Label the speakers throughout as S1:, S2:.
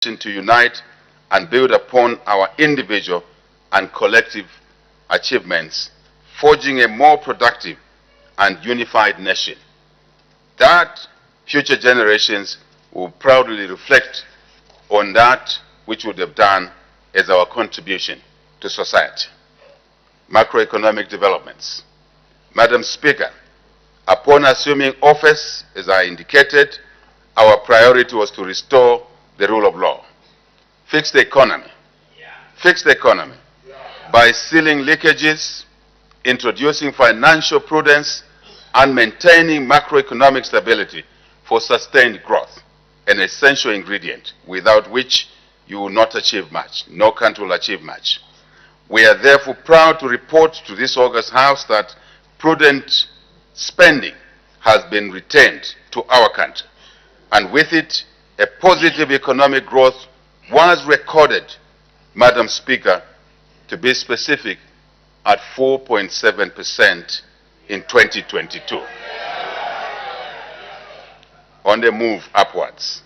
S1: to unite and build upon our individual and collective achievements, forging a more productive and unified nation that future generations will proudly reflect on that which would have done as our contribution to society. Macroeconomic developments. Madam Speaker, upon assuming office, as I indicated, our priority was to restore the rule of law, fix the economy, by sealing leakages, introducing financial prudence, and maintaining macroeconomic stability for sustained growth, an essential ingredient without which you will not achieve much. No country will achieve much. We are therefore proud to report to this august House that prudent spending has been retained to our country, and with it, a positive economic growth was recorded, Madam Speaker, to be specific, at 4.7% in 2022, on the move upwards.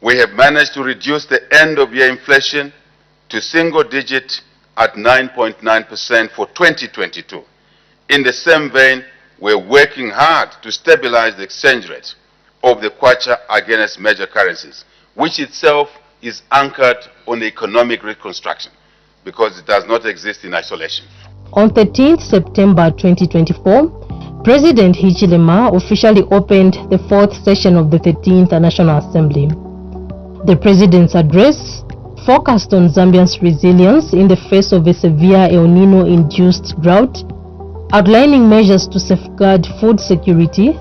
S1: We have managed to reduce the end-of-year inflation to single digit at 9.9% for 2022. In the same vein, we're working hard to stabilize the exchange rate of the kwacha against major currencies, which itself is anchored on economic reconstruction because it does not exist in isolation.
S2: On 13th September 2024, President Hichilema officially opened the 4th session of the 13th National Assembly. The President's address focused on Zambians' resilience in the face of a severe El Nino-induced drought, outlining measures to safeguard food security,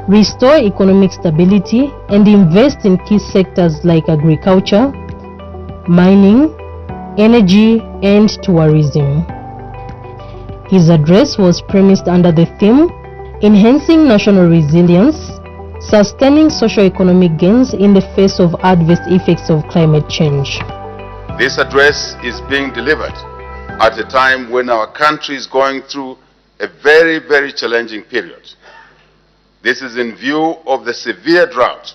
S2: restore economic stability, and invest in key sectors like agriculture, mining, energy, and tourism. His address was premised under the theme, Enhancing National Resilience, Sustaining Socio-Economic Gains in the Face of Adverse Effects of Climate Change.
S1: This address is being delivered at a time when our country is going through a very, very challenging period. This is in view of the severe drought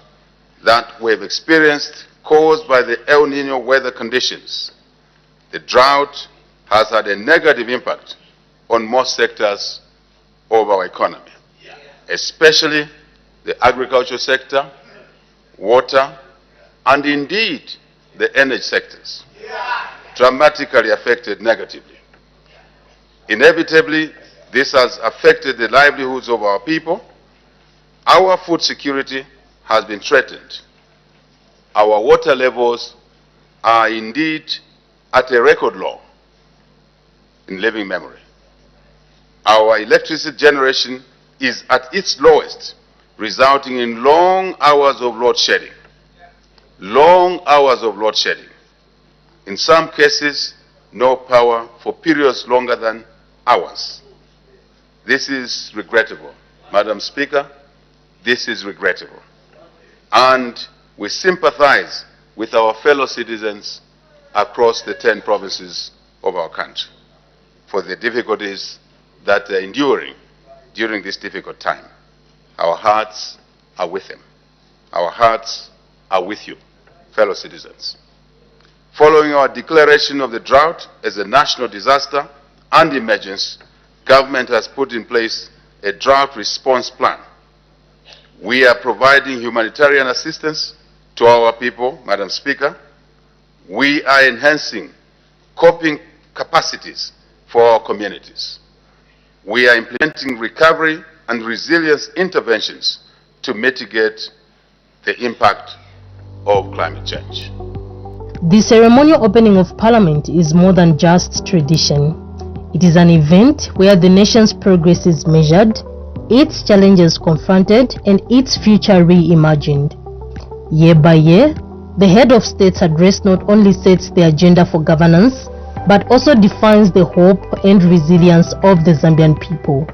S1: that we have experienced caused by the El Nino weather conditions. The drought has had a negative impact on most sectors of our economy, especially the agricultural sector, water, and indeed the energy sectors, dramatically affected negatively. Inevitably, this has affected the livelihoods of our people. Our food security has been threatened. Our water levels are indeed at a record low in living memory. Our electricity generation is at its lowest, resulting in long hours of load shedding. Long hours of load shedding. In some cases, no power for periods longer than hours. This is regrettable. Madam Speaker, this is regrettable. And we sympathize with our fellow citizens across the 10 provinces of our country for the difficulties that they're enduring during this difficult time. Our hearts are with them. Our hearts are with you, fellow citizens. Following our declaration of the drought as a national disaster and emergency, government has put in place a drought response plan. We are providing humanitarian assistance to our people, Madam Speaker. We are enhancing coping capacities for our communities. We are implementing recovery and resilience interventions to mitigate the impact of climate change.
S2: The ceremonial opening of Parliament is more than just tradition. It is an event where the nation's progress is measured, its challenges confronted, and its future reimagined. Year by year, the head of state's address not only sets the agenda for governance, but also defines the hope and resilience of the Zambian people.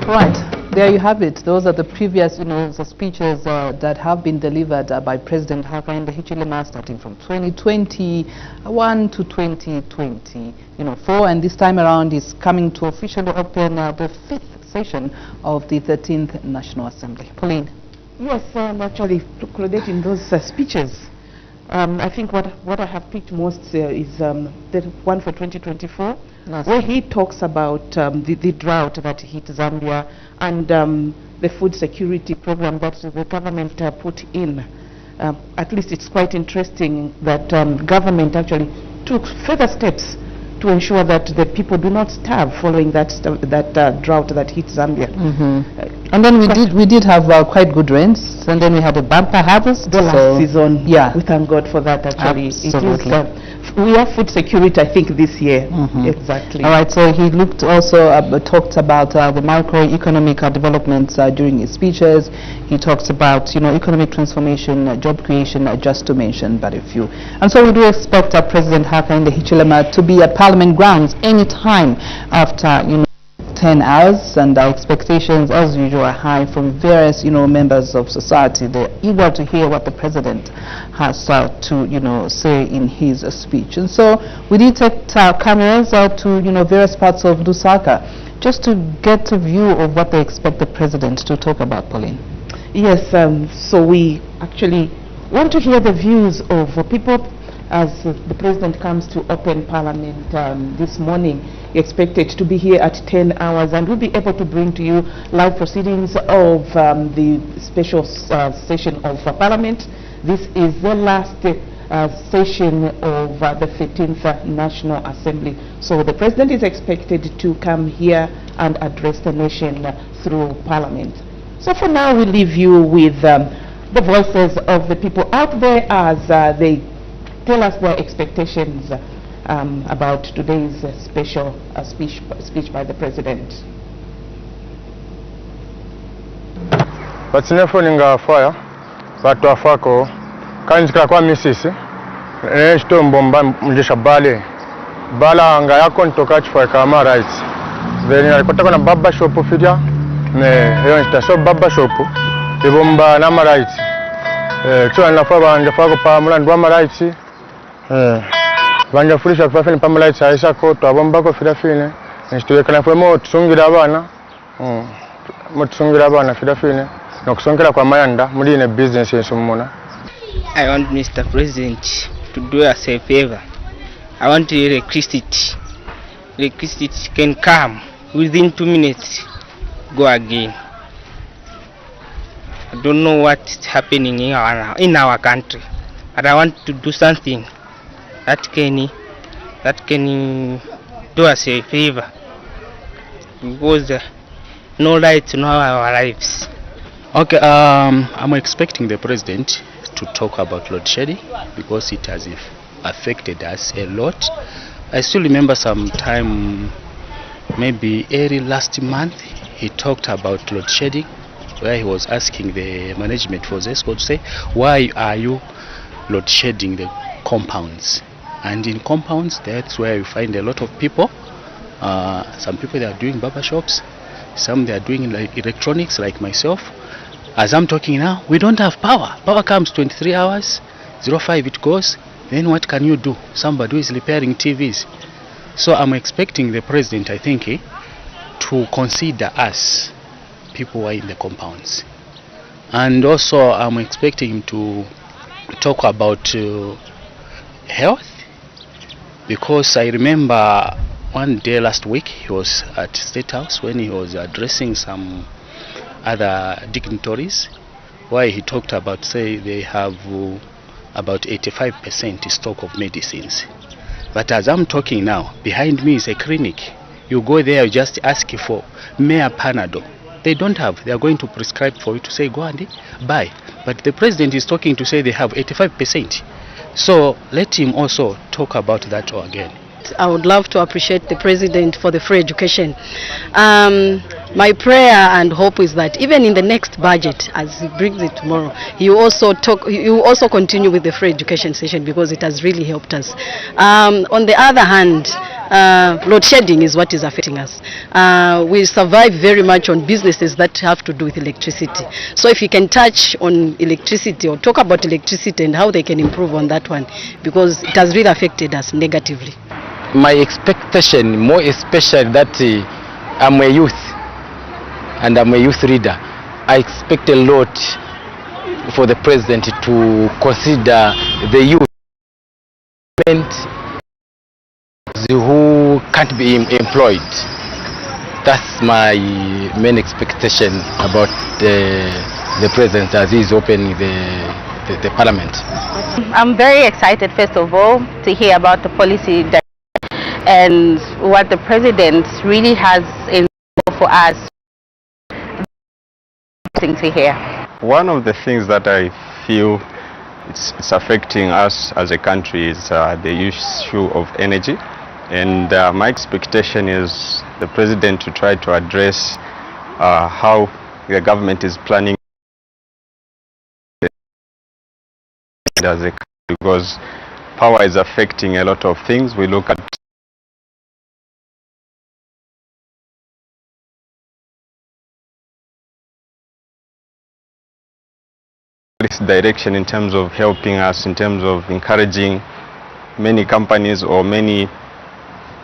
S3: Right. There you have it. Those are the previous, the speeches that have been delivered by President Hakainde Hichilema, starting from 2021 to 2024, and this time around is coming to officially open the 5th session of the 13th National Assembly. Pauline.
S4: Yes, actually, Claudette, in those speeches, I think what I have picked most is the one for 2024, where he talks about the drought that hit Zambia and the food security program that the government put in. At least it's quite interesting that government actually took further steps to ensure that the people do not starve following that drought that hit Zambia.
S3: And then we did have quite good rains, and then we had a bumper harvest.
S4: The last season, yeah, we thank God for that. Actually,
S3: absolutely.
S4: It is, we have food security, I think, this year. Exactly.
S3: All right. So he talked about the macroeconomic developments during his speeches. He talks about economic transformation, job creation, just to mention but a few. And so we do expect President Hakainde Hichilema to be at Parliament grounds any time after 10 hours, and our expectations as usual are high from various members of society. They're eager to hear what the president has to say in his speech. And so we did take our cameras to various parts of Lusaka just to get a view of what they expect the president to talk about. Pauline.
S4: Yes, so we actually want to hear the views of people as the president comes to open Parliament this morning. Expected to be here at 10 hours, and we'll be able to bring to you live proceedings of the special session of Parliament. This is the last session of the 13th National Assembly. So the president is expected to come here and address the nation through Parliament. So for now, we leave you with the voices of the people out there as they tell us their expectations about today's special speech by the president.
S5: Batsinefoninga fire batu afako kanjikira kwa misisi chitombo mjesha bala anga yako ntoka chifwa kama rights then alipata kuna baba shop fidia ne hiyo nitaso baba shop ibomba na rights chwa nafa banja fako pa mulandi wa rights banja fulisha kwa fini pamela itaisha ko twabomba ko filafine nshituwekana fwe mo tusungira abana filafine nokusongera kwa mayanda muri ne business yensumuna.
S6: I want Mr. President to do us a favor. I want electricity. Electricity can come within 2 minutes, go again. I don't know what's happening in our country, and I want to do something that can do us a favor, because no lights in our lives.
S7: Okay, I'm expecting the president to talk about load shedding because it has affected us a lot. I still remember some time, maybe early last month, he talked about load shedding, where he was asking the management for ZESCO to say, why are you load shedding the compounds? And in compounds, that's where you find a lot of people. Some people, they are doing barber shops, some they are doing like electronics, like myself. As I'm talking now, we don't have power. Power comes 23 hours, 05 it goes. Then what can you do? Somebody who is repairing TVs. So I'm expecting the president, I think, to consider us, people who are in the compounds. And also I'm expecting him to talk about health, because I remember one day last week he was at State House when he was addressing some other dignitaries, why he talked about, say, they have about 85% stock of medicines. But as I'm talking now, behind me is a clinic. You go there, you just ask for mere Panadol. They don't have. They are going to prescribe for you to say, go and buy. But the president is talking to say they have 85%. So let him also talk about that again.
S8: I would love to appreciate the president for the free education. My prayer and hope is that even in the next budget, as he brings it tomorrow, he will also continue with the free education session, because it has really helped us. On the other hand, load shedding is what is affecting us. We survive very much on businesses that have to do with electricity. So if you can touch on electricity or talk about electricity and how they can improve on that one, because it has really affected us negatively.
S9: My expectation, more especially that I'm a youth and I'm a youth leader, I expect a lot for the president to consider the youth who can't be employed. That's my main expectation about the president as he's opening the parliament.
S10: I'm very excited, first of all, to hear about the policy and what the president really has in store for us. To hear.
S11: One of the things that I feel it's affecting us as a country is the issue of energy, and my expectation is the president to try to address how the government is planning as a country, because power is affecting a lot of things. We look at this direction in terms of helping us, in terms of encouraging many companies or many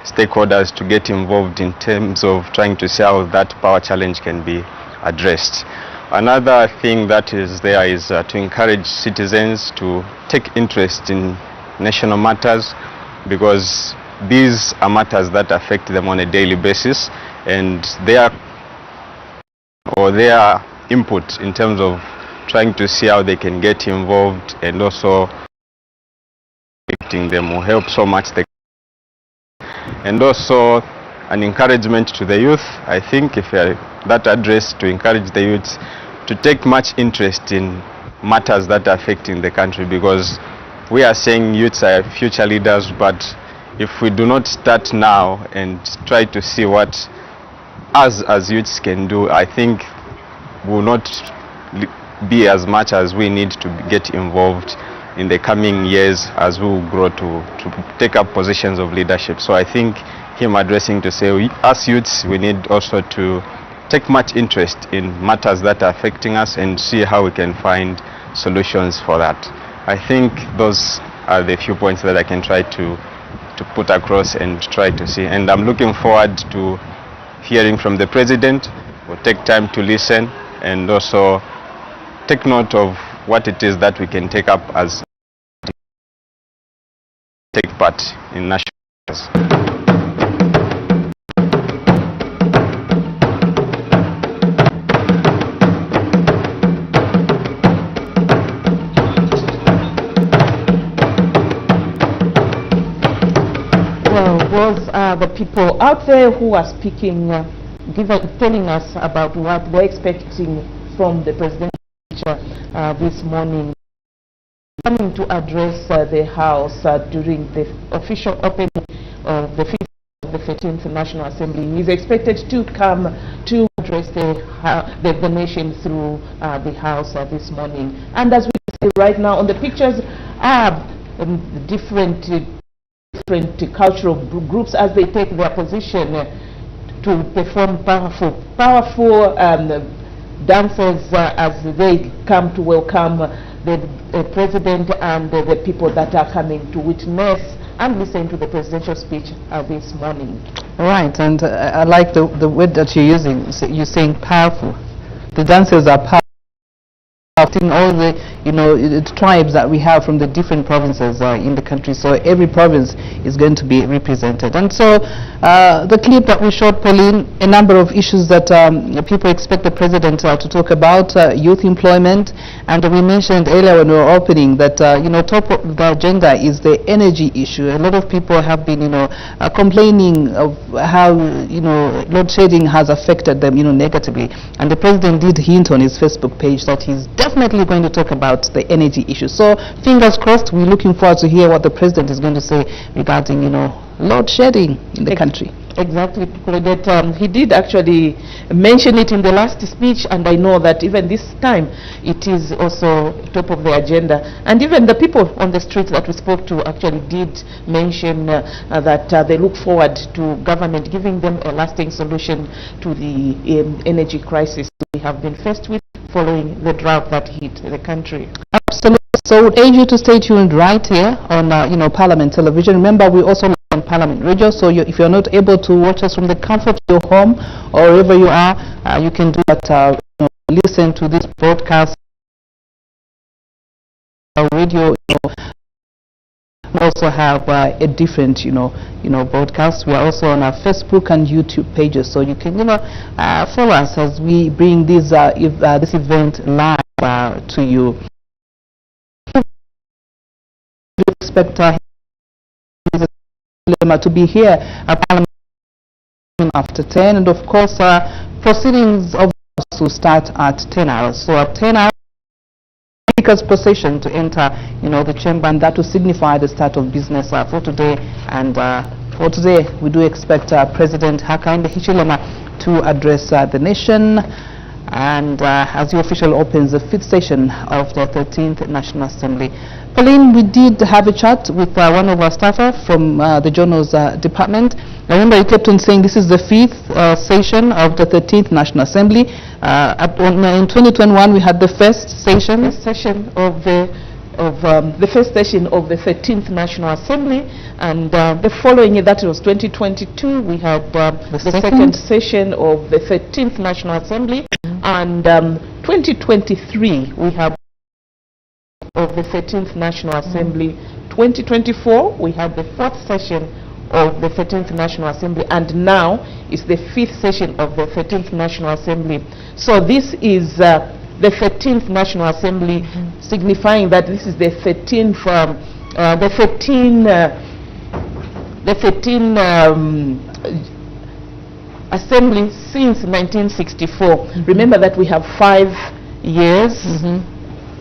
S11: stakeholders to get involved in terms of trying to see how that power challenge can be addressed. Another thing that is there is to encourage citizens to take interest in national matters, because these are matters that affect them on a daily basis, and their input in terms of trying to see how they can get involved and also affecting them will help so much. And also an encouragement to the youth. I think if that address to encourage the youth to take much interest in matters that are affecting the country, because we are saying youths are future leaders, but if we do not start now and try to see what us as youths can do, I think we will not be as much as we need to get involved in the coming years as we will grow to take up positions of leadership. So I think him addressing to say, us youths, we need also to take much interest in matters that are affecting us and see how we can find solutions for that. I think those are the few points that I can try to put across and try to see. And I'm looking forward to hearing from the president. We'll take time to listen and also take note of what it is that we can take up as take part in national affairs.
S4: Well, those are the people out there who are speaking, telling us about what they're expecting from the president this morning, coming to address the House during the official opening of the 13th National Assembly. He is expected to come to address the nation through the House this morning. And as we see right now on the pictures are different cultural groups as they take their position to perform powerful dancers as they come to welcome the president and the people that are coming to witness and listen to the presidential speech this morning.
S3: Right, and I like the word that you're using. You're saying powerful. The dancers are powerful. In all the tribes that we have from the different provinces in the country, so every province is going to be represented. And so the clip that we showed, Pauline, a number of issues that people expect the president to talk about, youth employment, and we mentioned earlier when we were opening that top of the agenda is the energy issue. A lot of people have been complaining of how load shedding has affected them negatively, and the president did hint on his Facebook page that he's definitely going to talk about the energy issue. So fingers crossed, we're looking forward to hear what the president is going to say regarding load shedding in the country.
S4: Exactly, Claudette. He did actually mention it in the last speech, and I know that even this time it is also top of the agenda. And even the people on the streets that we spoke to actually did mention that they look forward to government giving them a lasting solution to the energy crisis we have been faced with following the drought that hit the country.
S3: Absolutely. So I would urge you to stay tuned right here on Parliament Television. Remember, we also on Parliament Radio, so if you're not able to watch us from the comfort of your home or wherever you are, you can do that. Listen to this broadcast radio. We also have a different broadcast. We are also on our Facebook and YouTube pages, so you can follow us as we bring this this event live to you. We expect to be here at Parliament after 10, and of course proceedings of will start at 10 hours. So at 10 hours, speaker's procession to enter the chamber, and that will signify the start of business for today. And for today we do expect President Hakainde Hichilema to address the nation, and as the official opens the 5th session of the 13th National Assembly. Pauline, we did have a chat with one of our staffer from the Journals Department. I remember you kept on saying this is the 5th session of the 13th National Assembly. In 2021 we had the first session
S4: of the first session of the 13th National Assembly, and the following year, that was 2022, we had the second session of the 13th National Assembly, and 2023 we have of the 13th National Assembly. 2024 we had the 4th session of the 13th National Assembly, and now is the 5th session of the 13th National Assembly. So this is the 13th National Assembly, signifying that this is the 13th assembly since 1964. Remember that we have 5 years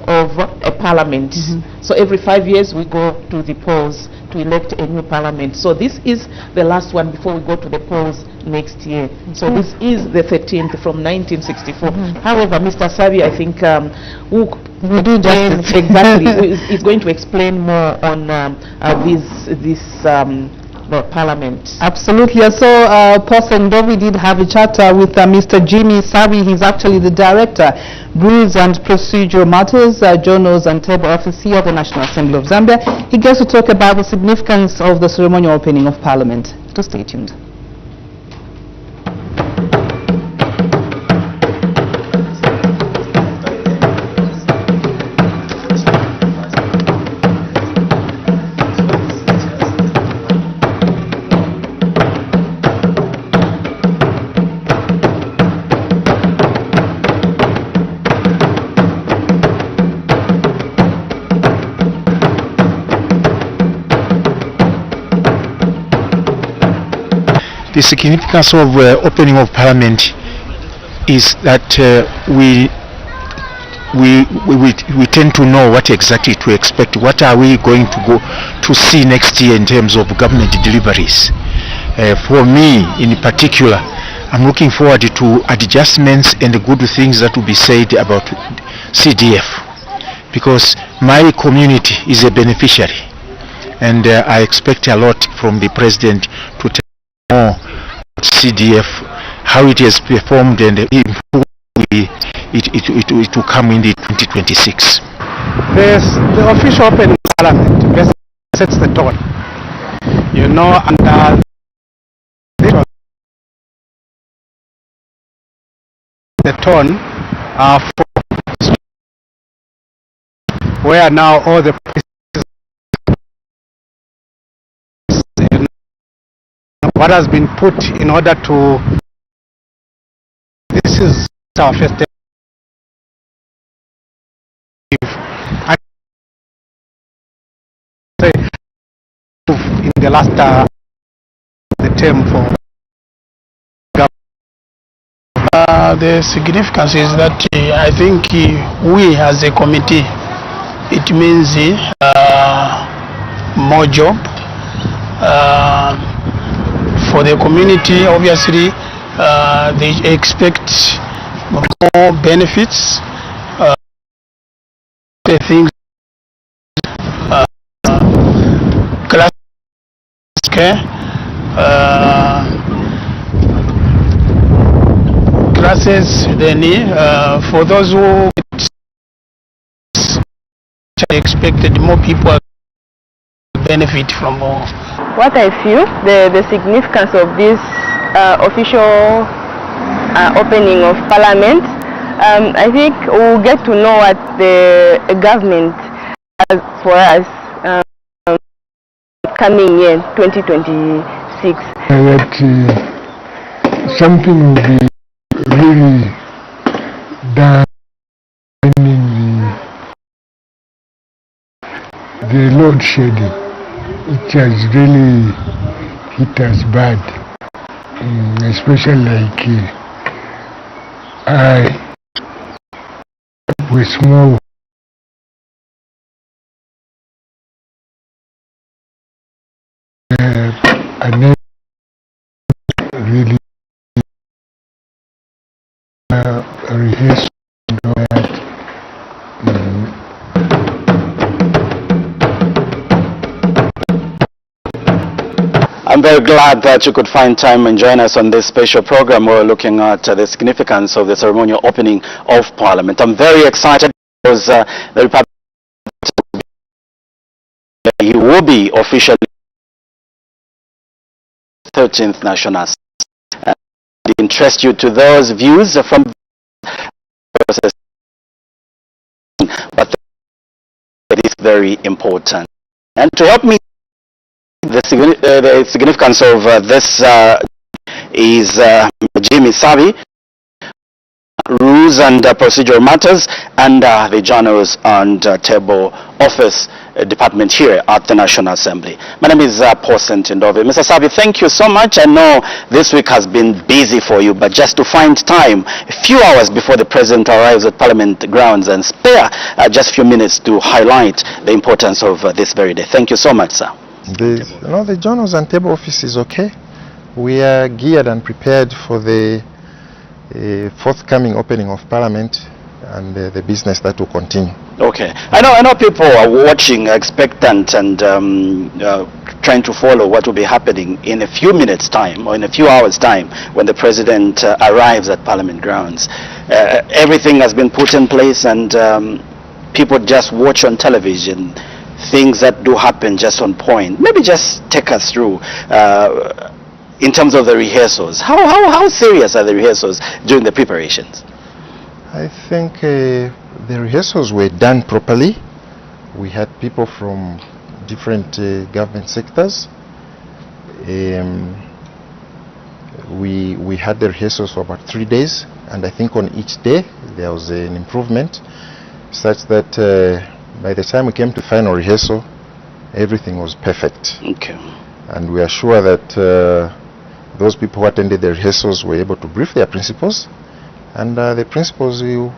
S4: of a parliament. So every 5 years we go to the polls to elect a new parliament. So this is the last one before we go to the polls next year. So this is the 13th from 1964. However, Mr. Savi, I think will do justice. Exactly. Is going to explain more on this Parliament. Absolutely. So Person Dovi did have a chat with Mr. Jimmy Savi. He's actually the Director, Rules and Procedural Matters, Journals and Table Office here at the National Assembly of Zambia. He gets to talk about the significance of the ceremonial opening of Parliament. So stay tuned.
S12: The significance of opening of Parliament is that we tend to know what exactly to expect. What are we going to go to see next year in terms of government deliveries? For me in particular, I'm looking forward to adjustments and the good things that will be said about CDF, because my community is a beneficiary, and I expect a lot from the President to tell more CDF, how it has performed, and it will come in the 2026.
S5: The official opening Parliament sets the tone, and the tone for where now all the what has been put in order to, this is our first step in the last the term for
S13: the significance is that I think we as a committee, it means more job for the community. Obviously, they expect more benefits. The things, class care, classes they need for those who expected more people benefit from more.
S10: What I feel, the significance of this official opening of Parliament, I think we'll get to know what the government has for us coming year 2026.
S14: That something will be really done in the load shedding. It has really hit us bad, especially like with small and really rehearse that.
S15: I'm very glad that you could find time and join us on this special program. We're looking at the significance of the ceremonial opening of Parliament. I'm very excited because the Republic will be officially 13th National Assembly. Interest you to those views from the process, but it is very important. And to help me, the significance of this is Jimmy Savi, Rules and Procedural Matters, and the Journals and Table Office Department here at the National Assembly. My name is Paul Sentindove. Mr. Savi, thank you so much. I know this week has been busy for you, but just to find time, a few hours before the President arrives at Parliament grounds and spare just a few minutes to highlight the importance of this very day. Thank you so much, sir.
S16: The Journals and Table Office is okay. We are geared and prepared for the forthcoming opening of Parliament and the business that will continue.
S15: Okay. I know people are watching, expectant, and trying to follow what will be happening in a few minutes' time or in a few hours' time when the President arrives at Parliament grounds. Everything has been put in place, and people just watch on television things that do happen just on point. Maybe just take us through in terms of the rehearsals. How serious are the rehearsals during the preparations?
S16: I think the rehearsals were done properly. We had people from different government sectors. We had the rehearsals for about 3 days, and I think on each day there was an improvement such that by the time we came to final rehearsal, everything was perfect.
S15: Okay.
S16: And we are sure that those people who attended the rehearsals were able to brief their principals, and the principals will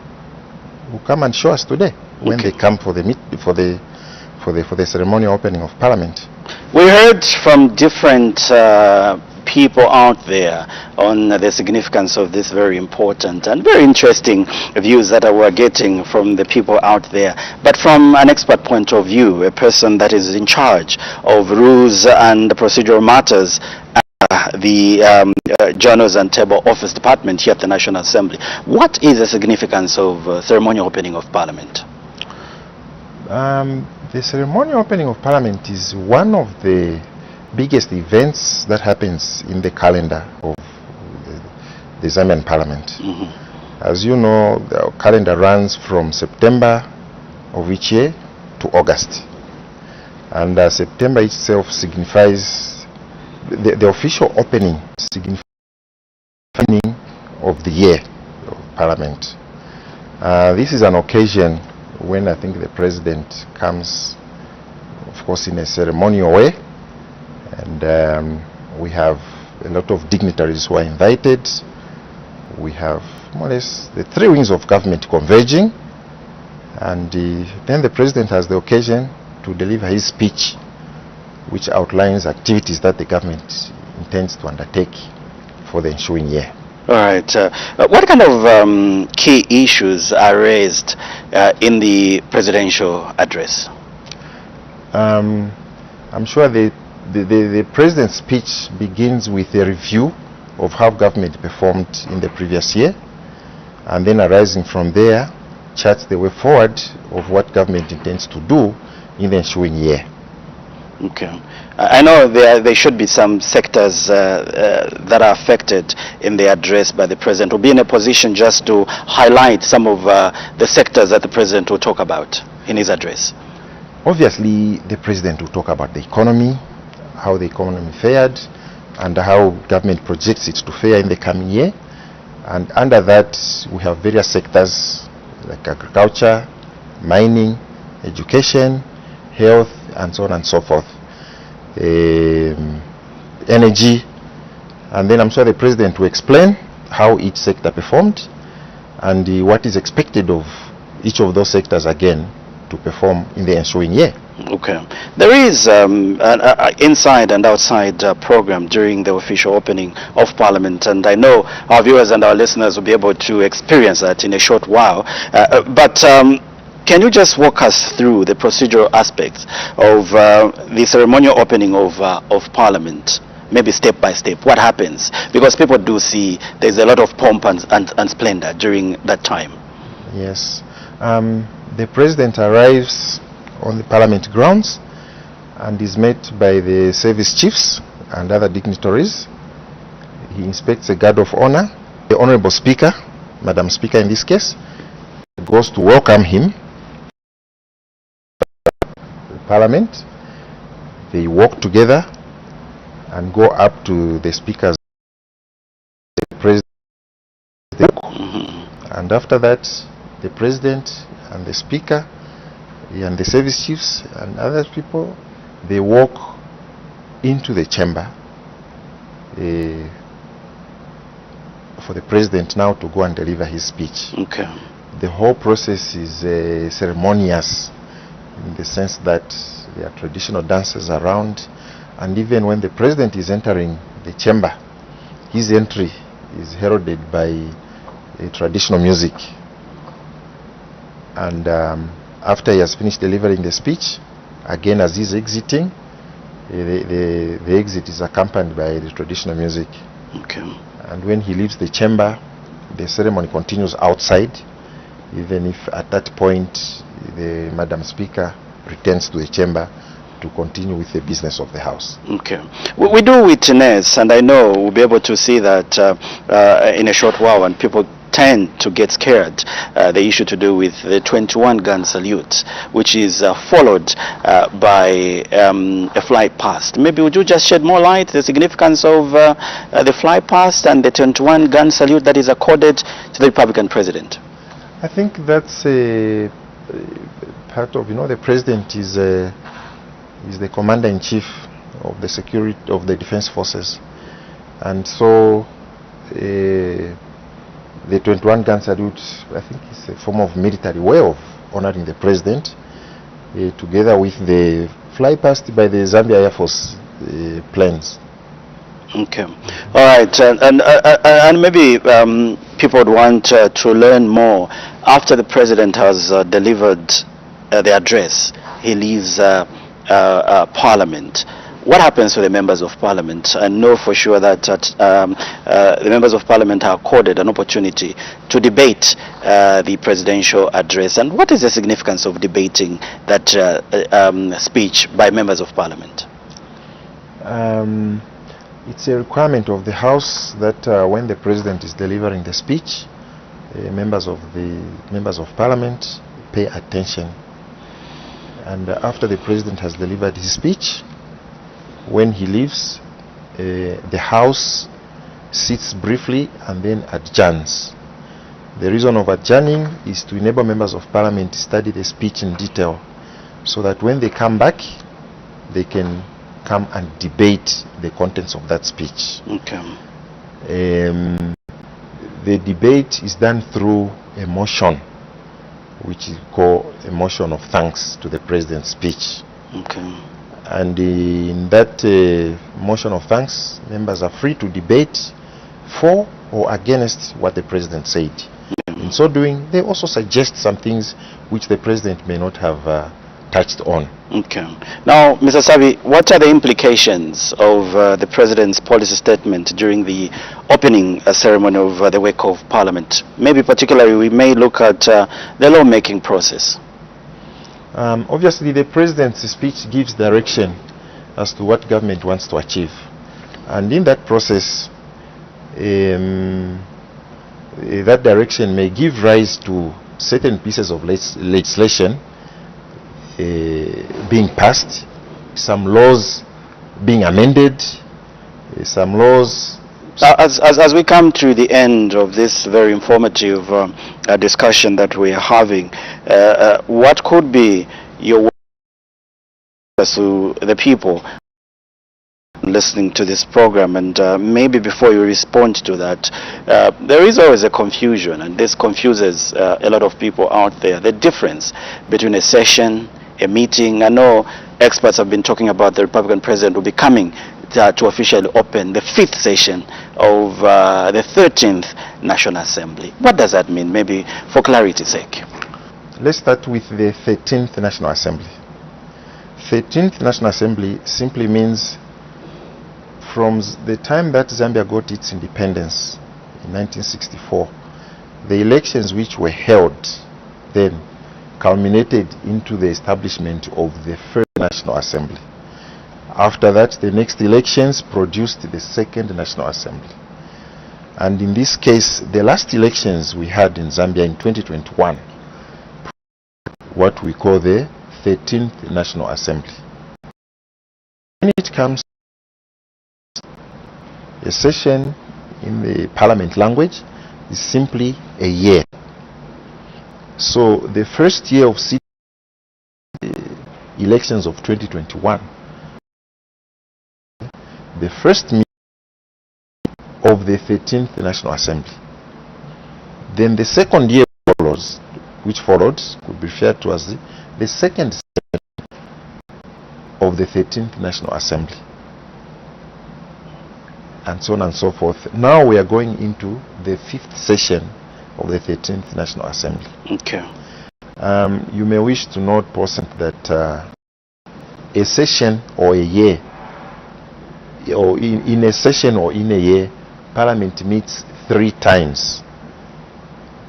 S16: come and show us today when they come for the ceremonial opening of Parliament.
S15: We heard from different people out there on the significance of this very important and very interesting views that we're getting from the people out there. But from an expert point of view, a person that is in charge of rules and procedural matters, the Journals and Table Office Department here at the National Assembly, what is the significance of ceremonial opening of Parliament?
S16: The ceremonial opening of Parliament is one of the biggest events that happens in the calendar of the Zambian Parliament. As you know, the calendar runs from September of each year to August. And September itself signifies the official opening, signifies the opening of the year of Parliament. This is an occasion when I think the President comes, of course, in a ceremonial way. And we have a lot of dignitaries who are invited. We have more or less the three wings of government converging, and then the President has the occasion to deliver his speech, which outlines activities that the government intends to undertake for the ensuing year.
S15: All right. What kind of key issues are raised in the presidential address?
S16: I'm sure the president's speech begins with a review of how government performed in the previous year, and then arising from there, charts the way forward of what government intends to do in the ensuing year.
S15: Okay. I know there should be some sectors that are affected in the address by the president. Will be in a position just to highlight some of the sectors that the president will talk about in his address.
S16: Obviously, the president will talk about the economy, how the economy fared, and how government projects it to fare in the coming year. And under that, we have various sectors like agriculture, mining, education, health, and so on and so forth. Energy, and then I'm sure the president will explain how each sector performed and what is expected of each of those sectors again to perform in the ensuing year.
S15: Okay. There is an inside and outside program during the official opening of Parliament, and I know our viewers and our listeners will be able to experience that in a short while. Can you just walk us through the procedural aspects of the ceremonial opening of Parliament? Maybe step by step, what happens? Because people do see there's a lot of pomp and splendor during that time.
S16: Yes. The president arrives on the Parliament grounds and is met by the service chiefs and other dignitaries. He inspects a guard of honor. The Honorable Speaker, Madam Speaker in this case, goes to welcome him. Parliament, they walk together and go up to the speakers, the president, and after that the president and the speaker and the service chiefs and other people, they walk into the chamber for the president now to go and deliver his speech.
S15: Okay.
S16: The whole process is ceremonious, in the sense that there are traditional dances around, and even when the president is entering the chamber, his entry is heralded by traditional music. And after he has finished delivering the speech, again as he's exiting, the exit is accompanied by the traditional music.
S15: Okay.
S16: And when he leaves the chamber, the ceremony continues outside, even if at that point the Madam Speaker returns to the chamber to continue with the business of the House.
S15: Okay. We do witness, and I know we'll be able to see that in a short while, and people tend to get scared, the issue to do with the 21-gun salute, which is followed by a flight past. Maybe would you just shed more light the significance of the flight past and the 21-gun salute that is accorded to the Republican president?
S16: I think that's a part of, the president is the commander-in-chief of the security of the defense forces, and so the 21-gun salute, I think, is a form of military way of honoring the president, together with the fly past by the Zambia Air Force planes.
S15: Okay. All right. And maybe people would want to learn more. After the president has delivered the address, he leaves Parliament. What happens to the members of Parliament? I know for sure that the members of Parliament are accorded an opportunity to debate the presidential address. And what is the significance of debating that speech by members of Parliament?
S16: It's a requirement of the House that when the president is delivering the speech, members of Parliament pay attention. And after the president has delivered his speech, when he leaves, the House sits briefly and then adjourns. The reason of adjourning is to enable members of Parliament to study the speech in detail, so that when they come back, they can come and debate the contents of that speech.
S15: Okay.
S16: The debate is done through a motion, which is called a motion of thanks to the president's speech.
S15: Okay.
S16: And in that motion of thanks, members are free to debate for or against what the president said. In so doing, they also suggest some things which the president may not have touched on.
S15: Okay. Now, Mr. Savi, what are the implications of the president's policy statement during the opening ceremony of the work of Parliament? Maybe particularly we may look at the lawmaking process.
S16: Obviously, the president's speech gives direction as to what government wants to achieve. And in that process, that direction may give rise to certain pieces of legislation being passed, some laws being amended, some laws.
S15: As we come to the end of this very informative discussion that we are having, what could be your words to the people listening to this program? And maybe before you respond to that, there is always a confusion, and this confuses a lot of people out there, the difference between a session, a meeting. I know experts have been talking about the Republican president will be coming to officially open the 5th session of the 13th National Assembly. What does that mean, maybe for clarity's sake?
S16: Let's start with the 13th National Assembly. 13th National Assembly simply means from the time that Zambia got its independence in 1964, the elections which were held then culminated into the establishment of the First National Assembly. After that, the next elections produced the Second National Assembly. And in this case, the last elections we had in Zambia in 2021, what we call the 13th National Assembly. When it comes to a session in the parliament language, is simply a year. So the first year of elections of 2021, the first meeting of the 13th National Assembly. Then the second year follows, which followed, could be referred to as the second session of the 13th National Assembly. And so on and so forth. Now we are going into the 5th session of the 13th National Assembly.
S15: Okay.
S16: You may wish to note, President, that a session or a year, or in a session or in a year, Parliament meets 3 times.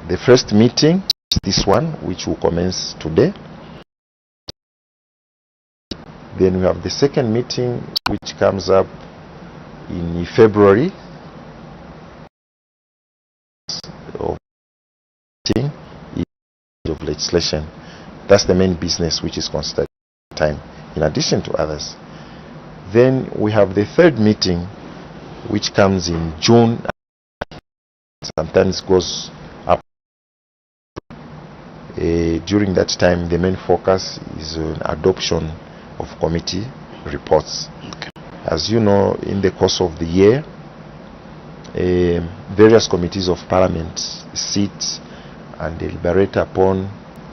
S16: The first meeting is this one, which will commence today. Then we have the second meeting, which comes up in February of legislation. That's the main business which is considered time, in addition to others. Then we have the third meeting, which comes in June, sometimes goes up. During that time, the main focus is on adoption of committee reports.
S15: Okay.
S16: As you know, in the course of the year, various committees of Parliament sit and deliberate upon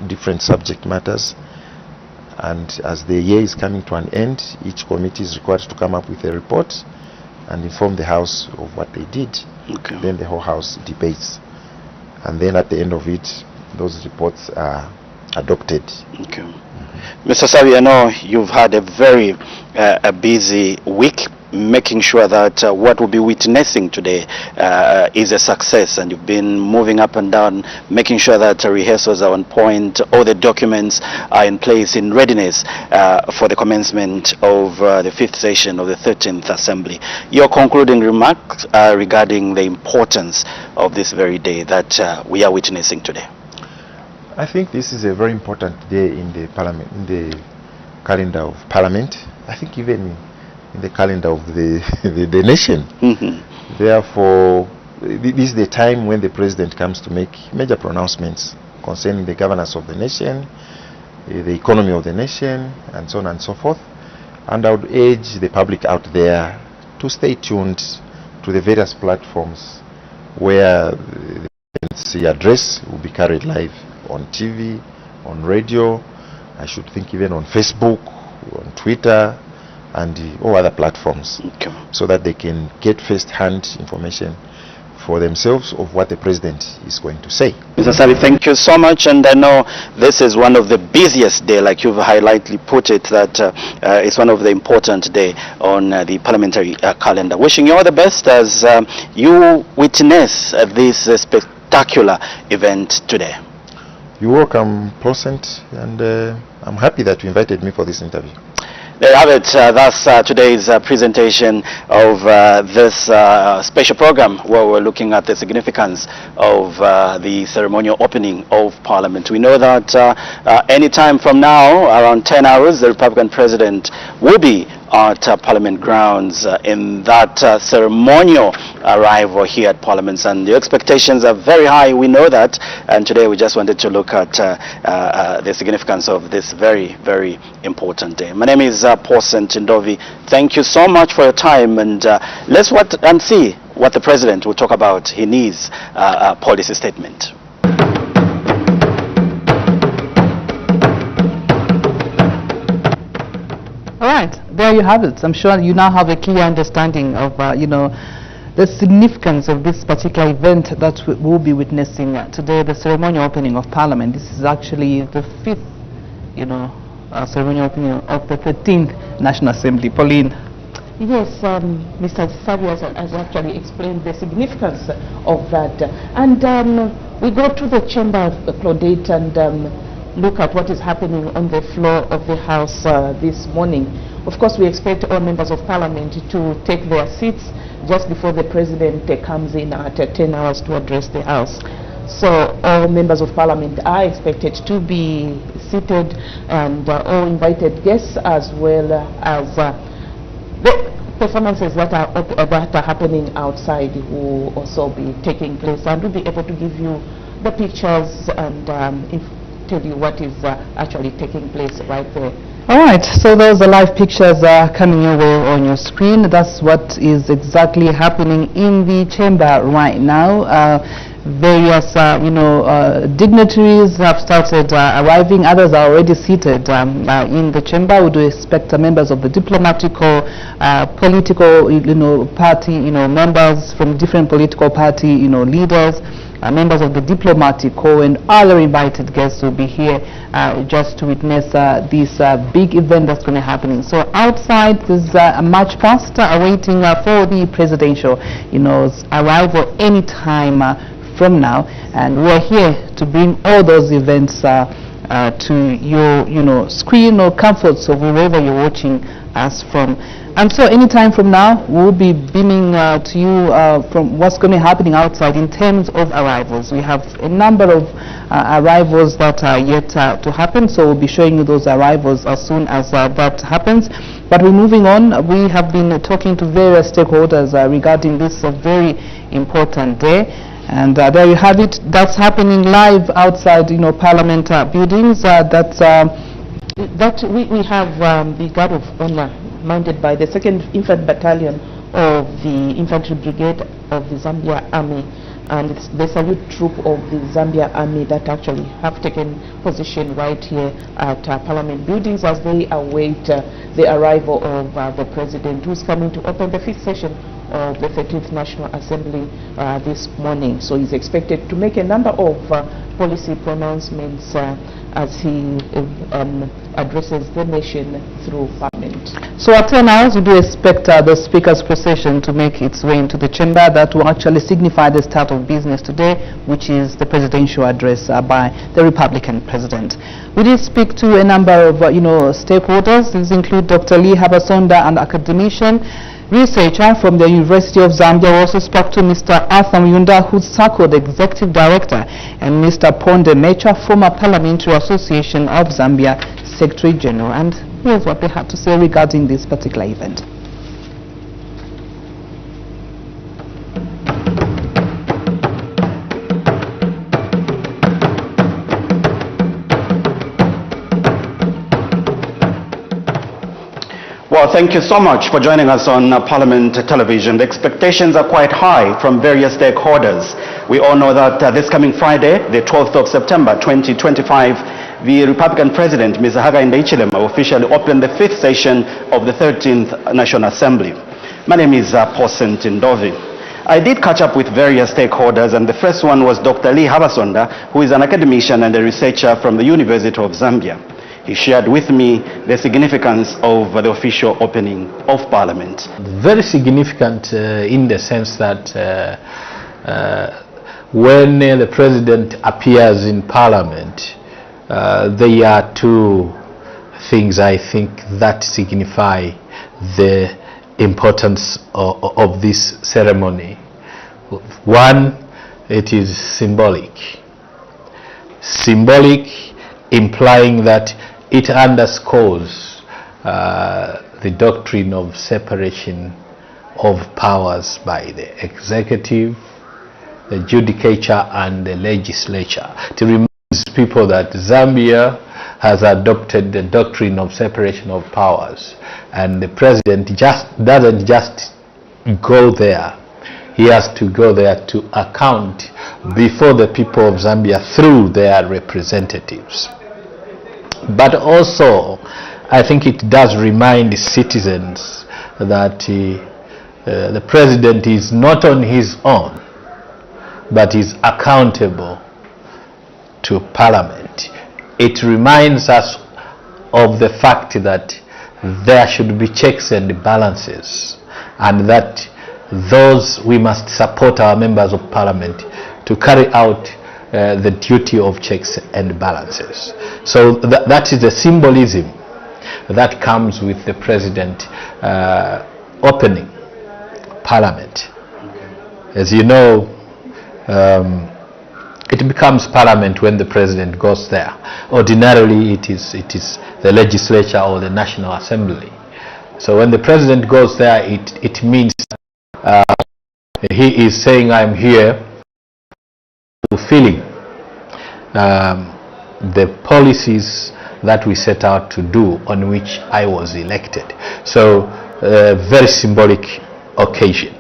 S16: different subject matters, and as the year is coming to an end, each committee is required to come up with a report and inform the House of what they did.
S15: Okay.
S16: Then the whole House debates, and then at the end of it, those reports are adopted.
S15: Okay. Mr. Savi, I know you've had a very busy week making sure that what we'll be witnessing today is a success, and you've been moving up and down, making sure that rehearsals are on point, all the documents are in place in readiness for the commencement of the 5th session of the 13th Assembly. Your concluding remarks regarding the importance of this very day that we are witnessing today?
S16: I think this is a very important day in the Parliament, in the calendar of Parliament. I think even in the calendar of the nation.
S15: Mm-hmm.
S16: Therefore, this is the time when the president comes to make major pronouncements concerning the governance of the nation, the economy of the nation, and so on and so forth. And I would urge the public out there to stay tuned to the various platforms where the address will be carried live on TV, on radio, I should think even on Facebook, on Twitter, and all other platforms, so that they can get first-hand information for themselves of what the president is going to say.
S15: Mr. Sabi, thank you so much, and I know this is one of the busiest day, like you've highlightly put it, that it's one of the important day on the parliamentary calendar. Wishing you all the best as you witness this spectacular event today.
S16: You're welcome, President, and I'm happy that you invited me for this interview.
S15: There you have it. That's today's presentation of this special program where we're looking at the significance of the ceremonial opening of Parliament. We know that any time from now, around 10 hours, the Republican President will be at Parliament grounds in that ceremonial arrival here at Parliament, and the expectations are very high, we know that, and today we just wanted to look at the significance of this very, very important day. My name is Paulson Tindovi. Thank you so much for your time, and let's wait and see what the President will talk about in his policy statement.
S3: All right, there you have it. I'm sure you now have a clear understanding of, the significance of this particular event that we'll be witnessing today, the ceremonial opening of Parliament. This is actually the 5th, ceremonial opening of the 13th National Assembly. Pauline.
S4: Yes, Mr. Sabi has actually explained the significance of that. And we go to the chamber, Claudette, and look at what is happening on the floor of the House this morning. Of course, we expect all members of Parliament to take their seats just before the President comes in at 10 hours to address the House. So all members of Parliament are expected to be seated, and all invited guests, as well as the performances that are happening outside, will also be taking place, and we'll be able to give you the pictures and tell you what is actually taking place right there.
S3: All right, so those are live pictures coming your way on your screen. That's what is exactly happening in the chamber right now. Various, dignitaries have started arriving. Others are already seated in the chamber. We do expect members of the diplomatic or political, party, members from different political party, leaders. Members of the diplomatic corps and other invited guests will be here just to witness this big event that's going to happen. So outside there's a march past awaiting for the presidential arrival any time from now, and we're here to bring all those events to your screen or comforts of wherever you're watching us from. And so anytime from now, we'll be beaming to you from what's going to be happening outside in terms of arrivals. We have a number of arrivals that are yet to happen, so we'll be showing you those arrivals as soon as that happens. But we're moving on. We have been talking to various stakeholders regarding this very important day. And there you have it. That's happening live outside, Parliament buildings. We have the Guard of Honor mounted by the 2nd Infantry Battalion of the Infantry Brigade of the Zambia Army, and it's the salute troop of the Zambia Army that actually have taken position right here at Parliament buildings as they await the arrival of the President, who's coming to open the 5th session of the 13th National Assembly this morning. So he's expected to make a number of policy pronouncements as he addresses the nation through Parliament. So at 10 hours, we do expect the Speaker's procession to make its way into the chamber. That will actually signify the start of business today, which is the presidential address by the Republican President. We did speak to a number of stakeholders. These include Dr. Lee Habasonda, an academician, researcher from the University of Zambia. We also spoke to Mr. Arthur Myunda, who's SACCO, the Executive Director, and Mr. Ponde Mecha, former Parliamentary Association of Zambia Secretary General. And here's what they had to say regarding this particular event.
S15: Well, thank you so much for joining us on Parliament Television. The expectations are quite high from various stakeholders. We all know that this coming Friday, the 12th of September 2025, the Republican President, Mr. Hakainde Hichilema, officially opened the 5th session of the 13th National Assembly. My name is Posent Ndovi. I did catch up with various stakeholders, and the first one was Dr. Lee Habasonda, who is an academician and a researcher from the University of Zambia. He shared with me the significance of the official opening of Parliament.
S17: Very significant in the sense that when the President appears in Parliament, there are two things I think that signify the importance of this ceremony. One, it is symbolic. Symbolic, implying that it underscores the doctrine of separation of powers by the executive, the judicature, and the legislature. It reminds people that Zambia has adopted the doctrine of separation of powers, and the president doesn't just go there. He has to go there to account before the people of Zambia through their representatives. But also, I think it does remind citizens that the president is not on his own, but is accountable to Parliament. It reminds us of the fact that there should be checks and balances, and that we must support our members of Parliament to carry out the duty of checks and balances. So that is the symbolism that comes with the President opening Parliament. As you know, it becomes Parliament when the President goes there. Ordinarily, it is the legislature or the National Assembly. So when the President goes there, it means he is saying, I'm here, fulfilling the policies that we set out to do, on which I was elected. So very symbolic occasion.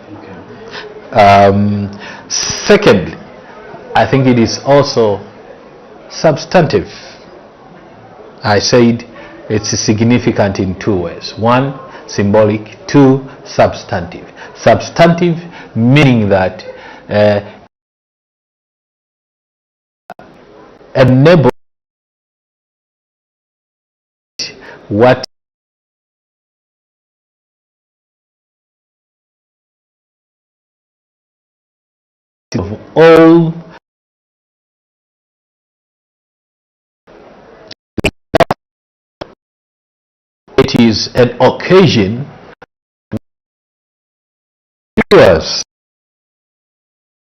S17: Secondly, I think it is also substantive. I said it's significant in two ways. One, symbolic. Two, substantive. Substantive meaning that enable what of all it is an occasion as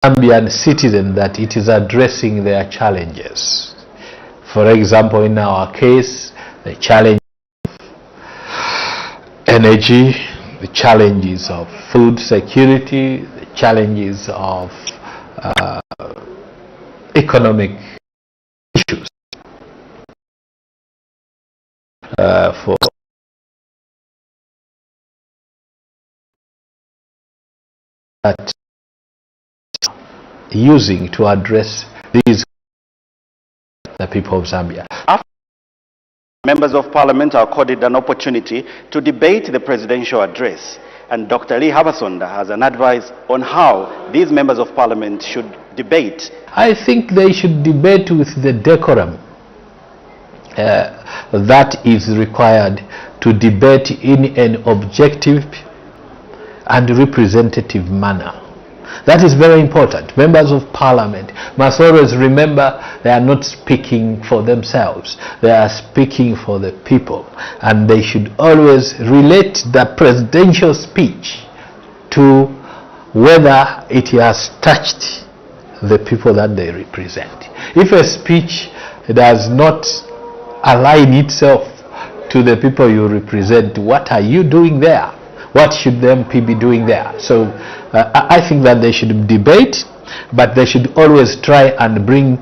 S17: Zambian citizen that it is addressing their challenges. For example, in our case, the challenge of energy, the challenges of food security, the challenges of economic issues. For that using to address these the people of Zambia.
S15: Members of Parliament are accorded an opportunity to debate the presidential address, and Dr. Lee Habasonda has an advice on how these members of Parliament should debate.
S17: I think they should debate with the decorum that is required to debate in an objective and representative manner. That is very important. Members of Parliament must always remember they are not speaking for themselves. They are speaking for the people. And they should always relate the presidential speech to whether it has touched the people that they represent. If a speech does not align itself to the people you represent, what are you doing there? What should the MP be doing there? So I think that they should debate, but they should always try and bring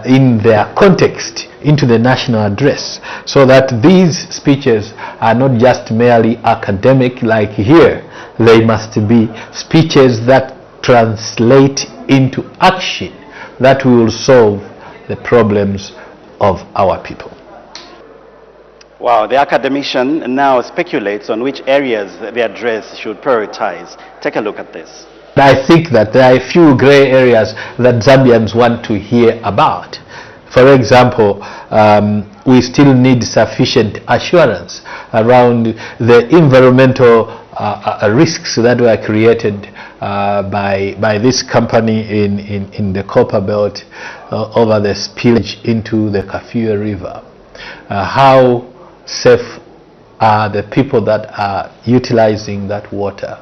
S17: in their context into the national address, so that these speeches are not just merely academic like here. They must be speeches that translate into action, that will solve the problems of our people.
S15: Wow, the academician now speculates on which areas the address should prioritize. Take a look at this.
S17: I think that there are a few gray areas that Zambians want to hear about. For example, we still need sufficient assurance around the environmental risks that were created by this company in the copper belt over the spillage into the Kafue River. How safe are the people that are utilizing that water?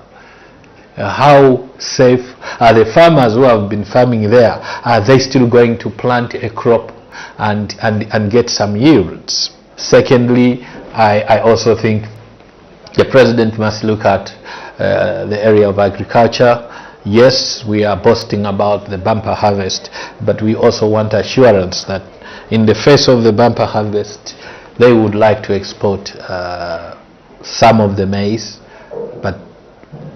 S17: How safe are the farmers who have been farming there? Are they still going to plant a crop and get some yields? Secondly, I also think the president must look at the area of agriculture. Yes, we are boasting about the bumper harvest, but we also want assurance that in the face of the bumper harvest, they would like to export some of the maize, but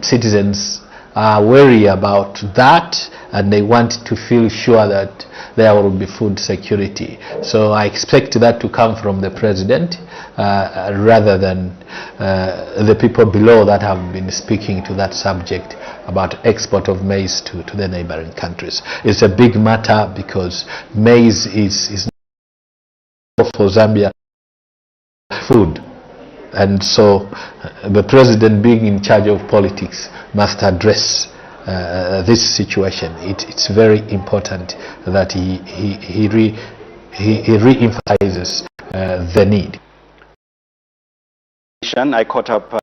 S17: citizens are wary about that, and they want to feel sure that there will be food security. So I expect that to come from the president rather than the people below that have been speaking to that subject about export of maize to the neighboring countries. It's a big matter because maize is not for Zambia food. And so the president, being in charge of politics, must address this situation. It's very important that he re-emphasizes the need.
S15: I caught up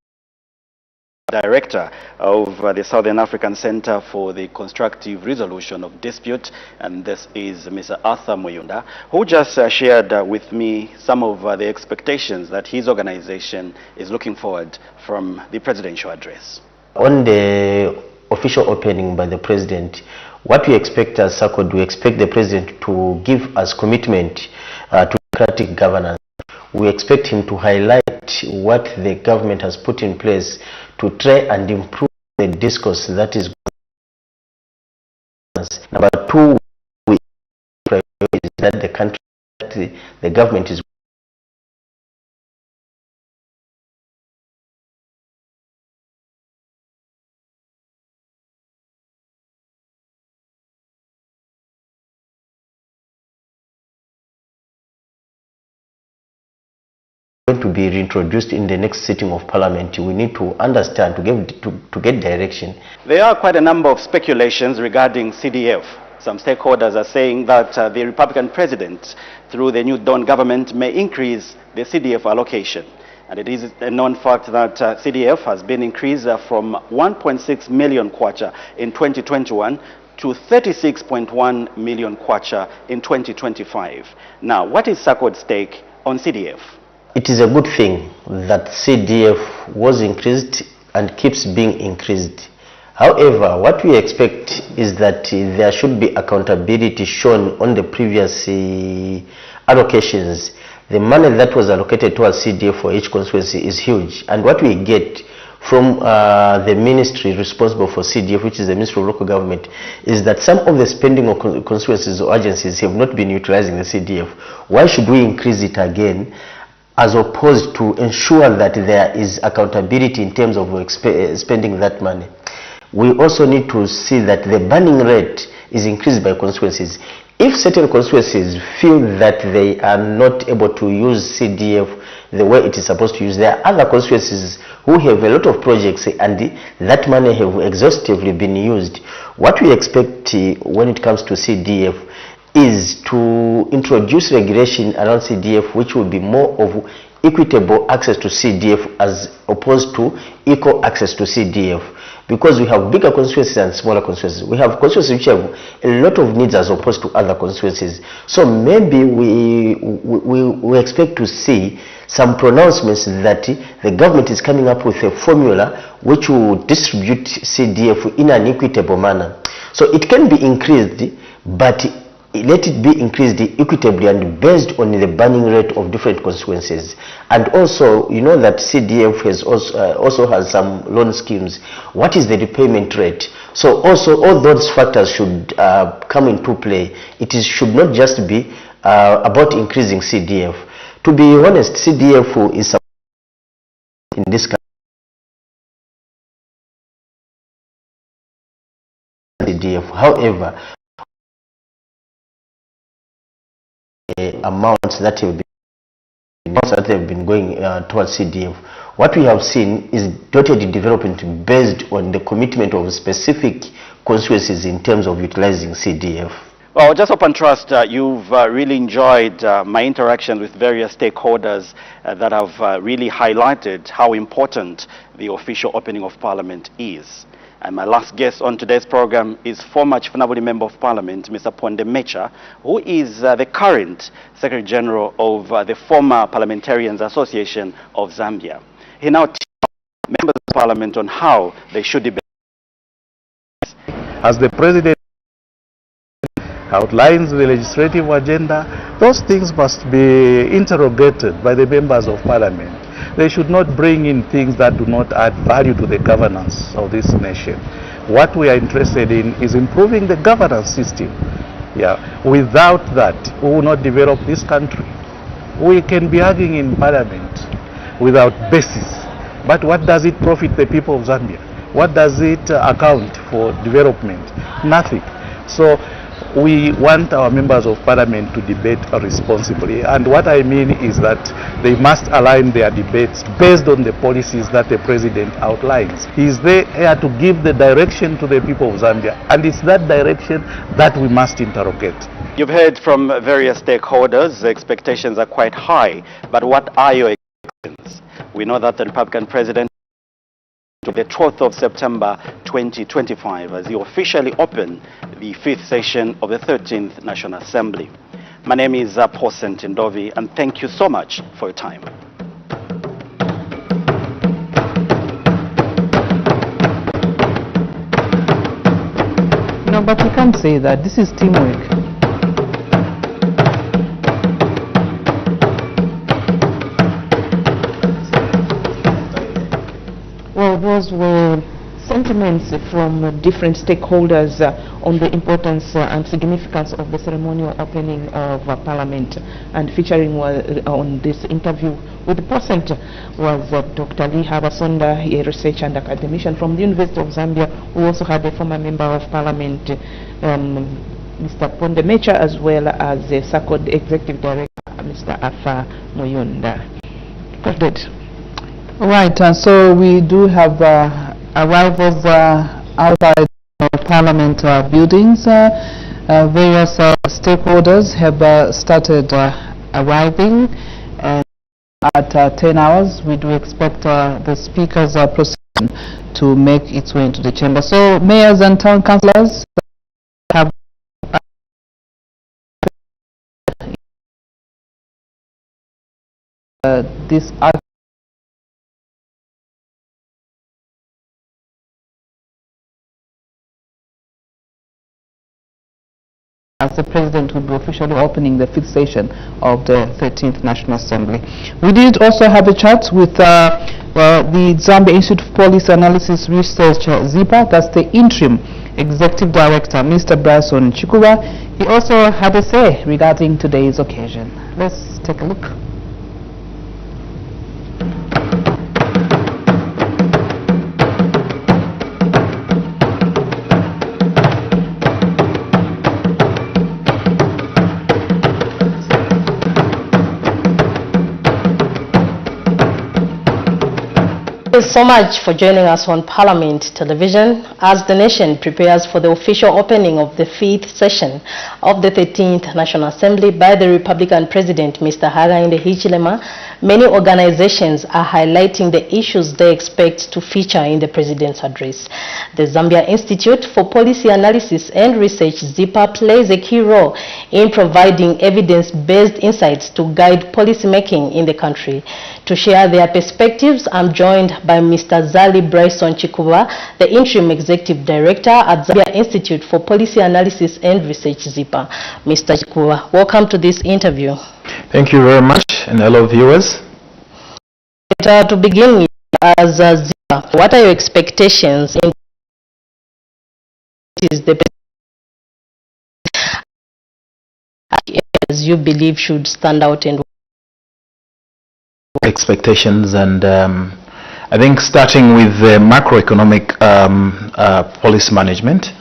S15: Director of the Southern African Center for the Constructive Resolution of Dispute, and this is Mr. Arthur Muyunda, who just shared with me some of the expectations that his organization is looking forward from the presidential address.
S18: On the official opening by the president, what we expect as SACOD, we expect the president to give us commitment to democratic governance. We expect him to highlight what the government has put in place to try and improve the discourse that is governance. Number two, we prioritize that the country, that the government is going to be reintroduced in the next sitting of Parliament. We need to understand, to get direction.
S15: There are quite a number of speculations regarding CDF. Some stakeholders are saying that the Republican president, through the New Dawn government, may increase the CDF allocation. And it is a known fact that CDF has been increased from 1.6 million kwacha in 2021 to 36.1 million kwacha in 2025. Now, what is SACOD's take on CDF?
S18: It is a good thing that CDF was increased and keeps being increased. However, what we expect is that there should be accountability shown on the previous allocations. The money that was allocated to a CDF for each constituency is huge, and what we get from the ministry responsible for CDF, which is the Ministry of Local Government, is that some of the spending of constituencies or agencies have not been utilizing the CDF. Why should we increase it again, as opposed to ensure that there is accountability in terms of spending that money? We also need to see that the burning rate is increased by constituencies. If certain constituencies feel that they are not able to use CDF the way it is supposed to use, there are other constituencies who have a lot of projects and that money have exhaustively been used. What we expect when it comes to CDF is to introduce regulation around CDF which will be more of equitable access to CDF as opposed to equal access to CDF, because we have bigger constituencies and smaller constituencies. We have constituencies which have a lot of needs as opposed to other constituencies. So maybe we expect to see some pronouncements that the government is coming up with a formula which will distribute CDF in an equitable manner. So it can be increased, but let it be increased equitably and based on the burning rate of different constituencies. And also, you know that CDF has also has some loan schemes. What is the repayment rate? So also all those factors should come into play. Should not just be about increasing CDF. To be honest, CDF is in this country. CDF. However, amounts that have been going towards CDF. What we have seen is dotted development based on the commitment of specific constituencies in terms of utilizing CDF.
S15: Well, just upon trust, you've really enjoyed my interactions with various stakeholders that have really highlighted how important the official opening of Parliament is. And my last guest on today's program is former Chifunabuli Member of Parliament, Mr. Pondemecha, who is the current Secretary General of the former Parliamentarians Association of Zambia. He now teaches members of Parliament on how they should debate.
S19: As the President outlines the legislative agenda, those things must be interrogated by the members of Parliament. They should not bring in things that do not add value to the governance of this nation. What we are interested in is improving the governance system. Yeah. Without that, we will not develop this country. We can be arguing in Parliament without basis. But what does it profit the people of Zambia? What does it account for development? Nothing. So we want our members of Parliament to debate responsibly, and what I mean is that they must align their debates based on the policies that the President outlines. He is there to give the direction to the people of Zambia, and it's that direction that we must interrogate.
S15: You've heard from various stakeholders. The expectations are quite high, but what are your expectations? We know that the Republican President to the 12th of September 2025 as he officially opened the 5th session of the 13th National Assembly. My name is Paul Sentindovi, and thank you so much for your time.
S3: No, but we can't say that. This is teamwork.
S4: Well, those were sentiments from different stakeholders on the importance and significance of the ceremonial opening of Parliament. And featuring on this interview with the person was Dr. Lee Habasonda, a researcher and academician from the University of Zambia, who also had a former member of Parliament, Mr. Pondemecha, as well as the SACOD Executive Director, Mr. Afa Moyunda.
S3: Right, so we do have arrivals outside Parliament buildings. Various stakeholders have started arriving, and at 10 hours we do expect the Speaker's procession to make its way into the chamber. So mayors and town councillors have this as the President will be officially opening the 5th session of the 13th National Assembly. We did also have a chat with the Zambia Institute of Policy Analysis Research, ZIPA, that's the interim Executive Director, Mr. Bryson Chikura. He also had a say regarding today's occasion. Let's take a look.
S2: Thank you so much for joining us on Parliament Television as the nation prepares for the official opening of the 5th session of the 13th National Assembly by the Republican President, Mr. Hakainde Hichilema. Many organizations are highlighting the issues they expect to feature in the President's address. The Zambia Institute for Policy Analysis and Research, ZIPA, plays a key role in providing evidence-based insights to guide policy making in the country. To share their perspectives, I'm joined by Mr. Zali Bryson Chikuba, the Interim Executive Director at Zambia Institute for Policy Analysis and Research, ZIPA. Mr. Chikuba, welcome to this interview.
S20: Thank you very much, and hello viewers.
S2: To begin with, as ZIPA, what are your expectations in the areas you believe should stand out and
S20: expectations? And I think starting with the macroeconomic policy management,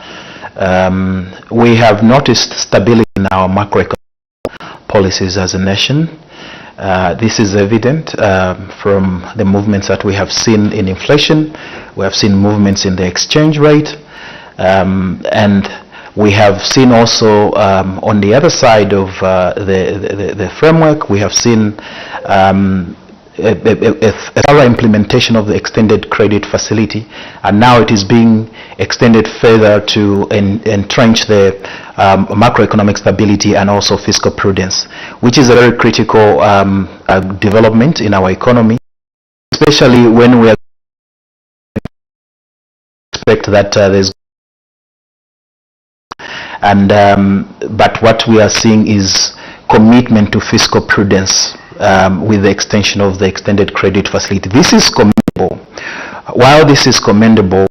S20: we have noticed stability in our macroeconomic policies as a nation. This is evident from the movements that we have seen in inflation. We have seen movements in the exchange rate, and we have seen also on the other side of the framework, we have seen a thorough implementation of the extended credit facility, and now it is being extended further to entrench the macroeconomic stability and also fiscal prudence, which is a very critical development in our economy, especially when we expect that there's but what we are seeing is commitment to fiscal prudence with the extension of the extended credit facility. This is commendable. While this is commendable,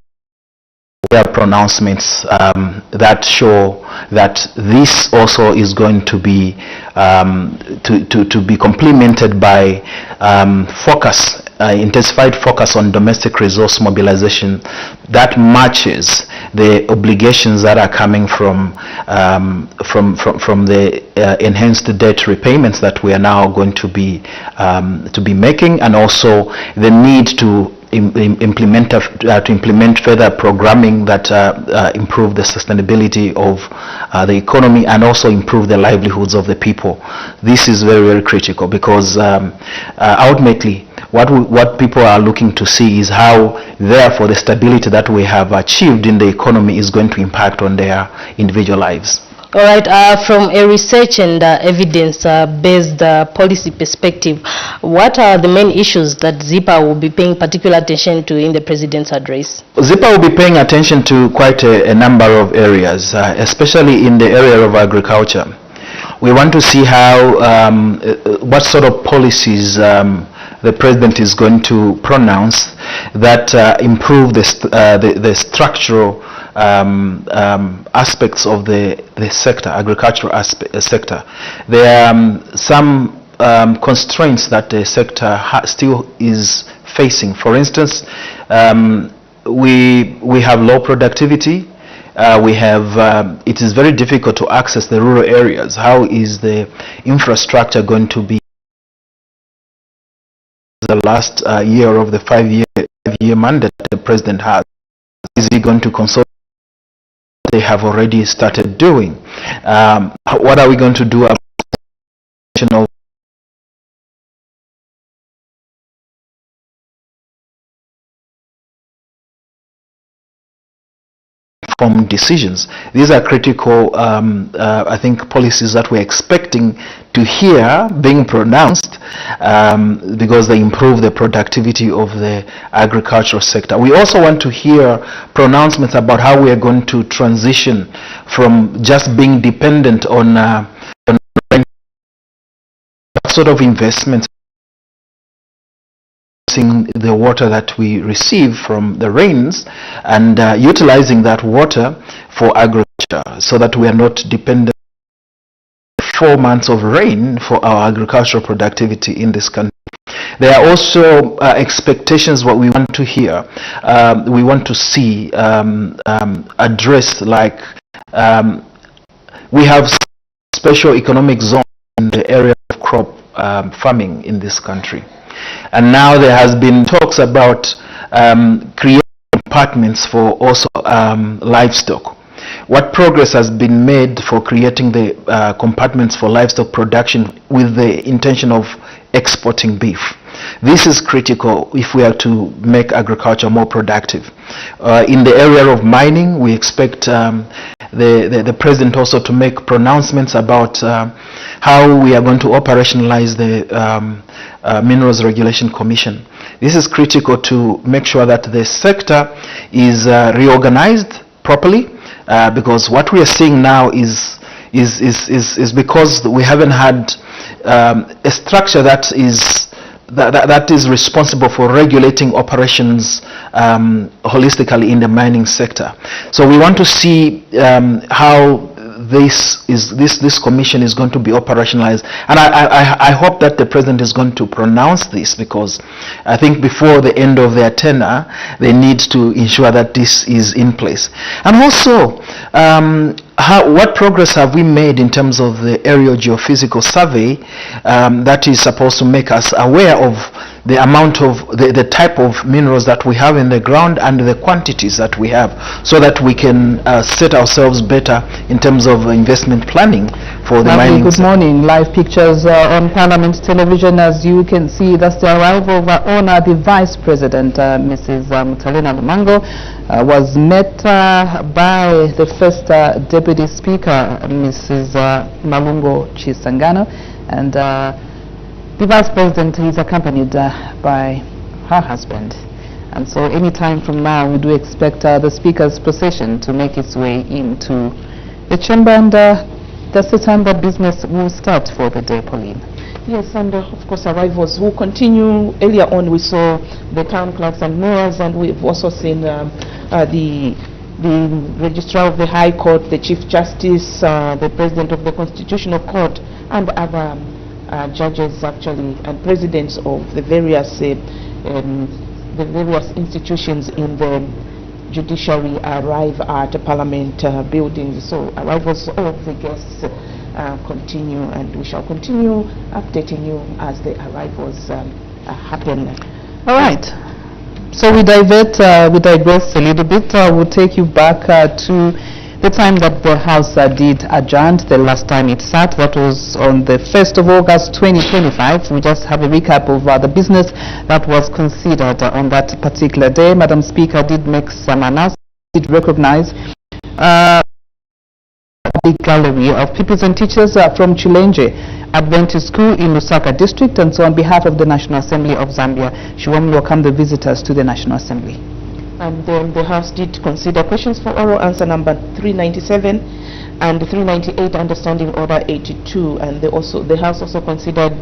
S20: there are pronouncements that show that this also is going to be to be complemented by intensified focus on domestic resource mobilization that matches the obligations that are coming from the enhanced debt repayments that we are now going to be making, and also the need to implement further programming that improve the sustainability of the economy and also improve the livelihoods of the people. This is very, very critical, because ultimately what people are looking to see is how, therefore, the stability that we have achieved in the economy is going to impact on their individual lives.
S2: All right, from a research and evidence-based policy perspective, what are the main issues that ZIPA will be paying particular attention to in the President's address?
S20: ZIPA will be paying attention to quite a number of areas, especially in the area of agriculture. We want to see how, what sort of policies the President is going to pronounce that improve the structural aspects of the sector, agricultural sector. There are some constraints that the sector still is facing. For instance, we have low productivity. It is very difficult to access the rural areas. How is the infrastructure going to be? The last year of the five-year mandate the President has, is he going to consult? They have already started doing. What are we going to do about informed decisions? These are critical, I think, policies that we're expecting to hear being pronounced because they improve the productivity of the agricultural sector. We also want to hear pronouncements about how we are going to transition from just being dependent on what sort of investments the water that we receive from the rains and utilizing that water for agriculture, so that we are not dependent on 4 months of rain for our agricultural productivity in this country. There are also expectations, what we want to hear, we want to see addressed, like we have special economic zones in the area of crop farming in this country. And now there has been talks about creating compartments for also livestock. What progress has been made for creating the compartments for livestock production with the intention of exporting beef? This is critical if we are to make agriculture more productive. In the area of mining, we expect the President also to make pronouncements about how we are going to operationalize the Minerals Regulation Commission. This is critical to make sure that the sector is reorganized properly, because what we are seeing now is because we haven't had a structure that is responsible for regulating operations holistically in the mining sector. So we want to see how this commission is going to be operationalized, and I hope that the President is going to pronounce this, because I think before the end of their tenure they need to ensure that this is in place. And also, what progress have we made in terms of the aerial geophysical survey that is supposed to make us aware of the amount of the type of minerals that we have in the ground and the quantities that we have, so that we can set ourselves better in terms of investment planning for the mining
S3: Good
S20: sector.
S3: morning. Live pictures on Parliament television. As you can see, that's the arrival of our owner, the Vice President, Mrs. Mutalina Lumango, was met by the First Deputy Speaker, Mrs. Malungo Chisangano, and the Vice President is accompanied by her husband. And so any time from now, we do expect the Speaker's procession to make its way into the chamber, and that's the time that business will start for the day, Pauline.
S4: Yes, and of course arrivals will continue. Earlier on we saw the town clerks and mayors, and we've also seen the Registrar of the High Court, the Chief Justice, the President of the Constitutional Court, and other judges actually, and presidents of the various institutions in the judiciary arrive at Parliament buildings. So arrivals of the guests continue, and we shall continue updating you as the arrivals happen.
S3: All right. So we digress a little bit. We'll take you back to the time that the House did adjourn. The last time it sat, that was on the 1st of August 2025. We just have a recap of the business that was considered on that particular day. Madam Speaker did make some announcements, did recognize a big gallery of pupils and teachers from Chilenje Adventist School in Lusaka District, and so on behalf of the National Assembly of Zambia, she warmly welcomed the visitors to the National Assembly.
S4: And then the House did consider questions for oral answer number 397 and 398, understanding order 82, and the House also considered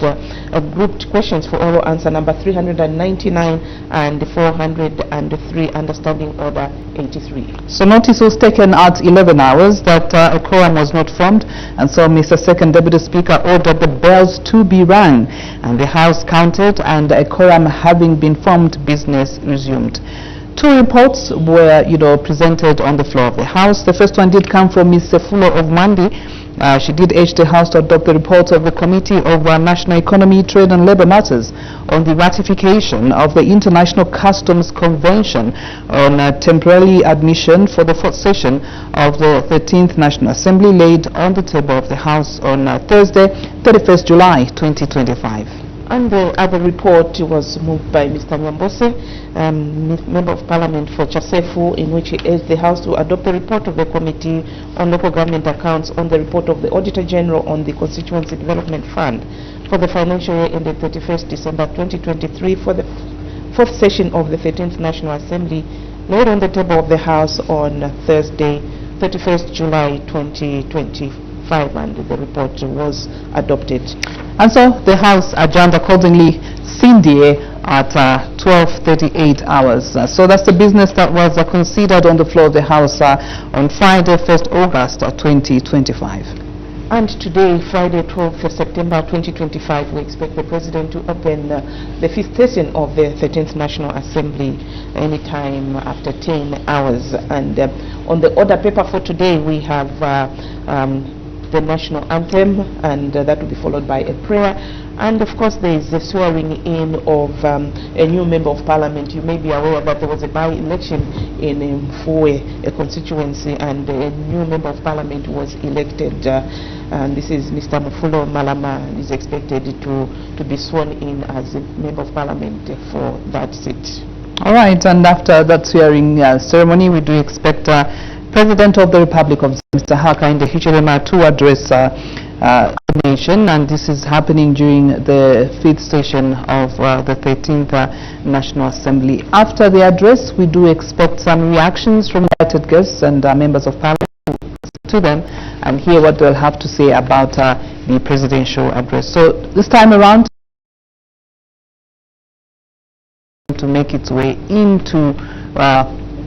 S4: grouped questions for oral answer number 399 and 403, understanding order 83.
S3: So notice was taken at 11 hours that a quorum was not formed, and so Mr. Second Deputy Speaker ordered the bells to be rung, and the House counted, and a quorum having been formed, business resumed. Two reports were, presented on the floor of the House. The first one did come from Ms. Sefulo of Mandi. She did urge the House to adopt the report of the Committee of National Economy, Trade and Labour Matters on the ratification of the International Customs Convention on temporary admission for the fourth session of the 13th National Assembly, laid on the table of the House on Thursday, 31st July 2025.
S4: And the other report was moved by Mr. Nyambose, Member of Parliament for Chasefu, in which he urged the House to adopt the report of the Committee on Local Government Accounts on the report of the Auditor General on the Constituency Development Fund for the financial year ended 31st December 2023 for the fourth session of the 13th National Assembly, laid on the table of the House on Thursday, 31st July 2025, and the report was adopted.
S3: And so the House adjourned accordingly, Cindy, at 12:38 hours. So that's the business that was considered on the floor of the House on Friday, 1st August 2025.
S4: And today, Friday, 12th September 2025, we expect the President to open the fifth session of the 13th National Assembly anytime after 10 hours. And on the order paper for today, we have the national anthem, and that will be followed by a prayer. And of course, there is the swearing in of a new member of parliament. You may be aware that there was a by-election in Mfue, a constituency, and a new member of parliament was elected. And this is Mr. Mufulo Malama, is expected to be sworn in as a member of parliament for that seat.
S3: All right, and after that swearing ceremony, we do expect President of the Republic of Mr. Hakainde Hichilema to address the nation, and this is happening during the 5th session of the 13th National Assembly. After the address, we do expect some reactions from invited guests and members of parliament to them and hear what they'll have to say about the presidential address. So this time around, to make its way into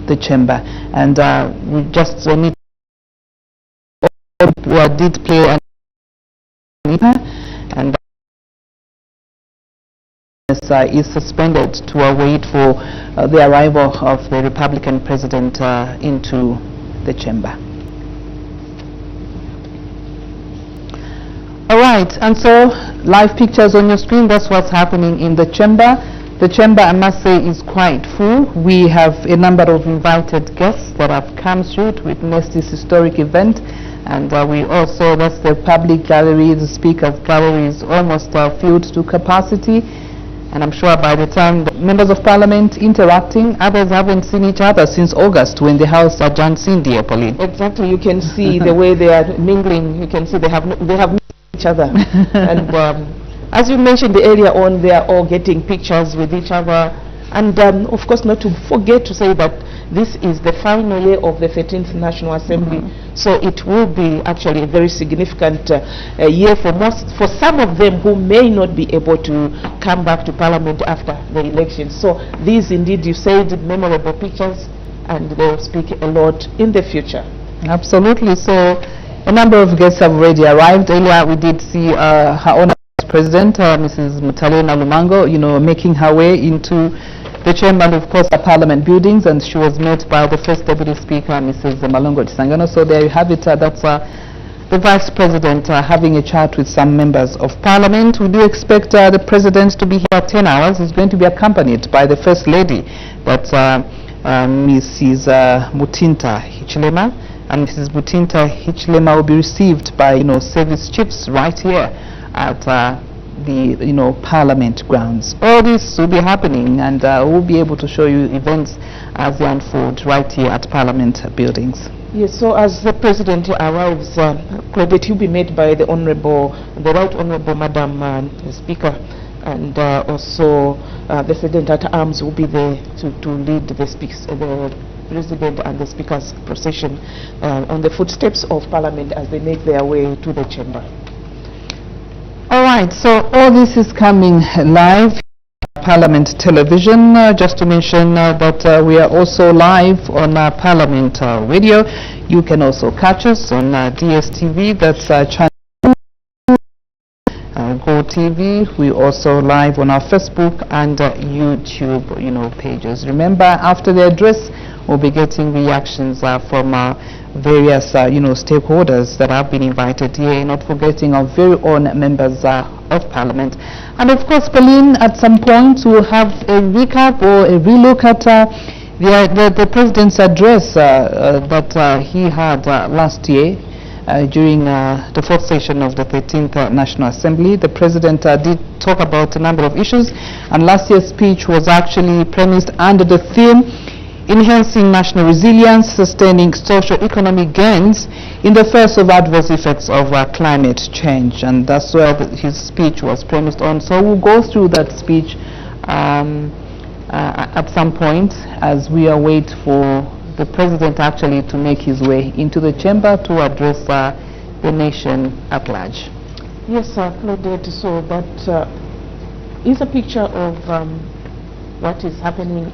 S3: the chamber, and we just need did play an and is suspended to await for the arrival of the Republican president into the chamber. All right, and so live pictures on your screen. That's what's happening in the chamber. The chamber, I must say, is quite full. We have a number of invited guests that have come through to witness this historic event. And we also, that's the public gallery, the speaker's gallery is almost filled to capacity. And I'm sure by the time the members of parliament interacting, others haven't seen each other since August when the house adjourned Cindy, Pauline.
S4: Exactly, you can see the way they are mingling. You can see they have each other. And as you mentioned earlier on, they are all getting pictures with each other. And of course, not to forget to say that this is the final year of the 13th National Assembly. So it will be actually a very significant year for some of them who may not be able to come back to Parliament after the election. So these indeed, you said, memorable pictures, and they will speak a lot in the future.
S3: Absolutely. So a number of guests have already arrived. Earlier we did see her Honourable President, Mrs. Mutalena Lumango, making her way into the chamber and of course the parliament buildings, and she was met by the first deputy speaker, Mrs. Malongo Chisangano. So there you have it. That's the vice president having a chat with some members of parliament. We do expect the president to be here at 10 hours. He's going to be accompanied by the first lady, that's Mrs. Mutinta Hichilema, and Mrs. Mutinta Hichilema will be received by service chiefs right here at the parliament grounds. All this will be happening, and we'll be able to show you events as they unfold right here at parliament buildings.
S4: Yes, so as the president arrives, Claudette, he'll be met by the Right Honourable Madam Speaker, and also the President at Arms will be there to lead the President and the Speaker's procession on the footsteps of Parliament as they make their way to the chamber.
S3: All right, so all this is coming live Parliament Television. Just to mention that we are also live on Parliament Radio. You can also catch us on DSTV, that's channel Go TV. We also live on our Facebook and YouTube pages. Remember, after the address, we'll be getting reactions from various stakeholders that have been invited here, not forgetting our very own members of parliament. And of course, Pauline, at some point we'll have a recap or a relook at the president's address that he had last year during the 4th session of the 13th National Assembly. The president did talk about a number of issues, and last year's speech was actually premised under the theme enhancing national resilience, sustaining socio-economic gains in the face of adverse effects of climate change. And that's where his speech was premised on. So we'll go through that speech at some point as we await for the president actually to make his way into the chamber to address the nation at large.
S4: Yes, Claudette, so that is a picture of what is happening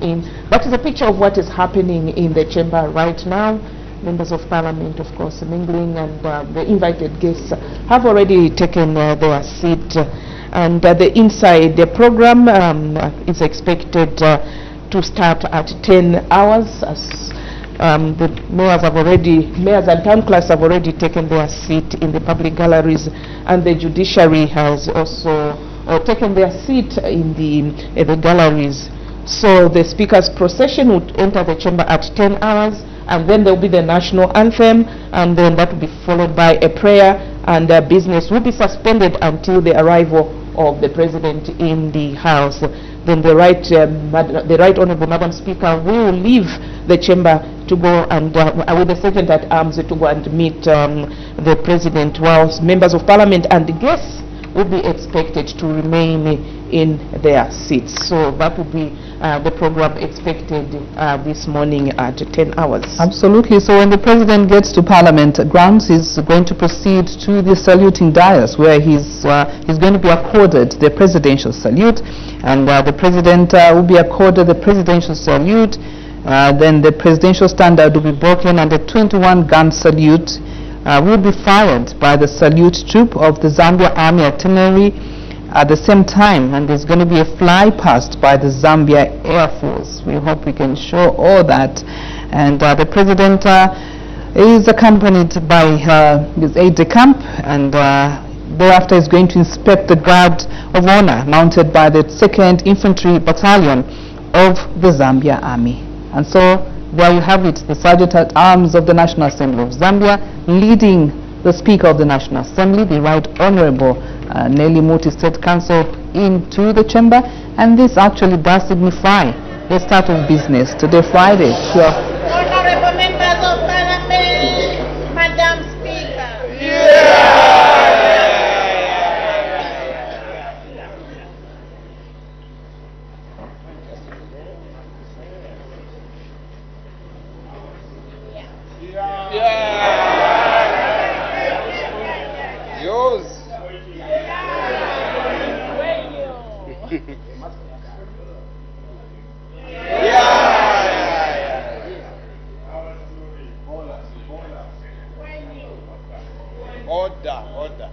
S4: in the chamber right now. Members of parliament, of course, mingling, and the invited guests have already taken their seat. And the program is expected to start at 10 hours. As The mayors and town clerks have already taken their seat in the public galleries, and the judiciary has also taken their seat in the galleries. So the speaker's procession would enter the chamber at 10 hours, and then there will be the national anthem, and then that will be followed by a prayer, and business will be suspended until the arrival of the president in the house. Then the right honourable Madam Speaker will leave the chamber to go and with the Sergeant at Arms to go and meet the president, whilst members of parliament and the guests will be expected to remain in their seats. So that will be the program expected this morning at 10 hours.
S3: Absolutely. So when the president gets to Parliament grounds, he's going to proceed to the saluting dais, where he's going to be accorded the presidential salute, and the president will be accorded the presidential salute. Then the presidential standard will be broken, and the 21-gun salute will be fired by the salute troop of the Zambia Army Artillery at the same time, and there's going to be a fly past by the Zambia Air Force. We hope we can show all that. And the president is accompanied by his aide-de-camp, and thereafter is going to inspect the guard of honor mounted by the 2nd Infantry Battalion of the Zambia Army. And so there you have it, the Sergeant at Arms of the National Assembly of Zambia leading the Speaker of the National Assembly, the Right Honorable Nelly Muti State Council, into the chamber. And this actually does signify the start of business today, Friday.
S21: Honorable members of Parliament, Madam Speaker.
S22: Order.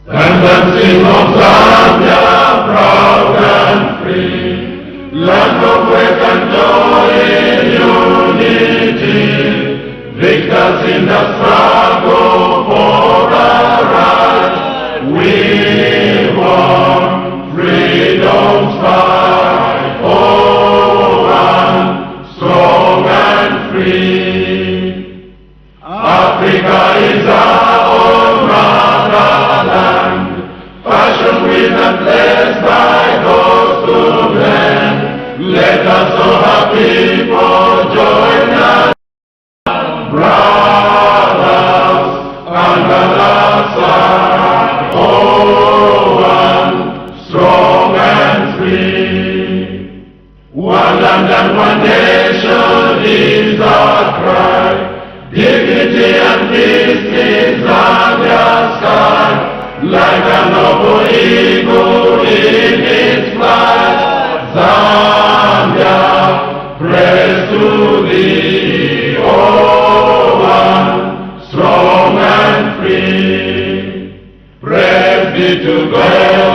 S23: Tendency of Zambia, proud and free, land of wealth and joy in unity, victors in the struggle for our right. We want freedom's fight, oh, one, strong and free. Africa is our own motherland, fashioned with and blessed by those who blend. Let us all our people join us, brothers, under the sun, oh, one, strong and free. One land and one nation is our cry. Dignity and peace in Zambia's sky, like a noble eagle in its flight. Zambia, praise to thee, oh, one, strong and free. Praise be to God,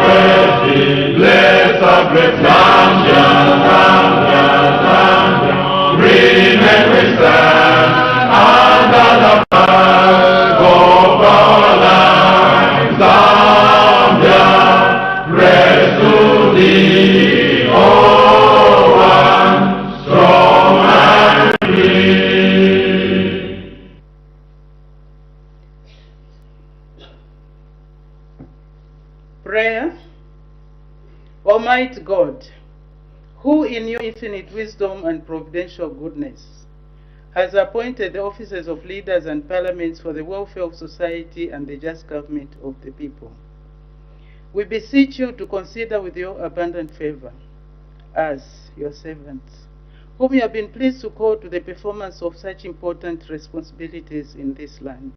S23: praise be, bless our great Zambia, remain we stand under the flag of our land. Zambia, praise to thee, oh, one, strong and free.
S24: Prayer. Almighty God, who in your infinite wisdom and providential goodness has appointed the offices of leaders and parliaments for the welfare of society and the just government of the people, we beseech you to consider with your abundant favor us, your servants, whom you have been pleased to call to the performance of such important responsibilities in this land.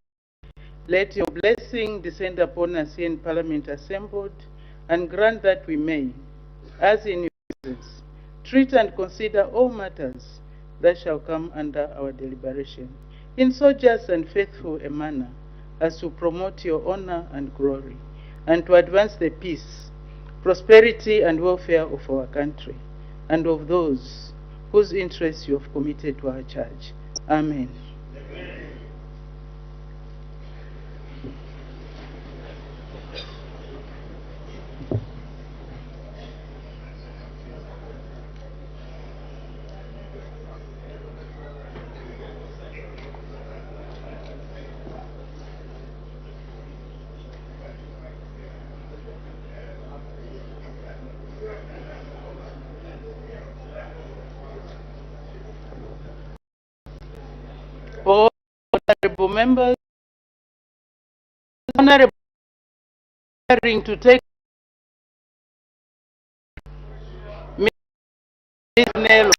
S24: Let your blessing descend upon us here in Parliament assembled, and grant that we may, as in your presence, treat and consider all matters that shall come under our deliberation, in so just and faithful a manner as to promote your honor and glory, and to advance the peace, prosperity, and welfare of our country, and of those whose interests you have committed to our charge. Amen. All honorable members, honorable to take Ms. Nelo.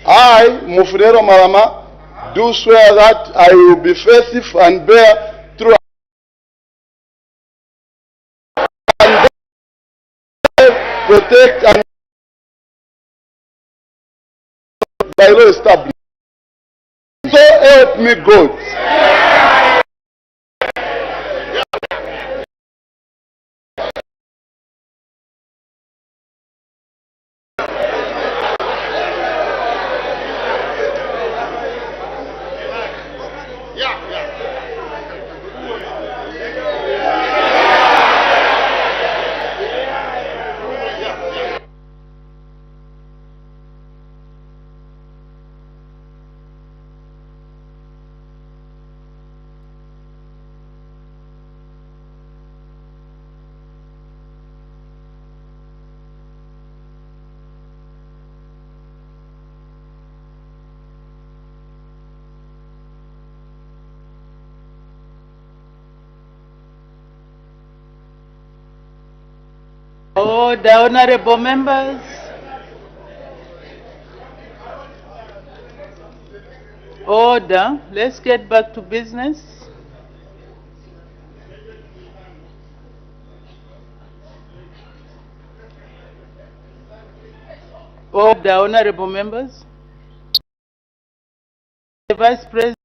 S1: I, Mufulero Malama, do swear that I will be faithful and bear true and protect and by law established. So help me God.
S24: Order, honorable members. Order. Let's get back to business. Order, honorable members. The Vice President,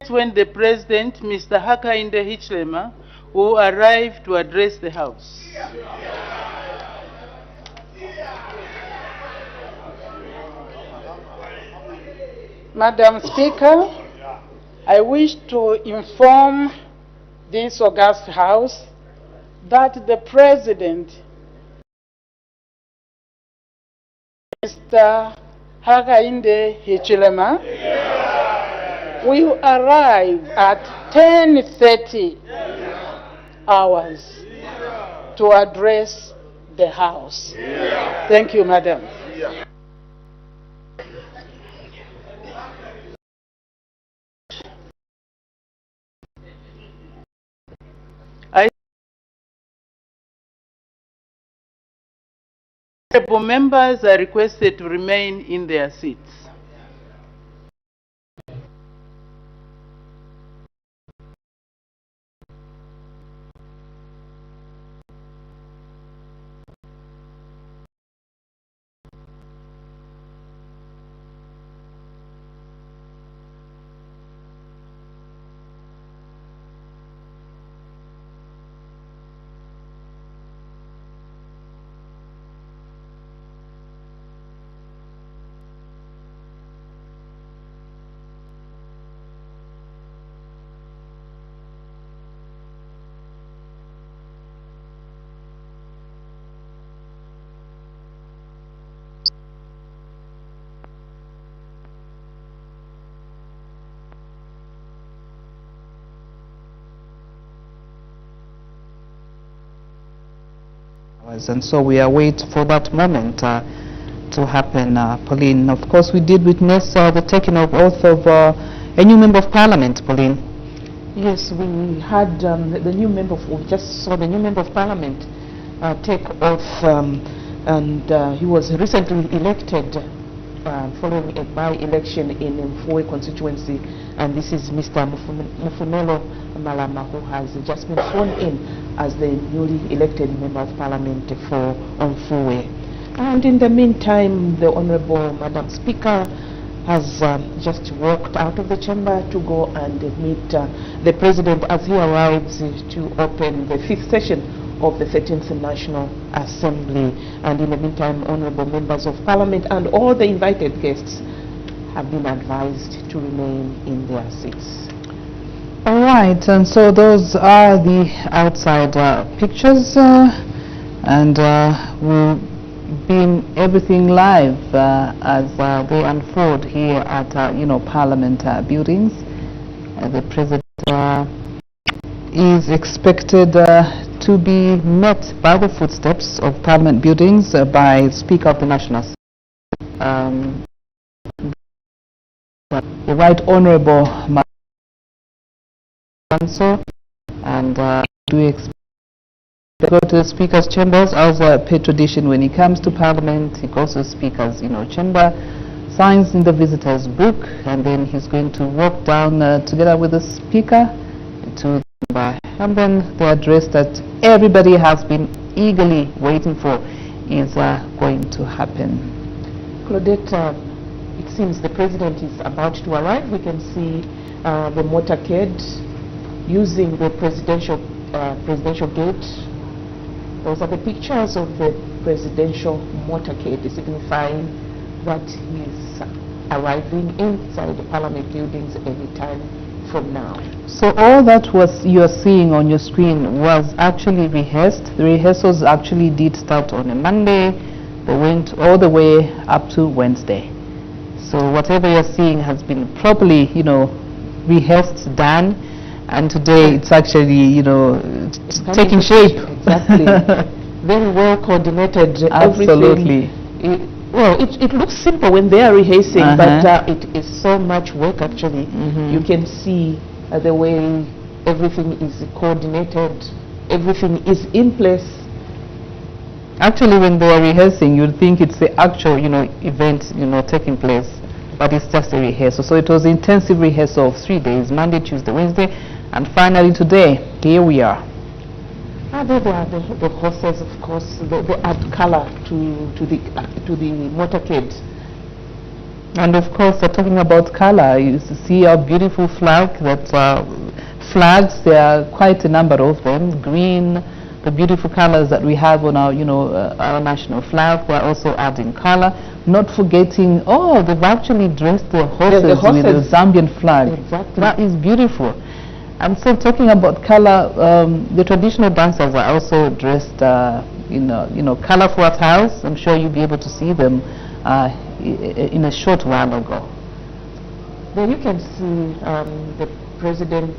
S24: when the President, Mr. Hakainde Hichilema, will arrive to address the House.
S6: Madam Speaker, I wish to inform this august House that the President, Mr. Hakainde Hichilema, will arrive at 10:30 hours to address the House. Thank you, Madam.
S24: Honorable members are requested to remain in their seats.
S3: And so we await for that moment to happen, Pauline. Of course, we did witness the taking of oath of a new member of parliament, Pauline.
S4: Yes, we had the new member, we just saw the new member of parliament take oath, and he was recently elected following a by-election in Mfue constituency, and this is Mr. Mufunelo Malama, who has just been sworn in as the newly elected member of parliament for Mfue. And in the meantime, the Honorable Madam Speaker has just walked out of the chamber to go and meet the President as he arrives to open the 5th session of the 13th National Assembly. And in the meantime, honorable members of parliament and all the invited guests have been advised to remain in their seats.
S3: All right, and so those are the outside pictures, and we'll beam everything live as they unfold here at Parliament buildings. The President is expected to be met by the footsteps of Parliament buildings by Speaker of the National Assembly, the Right Honourable and do expect to go to the Speaker's chambers as per tradition. When he comes to Parliament, he goes to the Speaker's chamber, signs in the visitor's book, and then he's going to walk down together with the Speaker to the chamber. And then the address that everybody has been eagerly waiting for is going to happen.
S4: Claudette, it seems the President is about to arrive. We can see the motorcade using the presidential gate. Those are the pictures of the presidential motorcade, signifying that he is arriving inside the Parliament buildings anytime from now.
S3: So all that you're seeing on your screen was actually rehearsed. The rehearsals actually did start on a Monday. They went all the way up to Wednesday. So whatever you're seeing has been properly, rehearsed, done. And today it's actually, it's taking shape.
S4: Exactly. Very well coordinated.
S3: Absolutely.
S4: It looks simple when they are rehearsing, but it is so much work actually. You can see the way everything is coordinated, everything is in place.
S3: Actually, when they are rehearsing, you'd think it's the actual, event, taking place. But it's just a rehearsal. So it was intensive rehearsal of 3 days, Monday, Tuesday, Wednesday, and finally today, here we are.
S4: The horses, of course, they add color to the motorcade.
S3: And of course, talking about color, you see our beautiful flag. Flags, there are quite a number of them. Green, the beautiful colors that we have on our, our national flag. We're also adding color. Not forgetting, they've actually dressed the horses with the Zambian flag.
S4: Exactly.
S3: That is beautiful. And so talking about color, the traditional dancers are also dressed in colorful attires. I'm sure you'll be able to see them in a short while ago.
S4: There you can see the President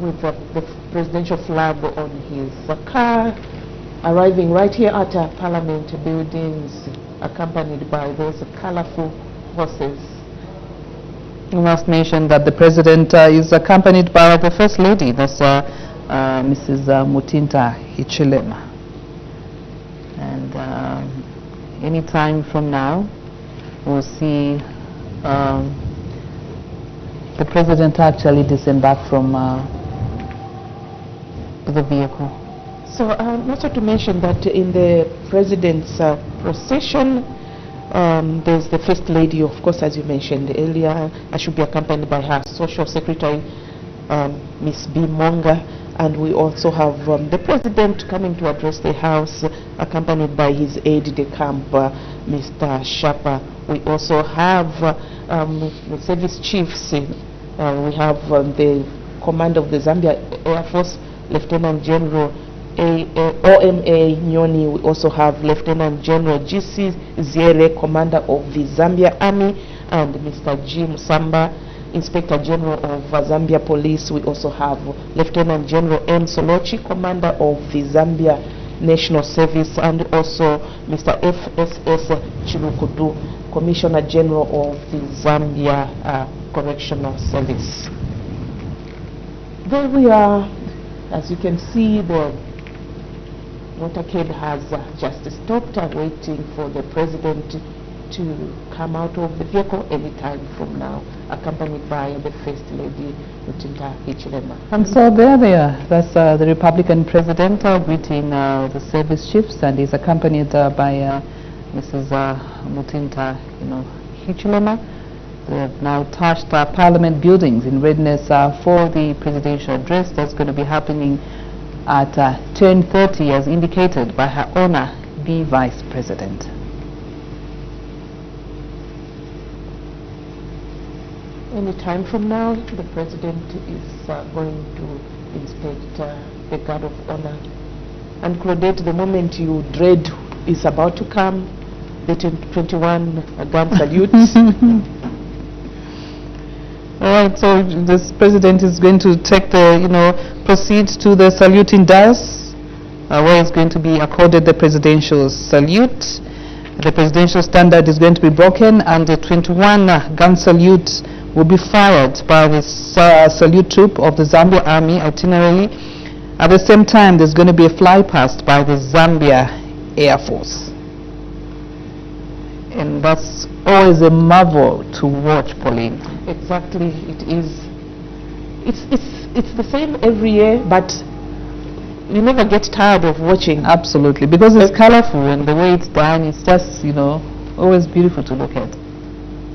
S4: with the presidential flag on his car, arriving right here at Parliament buildings, accompanied by those colorful horses.
S3: We must mention that the President is accompanied by the First Lady, that's Mrs. Mutinta Hichilema. And any time from now, we'll see the President actually disembark from the vehicle.
S4: So also to mention that in the President's procession, there's the First Lady, of course, as you mentioned earlier. I should be accompanied by her Social Secretary, Miss B. Monga, and we also have the President coming to address the House, accompanied by his aide-de-camp, Mr. Shapa. We also have the service chiefs. We have the commander of the Zambia Air Force, Lieutenant General OMA Nyoni. We also have Lieutenant General GC Ziere, commander of the Zambia Army, and Mr. G. Musamba, Inspector General of Zambia Police. We also have Lieutenant General M. Solochi, commander of the Zambia National Service, and also Mr. FSS Chirukudu, Commissioner General of the Zambia Correctional Service. There we are. As you can see, the motorcade has just stopped, waiting for the President to come out of the vehicle anytime from now, accompanied by the First Lady, Mutinda Hichilema.
S3: And so there they are. That's the Republican President greeting the service chiefs, and is accompanied by Mrs. Mutinda, Hichilema. They have now touched Parliament buildings in readiness for the presidential address that's going to be happening at 10:30, as indicated by Her Honor the Vice President.
S4: Any time from now, the President is going to inspect the Guard of Honor. And Claudette, the moment you dread is about to come, the 21 gun salute.
S3: All right, so this President is going to take the, proceed to the saluting dais, where it's going to be accorded the presidential salute. The presidential standard is going to be broken, and the 21 gun salute will be fired by the salute troop of the Zambia Army itinerary. At the same time, there's going to be a fly past by the Zambia Air Force. And that's always a marvel to watch, Pauline.
S4: Exactly, it is. It's the same every year, but you never get tired of watching.
S3: Absolutely, because it's colorful, and the way it's done, it's just, always beautiful to look at.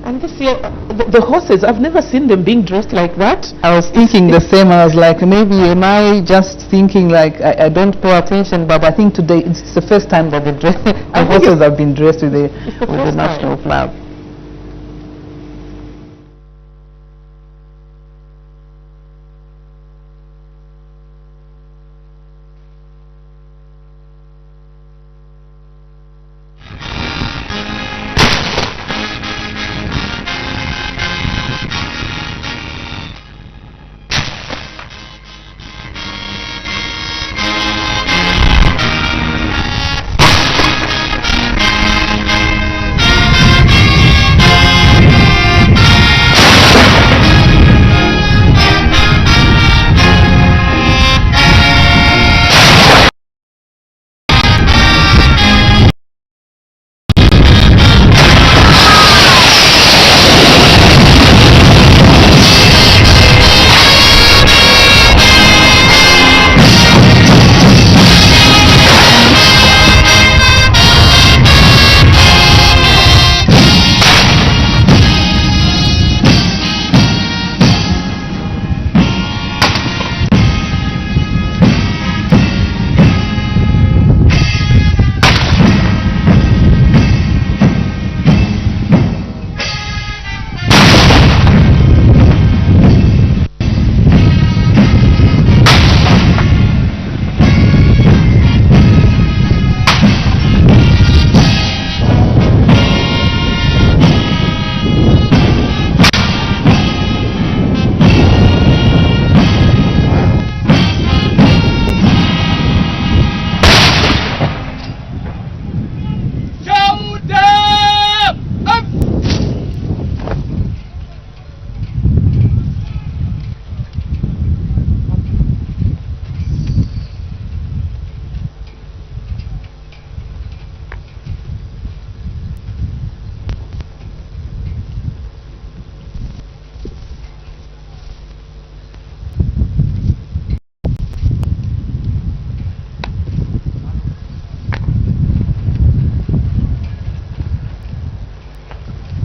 S4: And this year, the horses, I've never seen them being dressed like that.
S3: I was thinking the same. I was like, maybe am I just thinking like I don't pay attention, but I think today it's the first time that the horses have been dressed with the national flag.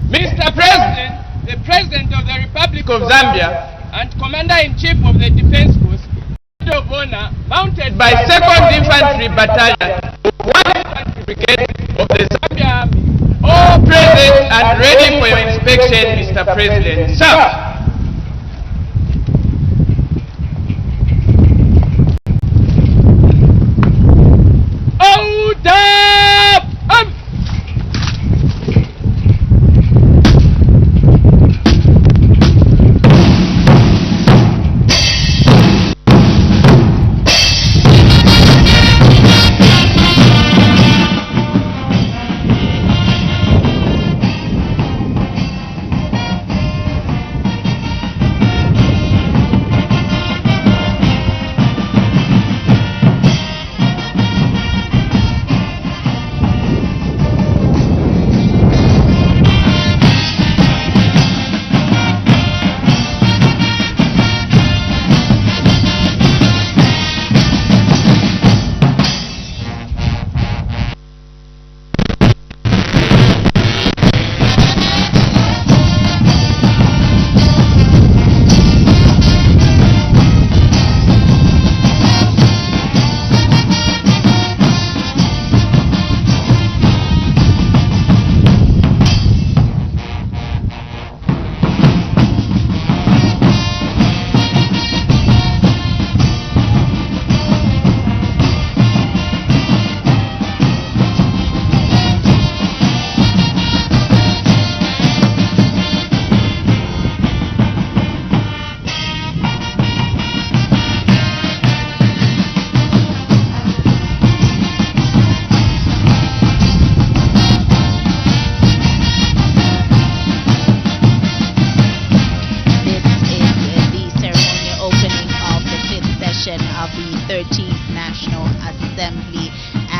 S7: Mr. President, the President of the Republic of Zambia and Commander-in-Chief of the Defense Force, Guard of Honor, mounted by 2nd Infantry Battalion, 1st Infantry Brigade of the Zambia Army, all present and ready for your inspection, Mr. President. Sir.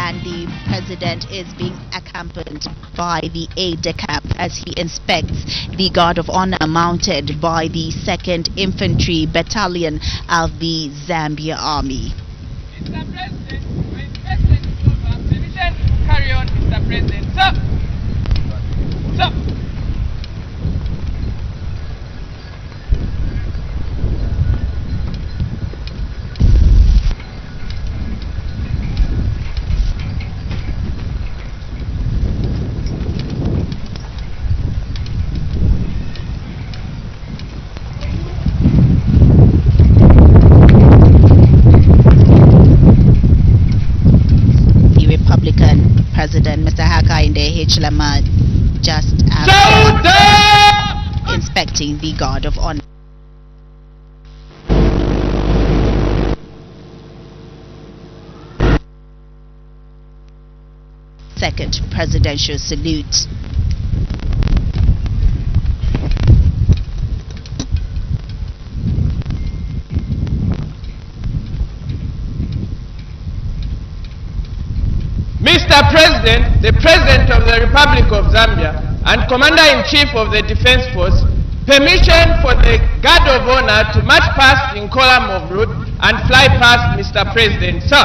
S8: and the president is being accompanied by the aide-de-camp as he inspects the guard of honor mounted by the 2nd Infantry Battalion of the Zambia Army.
S7: Mr. President, when President is over, permission to carry on, Mr. President. Sir! Sir!
S8: President Mr. Hakainde Hichilema just inspecting the guard of honor. Second presidential salute.
S7: Mr. President, the President of the Republic of Zambia and Commander-in-Chief of the Defense Force, permission for the Guard of Honor to march past in column of route and fly past Mr. President. Sir.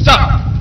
S7: Sir.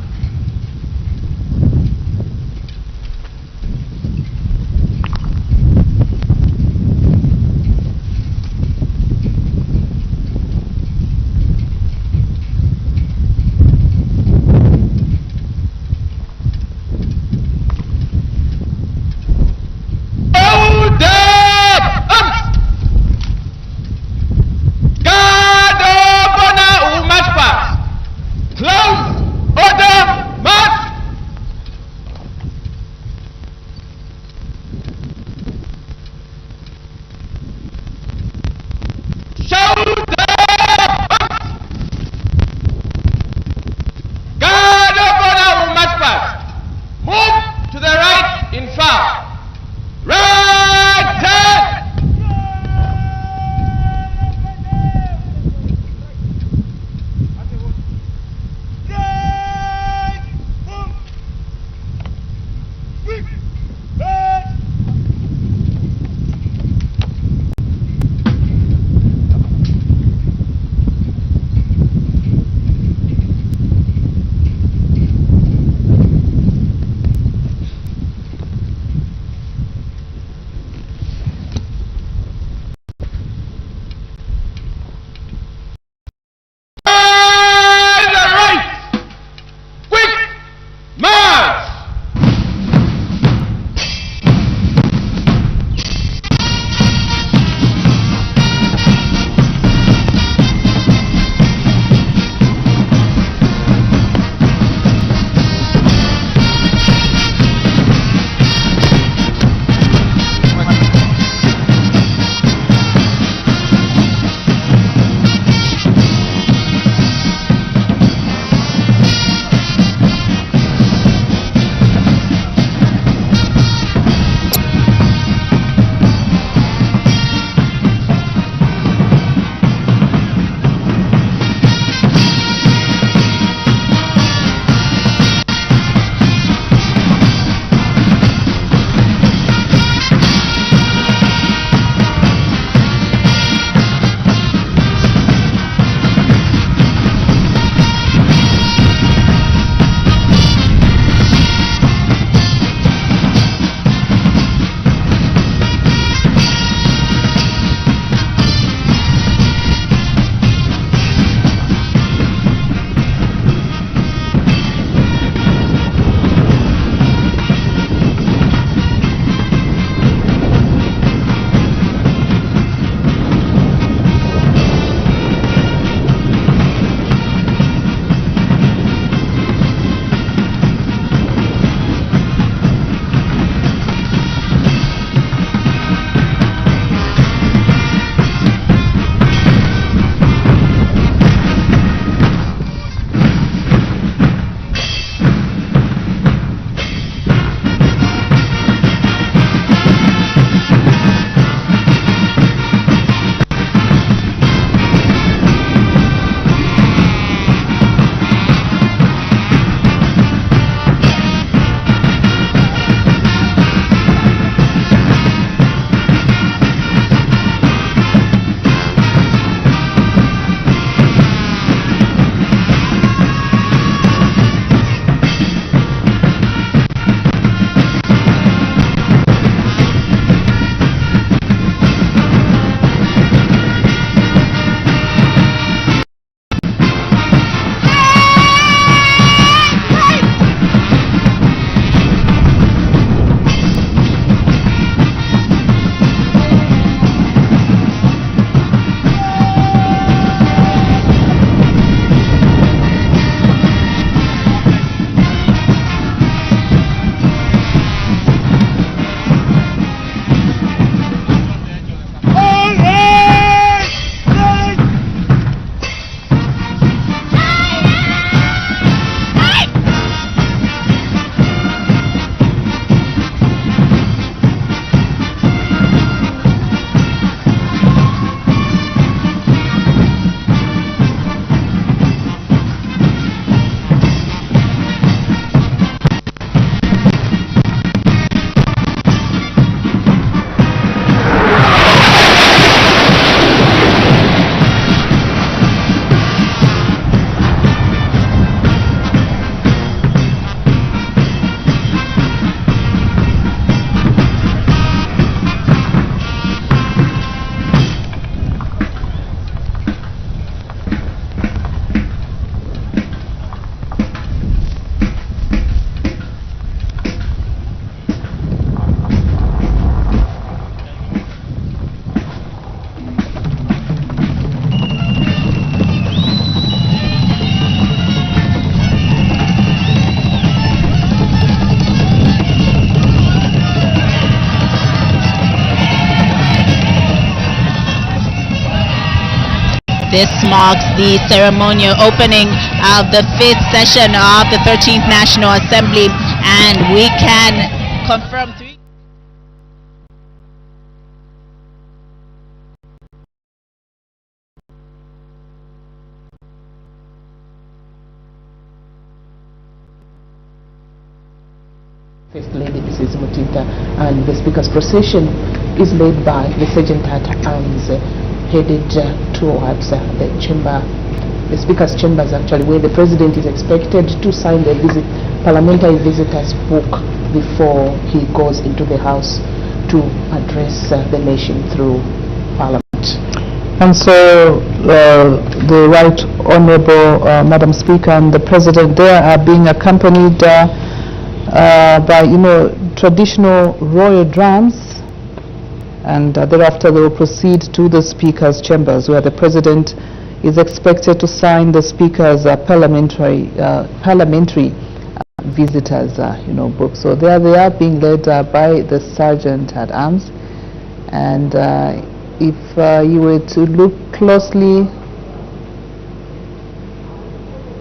S23: Yeah!
S8: This marks the ceremonial opening of the 5th session of the 13th National Assembly, and we can confirm three.
S4: First Lady Mrs. Mutita, and the Speaker's procession is led by the Sergeant at Arms headed towards the chamber, the Speaker's chambers actually, where the President is expected to sign the parliamentary visitors book before he goes into the House to address the nation through Parliament.
S3: And so the Right Honourable Madam Speaker and the President there are being accompanied by, traditional royal drums, and thereafter they will proceed to the Speaker's chambers, where the President is expected to sign the Speaker's parliamentary visitors book. So there they are being led by the Sergeant at Arms, and if you were to look closely,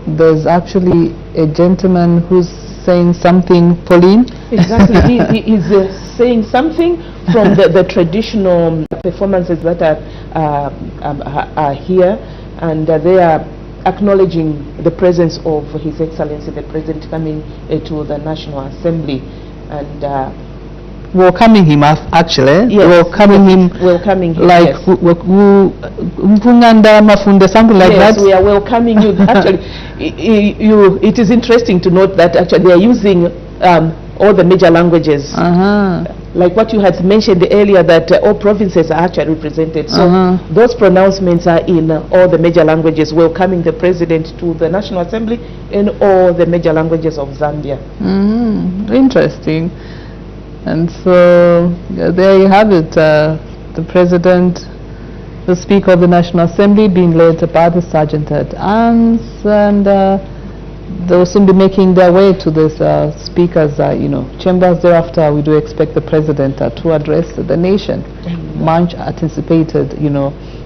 S3: there's actually a gentleman who's saying something, Pauline?
S4: Exactly, he is saying something from the traditional performances that are here, and they are acknowledging the presence of His Excellency the President coming to the National Assembly, and
S3: welcoming him actually.
S4: Yes,
S3: welcoming him like
S4: yes.
S3: Something like
S4: yes,
S3: that.
S4: We are welcoming you. Actually, it is interesting to note that actually they are using all the major languages. Like what you had mentioned earlier, that all provinces are actually represented. So those pronouncements are in all the major languages, welcoming the President to the National Assembly in all the major languages of Zambia.
S3: Interesting. And so there you have it, the President, the Speaker of the National Assembly being led by the Sergeant at Arms, and they will soon be making their way to this Speaker's chambers. Thereafter, we do expect the President to address the nation. Much anticipated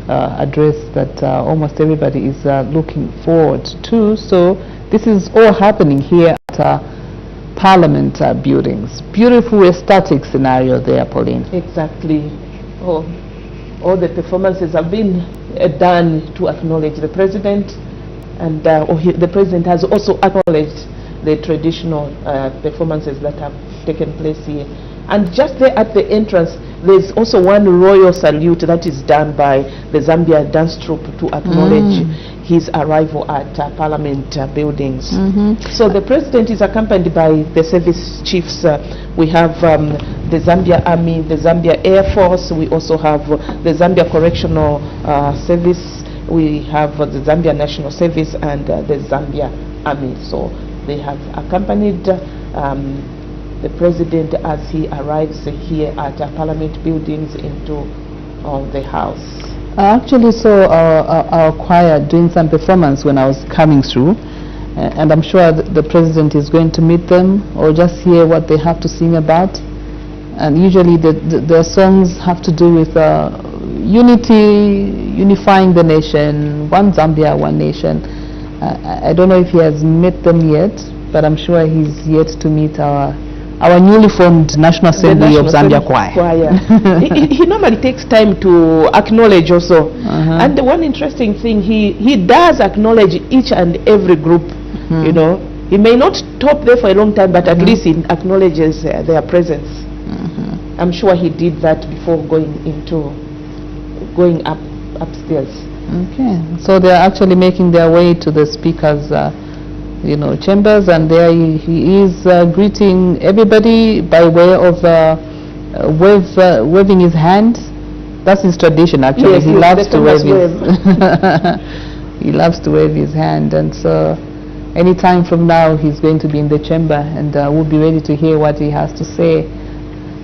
S3: address that almost everybody is looking forward to. So this is all happening here at Parliament buildings. Beautiful aesthetic scenario there, Pauline.
S4: Exactly. All the performances have been done to acknowledge the President, and the President has also acknowledged the traditional performances that have taken place here. And just there at the entrance, there's also one royal salute that is done by the Zambia dance troupe to acknowledge his arrival at Parliament buildings. So the President is accompanied by the service chiefs. We have the Zambia Army, the Zambia Air Force, we also have the Zambia Correctional Service, we have the Zambia National Service, and the Zambia Army. So they have accompanied the President as he arrives here at Parliament buildings into the House.
S3: I actually saw our choir doing some performance when I was coming through, and I'm sure the President is going to meet them or just hear what they have to sing about. And usually their songs have to do with unity, unifying the nation, one Zambia, one nation. I don't know if he has met them yet, but I'm sure he's yet to meet our newly formed National Assembly of Zambia choir.
S4: He normally takes time to acknowledge also. And the one interesting thing, he does acknowledge each and every group. He may not stop there for a long time, but at least he acknowledges their presence. I'm sure he did that before going upstairs.
S3: Okay, so they are actually making their way to the Speaker's chambers, and there he is greeting everybody by way of waving his hand. That's his tradition actually.
S4: Yes,
S3: he loves to wave
S4: his
S3: he loves to wave his hand, and so any time from now he's going to be in the chamber, and we'll be ready to hear what he has to say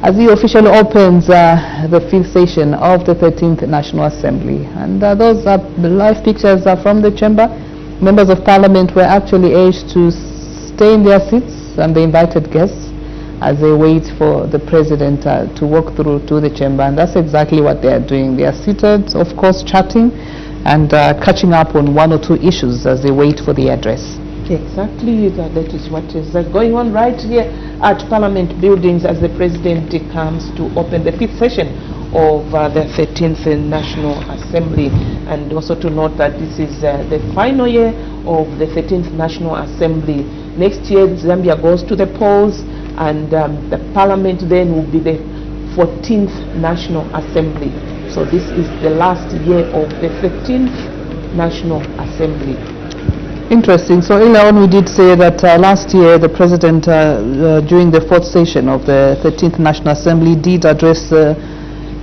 S3: as he officially opens the 5th session of the 13th National Assembly. And those are the live pictures from the chamber. Members of Parliament were actually urged to stay in their seats, and the invited guests, as they wait for the President to walk through to the chamber. And that's exactly what they are doing. They are seated, of course, chatting, and catching up on one or two issues as they wait for the address.
S4: Exactly, that is what is going on right here at Parliament buildings as the President comes to open the 5th session of the 13th National Assembly. And also to note that this is the final year of the 13th National Assembly. Next year Zambia goes to the polls, and the Parliament then will be the 14th National Assembly. So this is the last year of the 13th National Assembly.
S3: Interesting. So earlier on we did say that last year the President during the 4th session of the 13th National Assembly did address the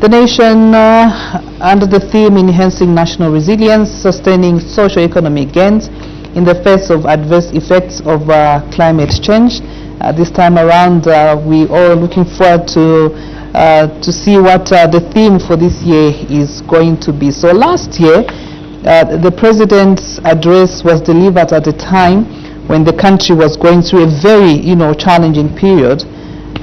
S3: nation under the theme enhancing national resilience, sustaining socio-economic gains in the face of adverse effects of climate change. This time around we are looking forward to see what the theme for this year is going to be. So last year the President's address was delivered at a time when the country was going through a very challenging period,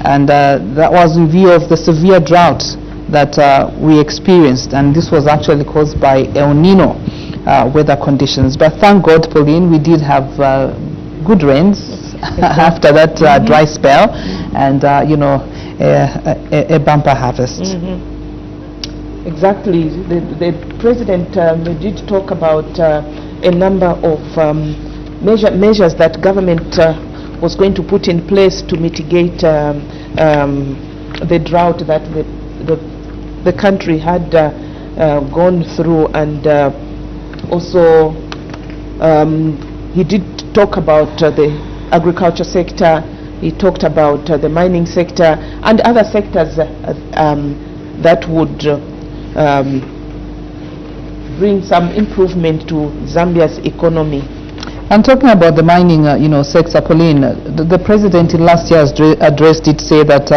S3: and that was in view of the severe drought that we experienced, and this was actually caused by El Nino weather conditions. But thank God, Pauline, we did have good rains after that dry spell, and a bumper harvest.
S4: Exactly. The President did talk about a number of measures that government was going to put in place to mitigate the drought that the country had gone through, and also he did talk about the agriculture sector. He talked about the mining sector and other sectors that would bring some improvement to Zambia's economy.
S3: And talking about the mining sector, Pauline, the President in last year's address did say that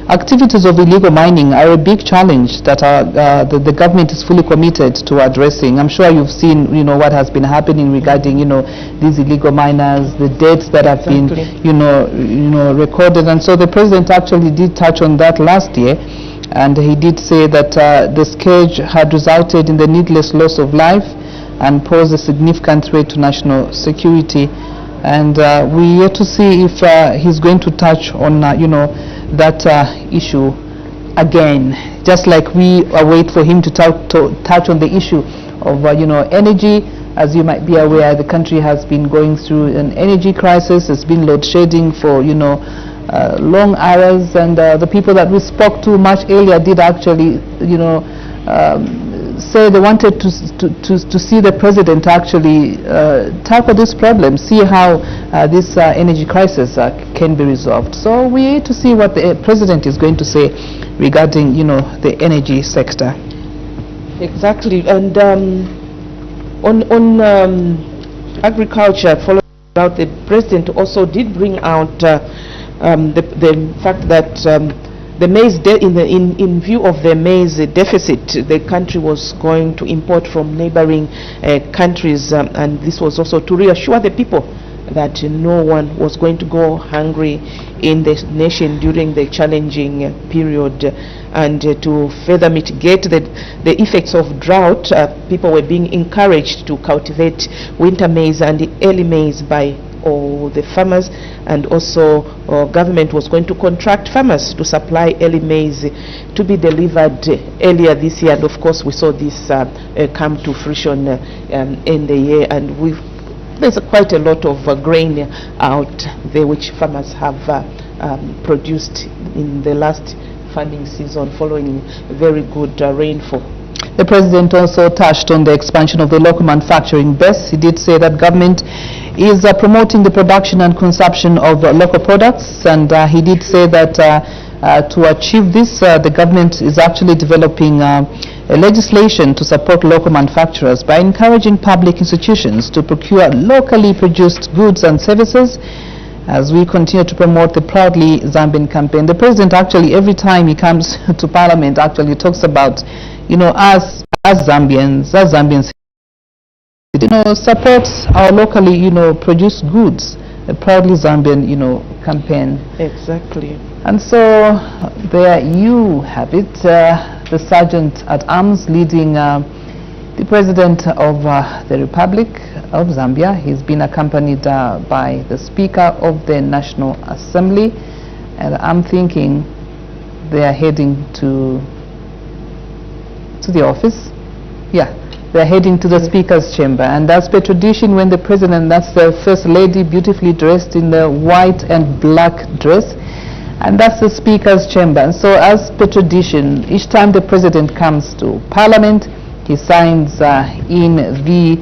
S3: activities of illegal mining are a big challenge that the government is fully committed to addressing. I'm sure you've seen what has been happening regarding these illegal miners, the deaths that have been recorded, and so the President actually did touch on that last year. And he did say that the scourge had resulted in the needless loss of life and posed a significant threat to national security. And we yet to see if he's going to touch on that issue again, just like we await for him to touch on the issue of energy. As you might be aware, the country has been going through an energy crisis. It's been load shedding for long hours, and the people that we spoke to much earlier did actually say they wanted to see the President actually tackle this problem, see how this energy crisis can be resolved. So we need to see what the President is going to say regarding the energy sector.
S4: Exactly. And on agriculture, following out, the President also did bring out the fact that the maize in view of the maize deficit, the country was going to import from neighboring countries, and this was also to reassure the people that no one was going to go hungry in the nation during the challenging period. And to further mitigate the effects of drought, people were being encouraged to cultivate winter maize and early maize by all the farmers, and also government was going to contract farmers to supply early maize to be delivered earlier this year. And of course we saw this come to fruition in the year, and there's quite a lot of grain out there which farmers have produced in the last farming season following very good rainfall.
S3: The President also touched on the expansion of the local manufacturing base. He did say that government is promoting the production and consumption of local products, and he did say that to achieve this, the government is actually developing a legislation to support local manufacturers by encouraging public institutions to procure locally produced goods and services as we continue to promote the Proudly Zambian campaign. The President actually, every time he comes to Parliament, actually talks about as Zambians, support our locally, produced goods, the Proudly Zambian, campaign.
S4: Exactly.
S3: And so there you have it, the Sergeant at Arms leading The President of the Republic of Zambia, he's been accompanied by the Speaker of the National Assembly, and I'm thinking they are heading to the office. Yeah, they're heading to the Speaker's chamber, and that's per tradition when the President, that's the First Lady, beautifully dressed in the white and black dress, and that's the Speaker's chamber. And so as per tradition, each time the President comes to Parliament, he signs in the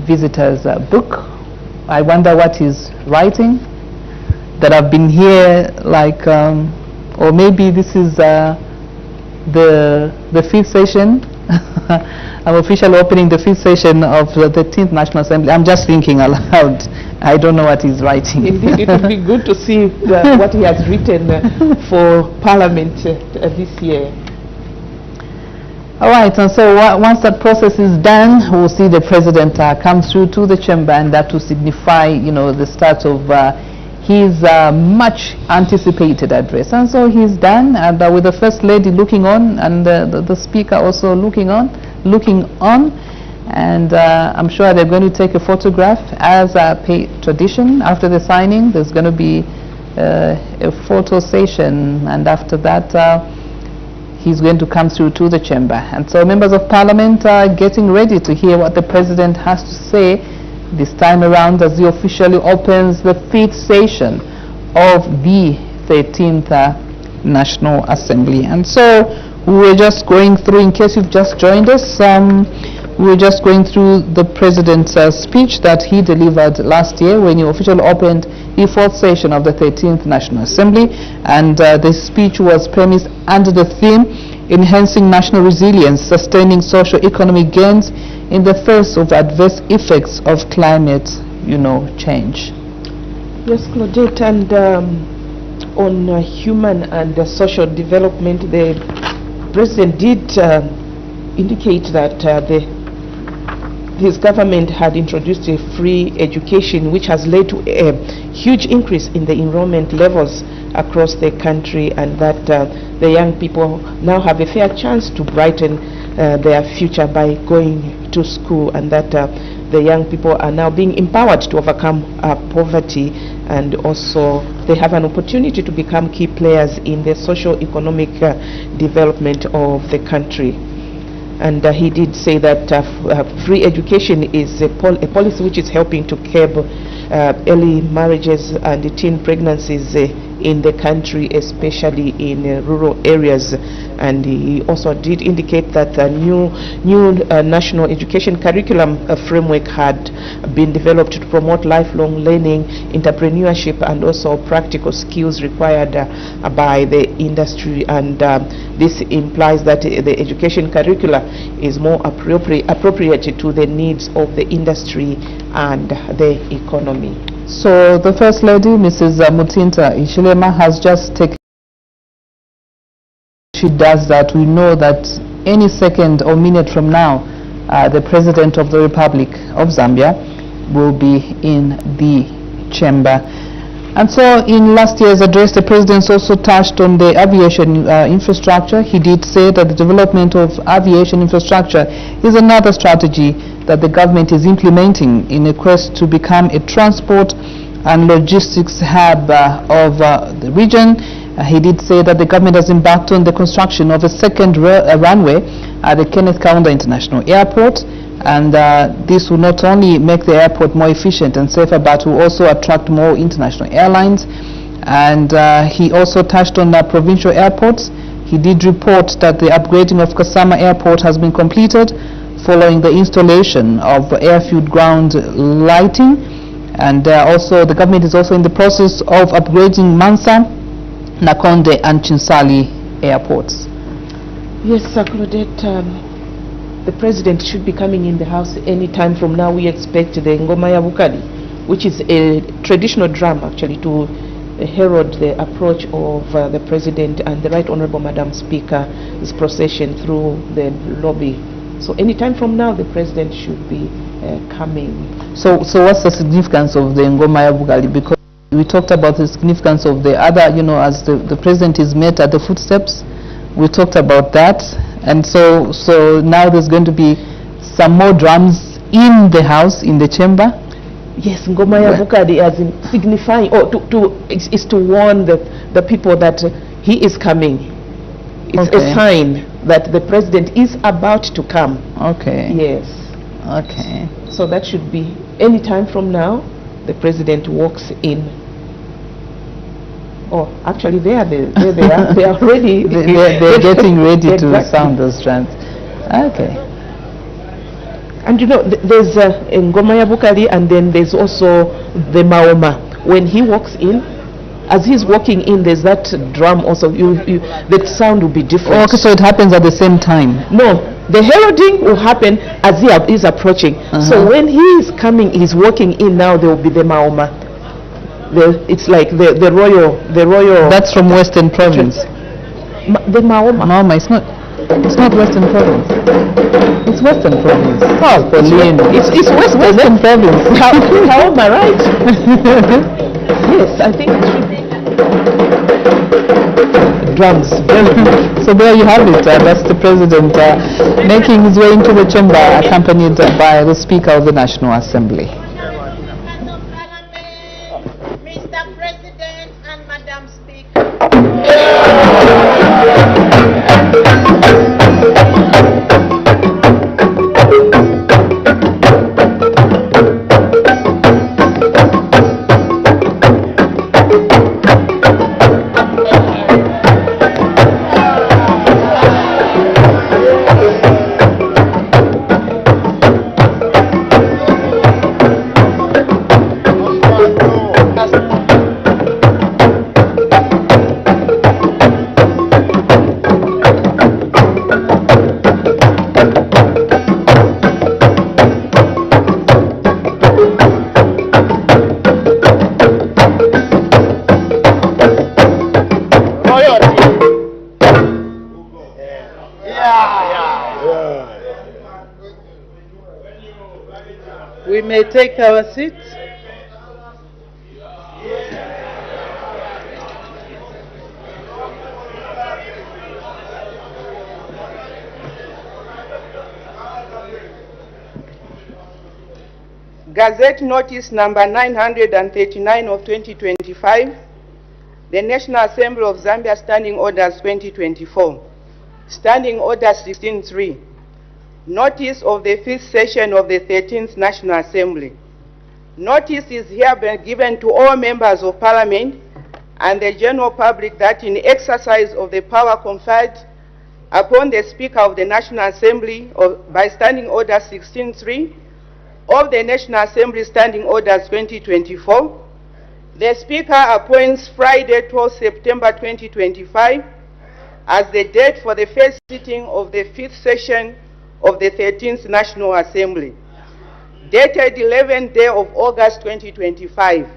S3: visitor's book. I wonder what he's writing, that I've been here like, or maybe this is the 5th session. I'm officially opening the 5th session of the 13th National Assembly. I'm just thinking aloud. I don't know what he's writing.
S4: Indeed, it would be good to see what he has written for Parliament this year.
S3: All right, and so once that process is done, we'll see the President come through to the chamber, and that will signify, you know, the start of his much anticipated address. And so he's done, and with the First Lady looking on, and the Speaker also looking on, and I'm sure they're going to take a photograph as per tradition. After the signing, there's going to be a photo session, and after that he's going to come through to the chamber. And so members of Parliament are getting ready to hear what the President has to say this time around as he officially opens the 5th session of the 13th National Assembly. And so we're just going through, in case you've just joined us, we're just going through the President's speech that he delivered last year when he officially opened the 4th session of the 13th National Assembly, and this speech was premised under the theme enhancing national resilience, sustaining socio-economic gains in the face of adverse effects of climate, change.
S4: Yes, Claudette, and on human and social development, the President did indicate that his government had introduced a free education, which has led to a huge increase in the enrollment levels across the country, and that the young people now have a fair chance to brighten their future by going to school, and that the young people are now being empowered to overcome poverty, and also they have an opportunity to become key players in the socio-economic development of the country. And he did say that free education is a policy which is helping to curb early marriages and teen pregnancies in the country, especially in rural areas. And he also did indicate that a new national education curriculum framework had been developed to promote lifelong learning, entrepreneurship, and also practical skills required by the industry. And this implies that the education curricula is more appropriate to the needs of the industry and the economy.
S3: So the First Lady, Mrs. Mutinta Hichilema, has just taken. She does that. We know that any second or minute from now, the President of the Republic of Zambia will be in the chamber. And so in last year's address, the President also touched on the aviation infrastructure. He did say that the development of aviation infrastructure is another strategy that the government is implementing in a quest to become a transport and logistics hub of the region. He did say that the government has embarked on the construction of a second runway at the Kenneth Kaunda International Airport, and this will not only make the airport more efficient and safer, but will also attract more international airlines. And he also touched on provincial airports. He did report that the upgrading of Kasama Airport has been completed following the installation of airfield ground lighting, and also the government is also in the process of upgrading Mansa, Nakonde and Chinsali airports.
S4: Yes, Claudette, the President should be coming in the house any time from now. We expect the Ngoma ya Bukali, which is a traditional drum actually to herald the approach of the President and the Right Honorable Madam Speaker's procession through the lobby. So any time from now, the President should be coming.
S3: So what's the significance of the Ngoma ya Bukali? Because we talked about the significance of the other, as the President is met at the footsteps. We talked about that, And so now there's going to be some more drums in the house, in the chamber.
S4: Yes, Ngoma ya Bukadi, as in signifying, or is to warn the people that he is coming. It's a sign that the president is about to come.
S3: Okay.
S4: Yes.
S3: Okay.
S4: So that should be any time from now, the president walks in. Oh, actually, there they are. They are ready.
S3: They're getting ready to sound those drums. Okay.
S4: And you know, there's Ngoma ya Bukali, and then there's also the Maoma. When he walks in, as he's walking in, there's that drum also. The sound will be different.
S3: Okay, so it happens at the same time?
S4: No, the heralding will happen as he is approaching. So when he is coming, he's walking in now, there will be the Maoma. It's like the royal.
S3: That's from Western Province.
S4: The Maoma.
S3: Maoma, it's not Western Province. It's Western Province.
S4: Oh, it's Western Province. Maoma, right? Yes, I think it should be. Drums.
S3: So there you have it. That's the president making his way into the chamber, accompanied by the Speaker of the National Assembly.
S21: Mr. President and Madam Speaker.
S24: We may take our seats.
S9: Gazette Notice number 939 of 2025, the National Assembly of Zambia Standing Orders 2024. Standing Order 16.3. Notice of the 5th session of the 13th National Assembly. Notice is hereby given to all members of Parliament and the general public that in exercise of the power conferred upon the Speaker of the National Assembly by Standing Order 16.3 of the National Assembly Standing Orders 2024, the Speaker appoints Friday, 12 September 2025 as the date for the first sitting of the 5th session of the 13th National Assembly. Dated 11th day of August 2025.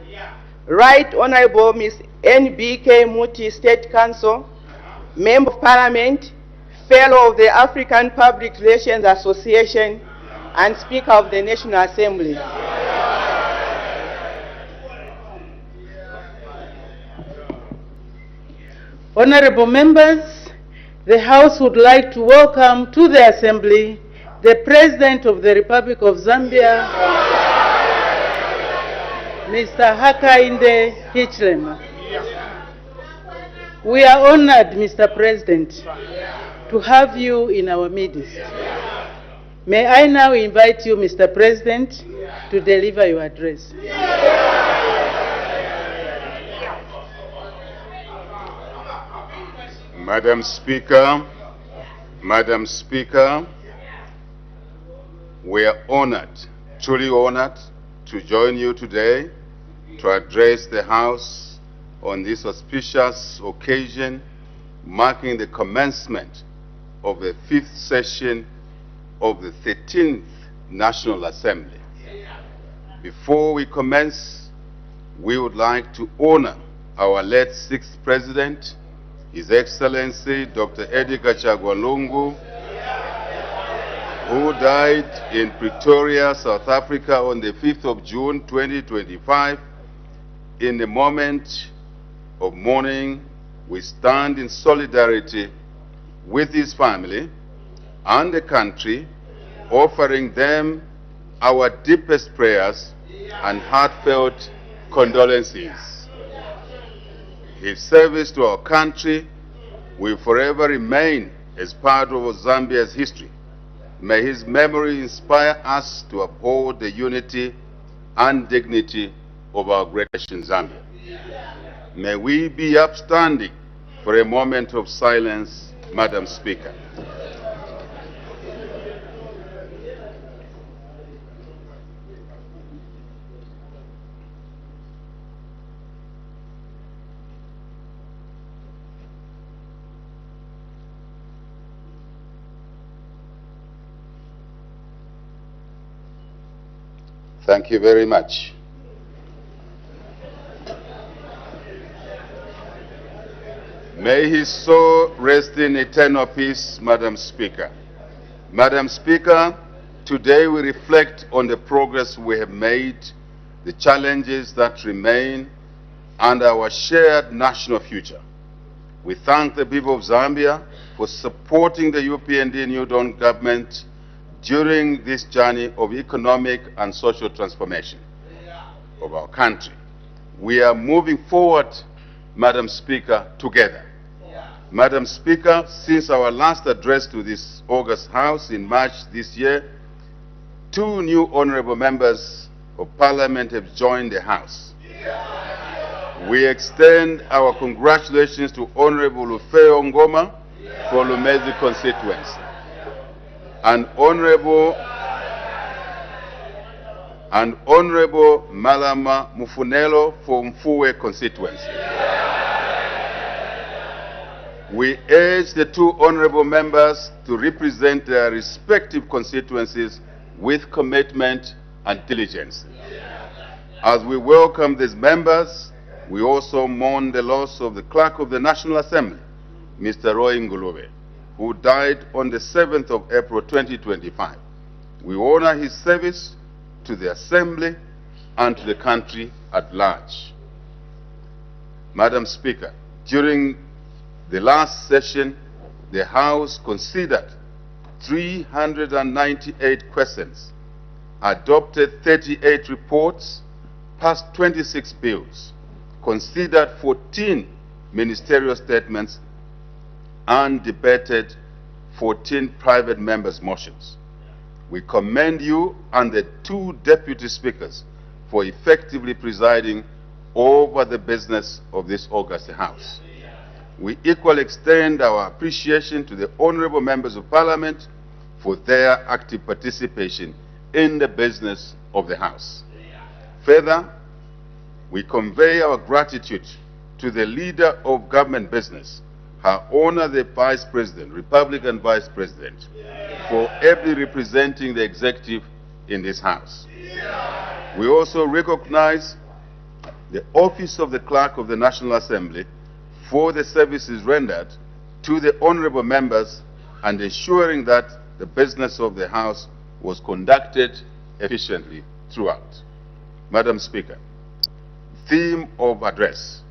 S9: Right Honorable Ms. N.B.K. Muti, State Council, Member of Parliament, Fellow of the African Public Relations Association, and Speaker of the National Assembly.
S24: Honorable members, the House would like to welcome to the Assembly the President of the Republic of Zambia, Mr. Hakainde Hichilema. We are honored, Mr. President, to have you in our midst. May I now invite you, Mr. President, to deliver your address.
S11: Madam Speaker, we are honored, truly honored, to join you today to address the House on this auspicious occasion marking the commencement of the 5th session of the 13th National Assembly. Before we commence, we would like to honor our late 6th President, His Excellency Dr. Edgar Chagwa Lungu, who died in Pretoria, South Africa on the 5th of June 2025. In a moment of mourning, we stand in solidarity with his family and the country, offering them our deepest prayers and heartfelt condolences. His service to our country will forever remain as part of Zambia's history. May his memory inspire us to uphold the unity and dignity of our great nation, Zambia. May we be upstanding for a moment of silence, Madam Speaker. Thank you very much. May his soul rest in eternal peace, Madam Speaker. Madam Speaker, today we reflect on the progress we have made, the challenges that remain, and our shared national future. We thank the people of Zambia for supporting the UPND New Dawn government during this journey of economic and social transformation of our country. We are moving forward, Madam Speaker, together. Madam Speaker, since our last address to this August House in March this year, 2 new honorable members of Parliament have joined the House. We extend our congratulations to Honorable Ufeo Ngoma for Lumezi constituency, and Honorable Malama Mufunelo for Mfuwe constituency. We urge the 2 honorable members to represent their respective constituencies with commitment and diligence. As we welcome these members, we also mourn the loss of the Clerk of the National Assembly, Mr. Roy Ngulube, who died on the 7th of April 2025. We honor his service to the Assembly and to the country at large. Madam Speaker, during the last session, the House considered 398 questions, adopted 38 reports, passed 26 bills, considered 14 ministerial statements, and debated 14 private members' motions. We commend you and the 2 deputy speakers for effectively presiding over the business of this August House. We equally extend our appreciation to the honorable members of Parliament for their active participation in the business of the House. Further, we convey our gratitude to the leader of government business, Her Honor the Vice President, Republican Vice President, for ably representing the executive in this House. We also recognize the Office of the Clerk of the National Assembly for the services rendered to the honorable members and ensuring that the business of the House was conducted efficiently throughout. Madam Speaker, theme of address.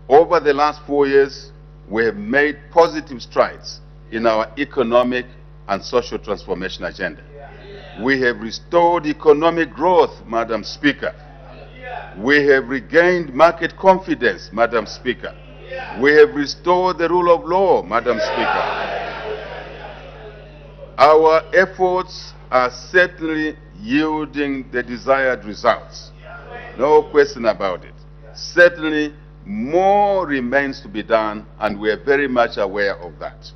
S11: Over the last 4 years, we have made positive strides in our economic and social transformation agenda. We have restored economic growth, Madam Speaker. We have regained market confidence, Madam Speaker. We have restored the rule of law, Madam Speaker. Our efforts are certainly yielding the desired results. No question about it. Certainly, more remains to be done, and we are very much aware of that.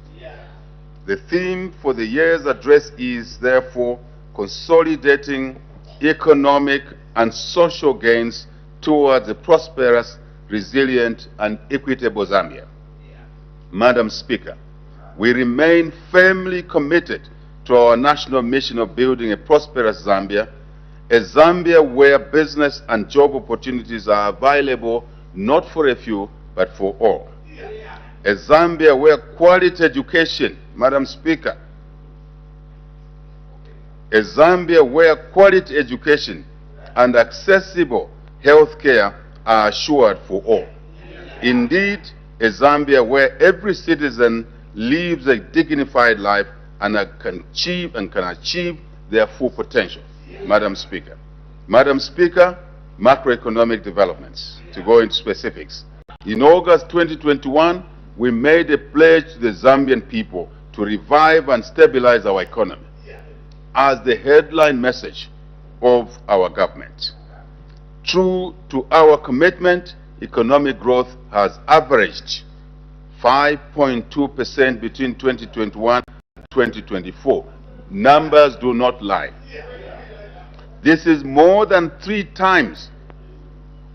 S11: The theme for the year's address is, therefore, consolidating economic and social gains towards a prosperous, resilient, and equitable Zambia. Madam Speaker, we remain firmly committed to our national mission of building a prosperous Zambia, a Zambia where business and job opportunities are available not for a few, but for all. A Zambia where quality education, Madam Speaker, a Zambia where quality education and accessible health care are assured for all. Indeed, a Zambia where every citizen lives a dignified life and can achieve their full potential. Madam Speaker. Madam Speaker, macroeconomic developments, to go into specifics. In August 2021, we made a pledge to the Zambian people to revive and stabilize our economy as the headline message of our government. True to our commitment, economic growth has averaged 5.2% between 2021 and 2024. Numbers do not lie. This is more than 3 times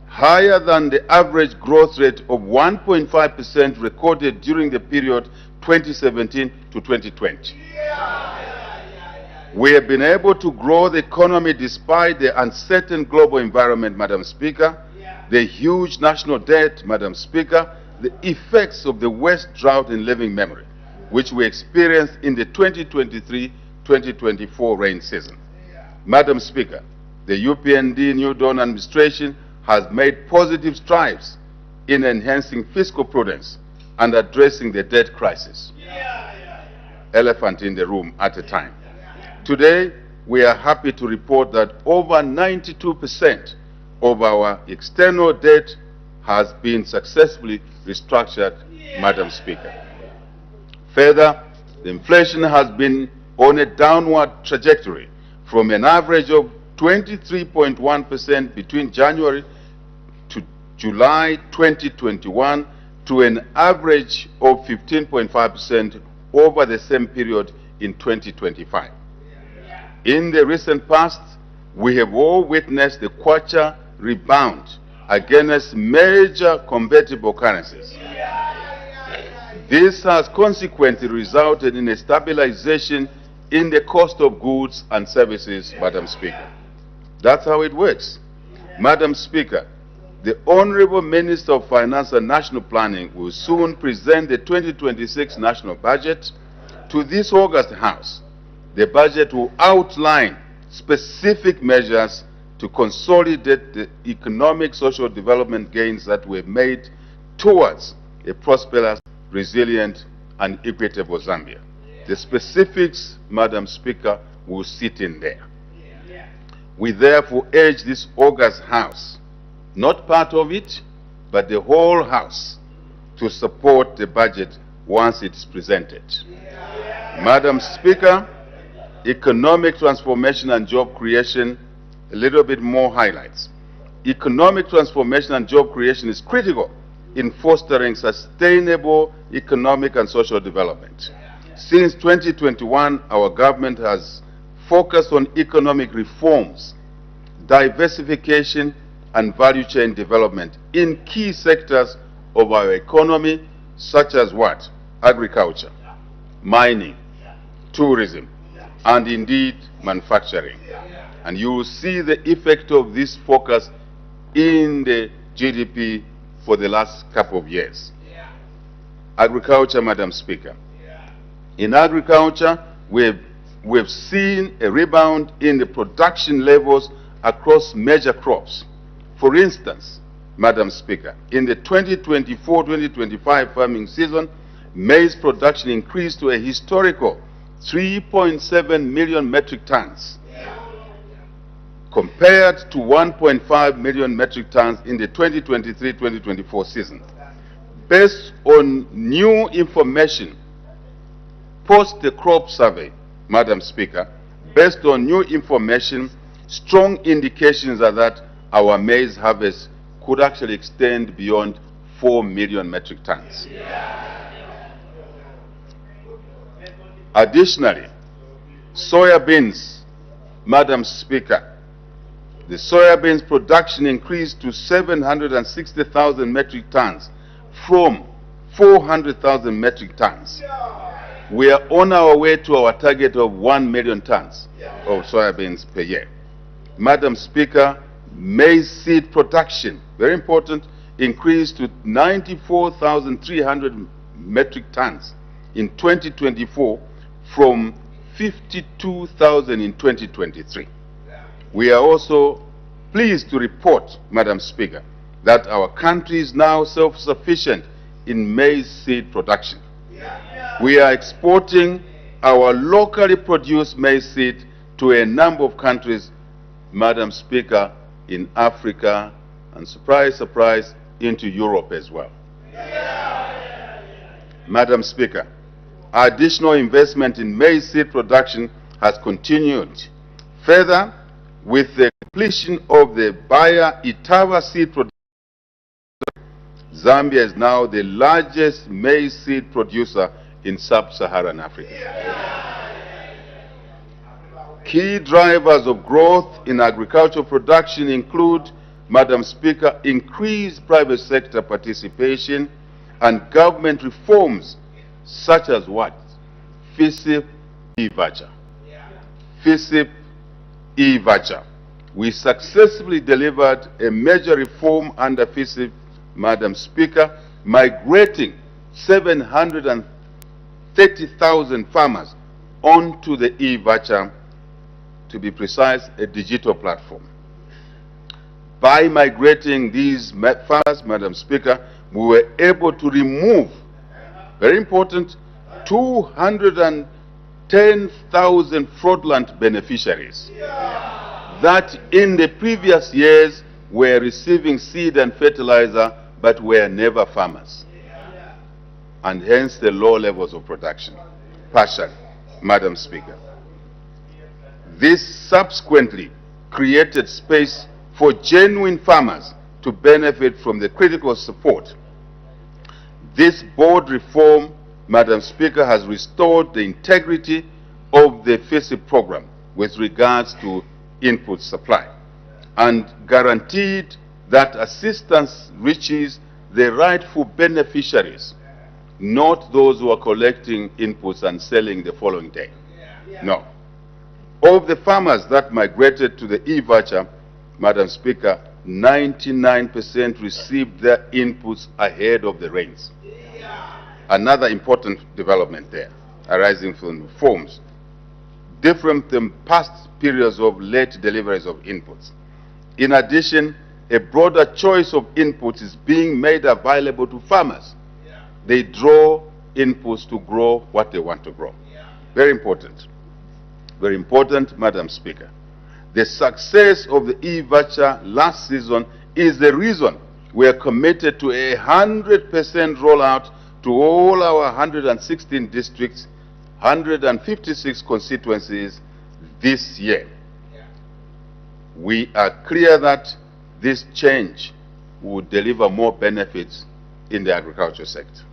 S11: higher than the average growth rate of 1.5% recorded during the period 2017 to 2020. We have been able to grow the economy despite the uncertain global environment, Madam Speaker, the huge national debt, Madam Speaker, the effects of the worst drought in living memory, which we experienced in the 2023-2024 rain season. Madam Speaker, the UPND New Dawn administration has made positive strides in enhancing fiscal prudence and addressing the debt crisis. Elephant in the room at a time. Today, we are happy to report that over 92% of our external debt has been successfully restructured, Madam Speaker. Further, the inflation has been on a downward trajectory from an average of 23.1% between January to July 2021 to an average of 15.5% over the same period in 2025. In the recent past, we have all witnessed the kwacha rebound against major convertible currencies. This has consequently resulted in a stabilization in the cost of goods and services, Madam Speaker. That's how it works. Madam Speaker, the Honorable Minister of Finance and National Planning will soon present the 2026 national budget to this August House. The budget will outline specific measures to consolidate the economic social development gains that were made towards a prosperous, resilient, and equitable Zambia. The specifics, Madam Speaker, will sit in there. We therefore urge this August House, not part of it, but the whole House, to support the budget once it's presented. Madam Speaker, economic transformation and job creation, a little bit more highlights. Economic transformation and job creation is critical in fostering sustainable economic and social development. Since 2021, our government has focused on economic reforms, diversification, and value chain development in key sectors of our economy, such as what? Agriculture, mining, tourism, and indeed manufacturing. And you will see the effect of this focus in the GDP for the last couple of years. Agriculture, Madam Speaker. In agriculture, we've seen a rebound in the production levels across major crops. For instance, Madam Speaker, in the 2024-2025 farming season, maize production increased to a historical 3.7 million metric tons, compared to 1.5 million metric tons in the 2023-2024 season. Based on new information post the crop survey, Madam Speaker, based on new information, strong indications are that our maize harvest could actually extend beyond 4 million metric tons. Additionally, soya beans, Madam Speaker, the soya beans production increased to 760,000 metric tons from 400,000 metric tons. We are on our way to our target of 1 million tons of soya beans per year. Madam Speaker, maize seed production, very important, increased to 94,300 metric tons in 2024 from 52,000 in 2023. We are also pleased to report, Madam Speaker, that our country is now self-sufficient in maize seed production. We are exporting our locally produced maize seed to a number of countries, Madam Speaker, in Africa, and surprise, surprise, into Europe as well. Madam Speaker, additional investment in maize seed production has continued. Further, with the completion of the Bayer Itava seed production, Zambia is now the largest maize seed producer in sub-Saharan Africa. Key drivers of growth in agricultural production include, Madam Speaker, increased private sector participation and government reforms such as what? FISIP e-voucher. FISIP e-voucher. We successfully delivered a major reform under FISIP, Madam Speaker, migrating 730,000 farmers onto the e-voucher, to be precise, a digital platform. By migrating these farmers, Madam Speaker, we were able to remove, very important, 210,000 fraudulent beneficiaries that in the previous years were receiving seed and fertilizer but were never farmers, and hence the low levels of production, partially, Madam Speaker. This subsequently created space for genuine farmers to benefit from the critical support. This board reform, Madam Speaker, has restored the integrity of the FISIP program with regards to input supply and guaranteed that assistance reaches the rightful beneficiaries, not those who are collecting inputs and selling the following day. No. Of the farmers that migrated to the e-voucher, Madam Speaker, 99% received their inputs ahead of the rains. Another important development there, arising from reforms, different from past periods of late deliveries of inputs. In addition, a broader choice of inputs is being made available to farmers. They draw inputs to grow what they want to grow. Very important. Very important, Madam Speaker. The success of the e-voucher last season is the reason we are committed to 100% rollout to all our 116 districts, 156 constituencies this year. We are clear that this change will deliver more benefits in the agriculture sector.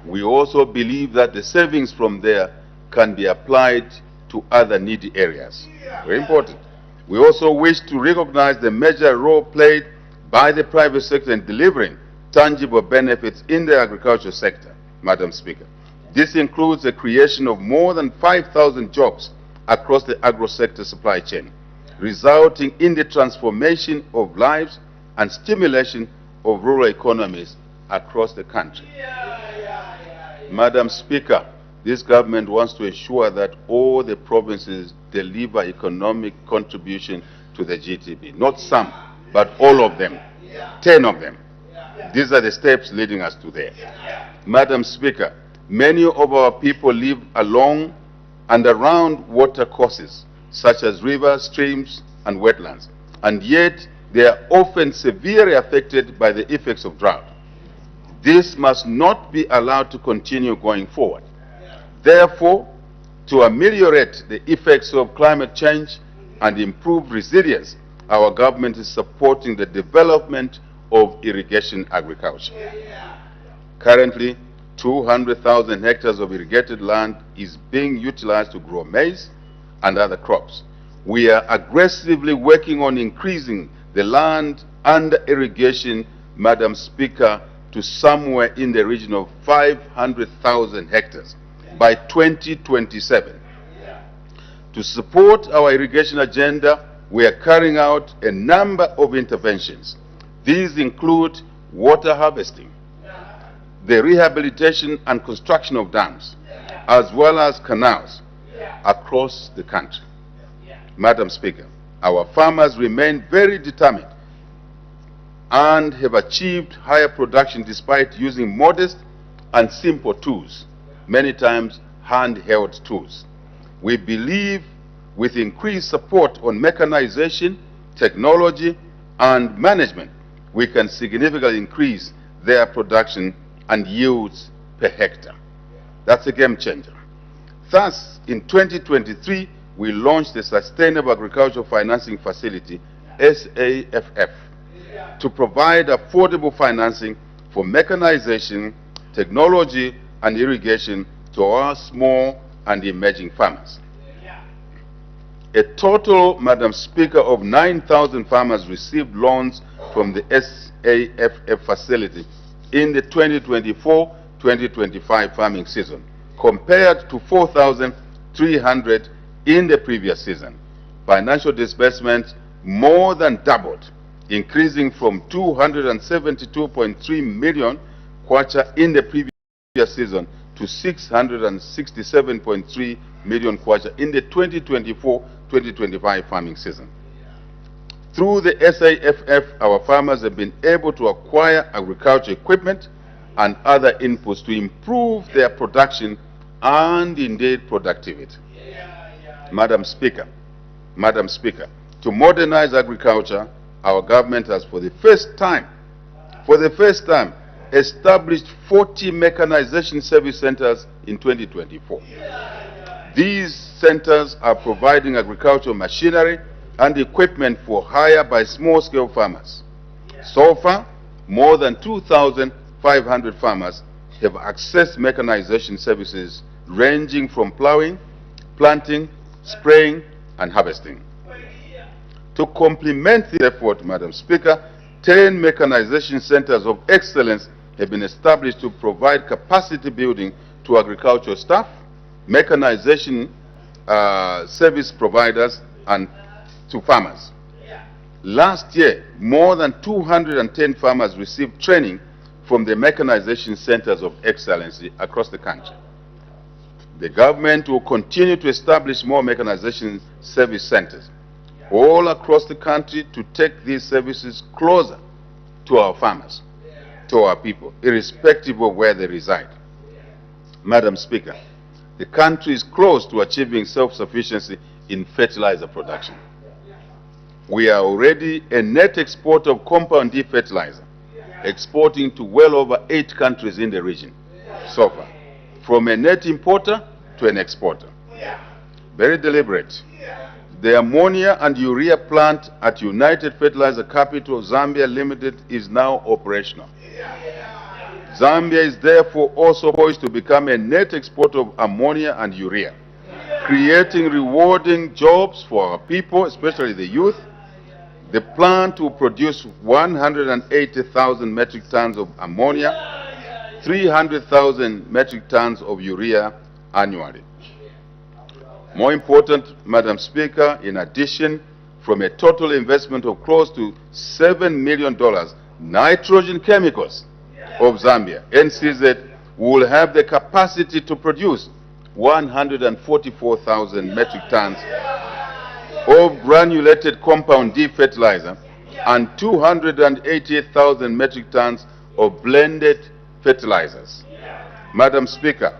S11: We also believe that the savings from there can be applied to other needy areas. Very important. We also wish to recognize the major role played by the private sector in delivering tangible benefits in the agriculture sector, Madam Speaker. This includes the creation of more than 5,000 jobs across the agro-sector supply chain, resulting in the transformation of lives and stimulation of rural economies across the country. Madam Speaker, this government wants to ensure that all the provinces deliver economic contribution to the GDP. Not some, but all of them. 10 of them. These are the steps leading us to there. Madam Speaker, many of our people live along and around water courses, such as rivers, streams, and wetlands, and yet they are often severely affected by the effects of drought. This must not be allowed to continue going forward. Therefore, to ameliorate the effects of climate change and improve resilience, our government is supporting the development of irrigation agriculture. Currently, 200,000 hectares of irrigated land is being utilized to grow maize and other crops. We are aggressively working on increasing the land under irrigation, Madam Speaker, to somewhere in the region of 500,000 hectares by 2027. To support our irrigation agenda, we are carrying out a number of interventions. These include water harvesting, the rehabilitation and construction of dams, as well as canals across the country. Madam Speaker, our farmers remain very determined and have achieved higher production despite using modest and simple tools, many times handheld tools. We believe with increased support on mechanization, technology, and management, we can significantly increase their production and yields per hectare. That's a game changer. Thus, in 2023, we launched the Sustainable Agricultural Financing Facility, SAFF, to provide affordable financing for mechanization, technology, and irrigation to our small and emerging farmers. A total, Madam Speaker, of 9,000 farmers received loans from the SAFF facility in the 2024-2025 farming season, compared to 4,300 in the previous season. Financial disbursements more than doubled, increasing from 272.3 million kwacha in the previous season to 667.3 million kwacha in the 2024-2025 farming season. Through the SAFF, our farmers have been able to acquire agricultural equipment and other inputs to improve their production and indeed productivity. Madam Speaker, to modernize agriculture, our government has for the first time, established 40 mechanization service centers in 2024. These centers are providing agricultural machinery and equipment for hire by small-scale farmers. So far, more than 2,500 farmers have accessed mechanization services ranging from plowing, planting, spraying, and harvesting. To complement this effort, Madam Speaker, 10 mechanization centers of excellence have been established to provide capacity building to agricultural staff, mechanization service providers, and to farmers. Last year, more than 210 farmers received training from the mechanization centers of excellence across the country. The government will continue to establish more mechanization service centers all across the country to take these services closer to our farmers, to our people, irrespective of where they reside. Madam Speaker, the country is close to achieving self-sufficiency in fertilizer production. We are already a net exporter of compound D fertilizer, exporting to well over 8 countries in the region so far, from a net importer to an exporter. Very deliberate. The ammonia and urea plant at United Fertilizer Capital Zambia Limited is now operational. Zambia is therefore also poised to become a net exporter of ammonia and urea, creating rewarding jobs for our people, especially the youth. The plant will produce 180,000 metric tons of ammonia, 300,000 metric tons of urea annually. More important, Madam Speaker, in addition, from a total investment of close to $7 million, nitrogen chemicals of Zambia, NCZ, will have the capacity to produce 144,000 metric tons of granulated compound D fertilizer and 288,000 metric tons of blended fertilizers. Madam Speaker,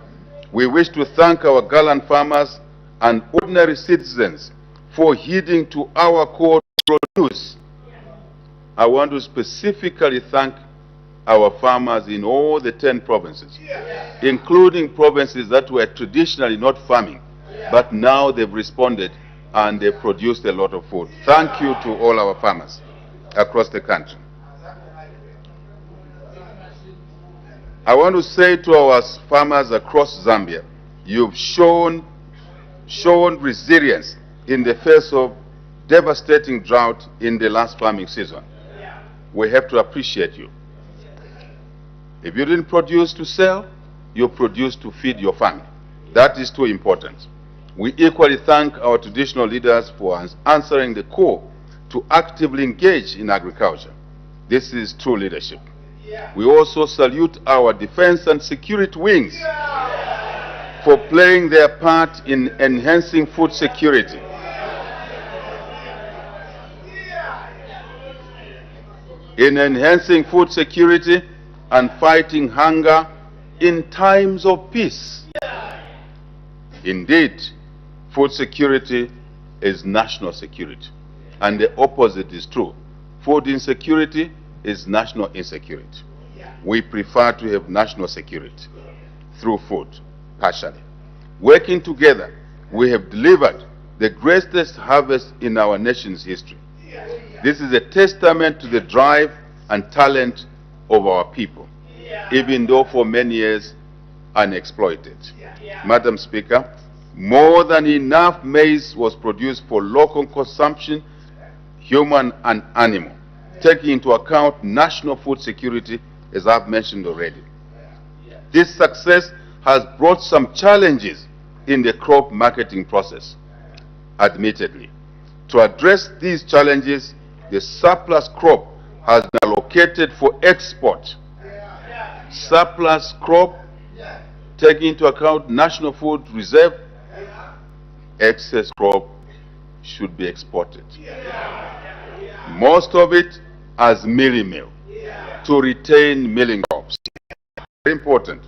S11: we wish to thank our gallant farmers and ordinary citizens for heeding to our call to produce. I want to specifically thank our farmers in all the 10 provinces, including provinces that were traditionally not farming, but now they've responded and they produced a lot of food. Thank you to all our farmers across the country. I want to say to our farmers across Zambia, you've shown resilience in the face of devastating drought in the last farming season. We have to appreciate you. If you didn't produce to sell, you produced to feed your family. That is too important. We equally thank our traditional leaders for answering the call to actively engage in agriculture. This is true leadership. We also salute our defense and security wings for playing their part in enhancing food security. In enhancing food security and fighting hunger in times of peace. Indeed, food security is national security, and the opposite is true. Food insecurity is national insecurity. We prefer to have national security through food, partially. Working together, we have delivered the greatest harvest in our nation's history. This is a testament to the drive and talent of our people, even though for many years unexploited. Madam Speaker, more than enough maize was produced for local consumption, human and animal, taking into account national food security, as I've mentioned already. This success has brought some challenges in the crop marketing process, admittedly. To address these challenges, the surplus crop has been allocated for export. Surplus crop, taking into account national food reserve, excess crop should be exported. Most of it as milling meal to retain milling crops. Very important.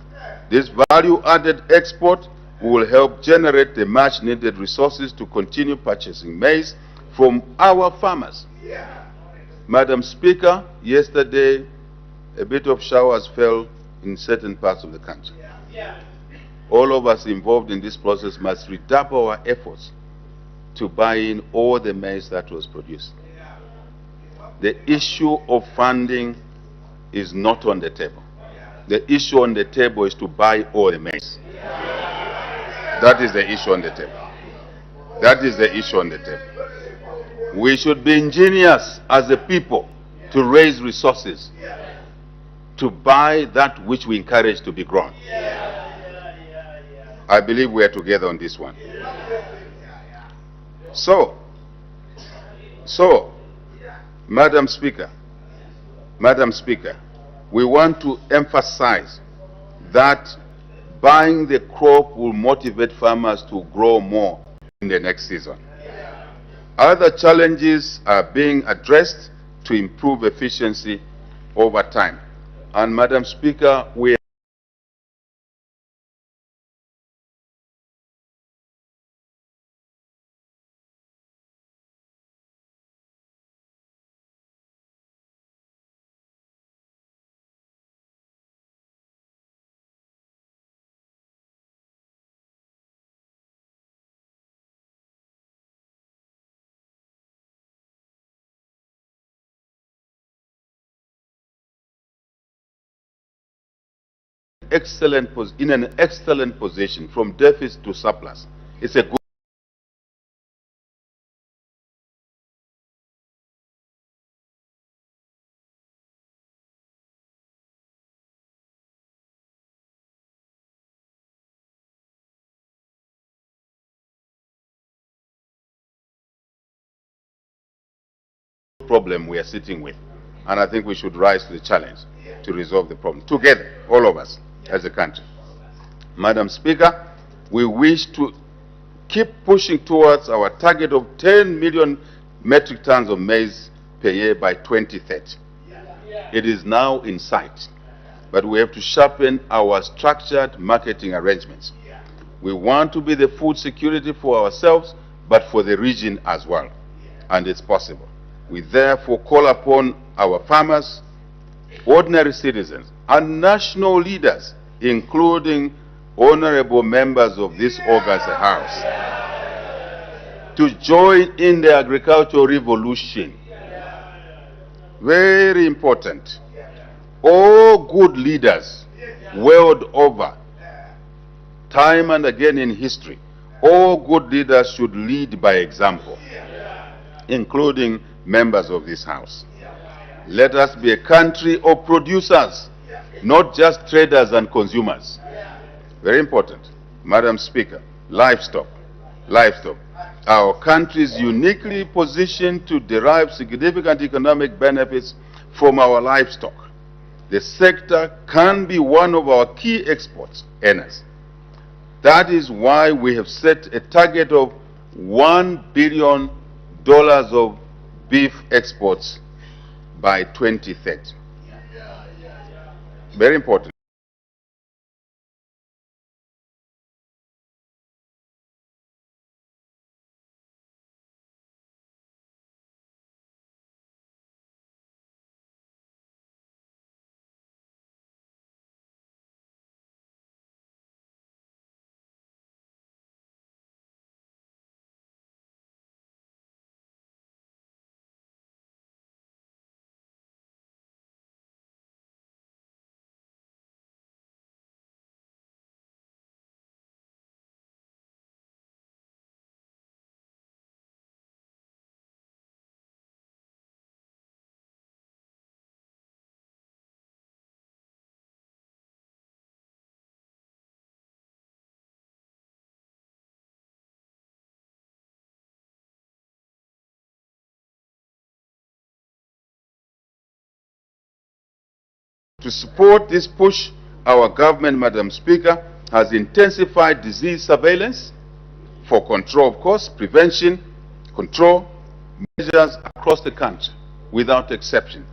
S11: This value-added export will help generate the much-needed resources to continue purchasing maize from our farmers. Madam Speaker, yesterday a bit of showers fell in certain parts of the country. All of us involved in this process must redouble our efforts to buy in all the maize that was produced. The issue of funding is not on the table. The issue on the table is to buy all the maize. That is the issue on the table. That is the issue on the table. We should be ingenious as a people to raise resources to buy that which we encourage to be grown. I believe we are together on this one. So, Madam Speaker, we want to emphasize that buying the crop will motivate farmers to grow more in the next season. Other challenges are being addressed to improve efficiency over time. And Madam Speaker, we in an excellent position from deficit to surplus. It's a good problem we are sitting with. And I think we should rise to the challenge to resolve the problem together, all of us as a country. Madam Speaker, we wish to keep pushing towards our target of 10 million metric tons of maize per year by 2030. It is now in sight, but we have to sharpen our structured marketing arrangements. We want to be the food security for ourselves, but for the region as well, and it's possible. We therefore call upon our farmers, ordinary citizens, and national leaders, including honorable members of this august house, to join in the agricultural revolution. Very important. All good leaders world over, time and again in history, all good leaders should lead by example, including members of this house. Let us be a country of producers, not just traders and consumers. Very important. Madam Speaker, livestock. Our country is uniquely positioned to derive significant economic benefits from our livestock. The sector can be one of our key exports earners. That is why we have set a target of $1 billion of beef exports by 2030. Very important. To support this push, our government, Madam Speaker, has intensified disease surveillance for control, of course, prevention, control, measures across the country without exception.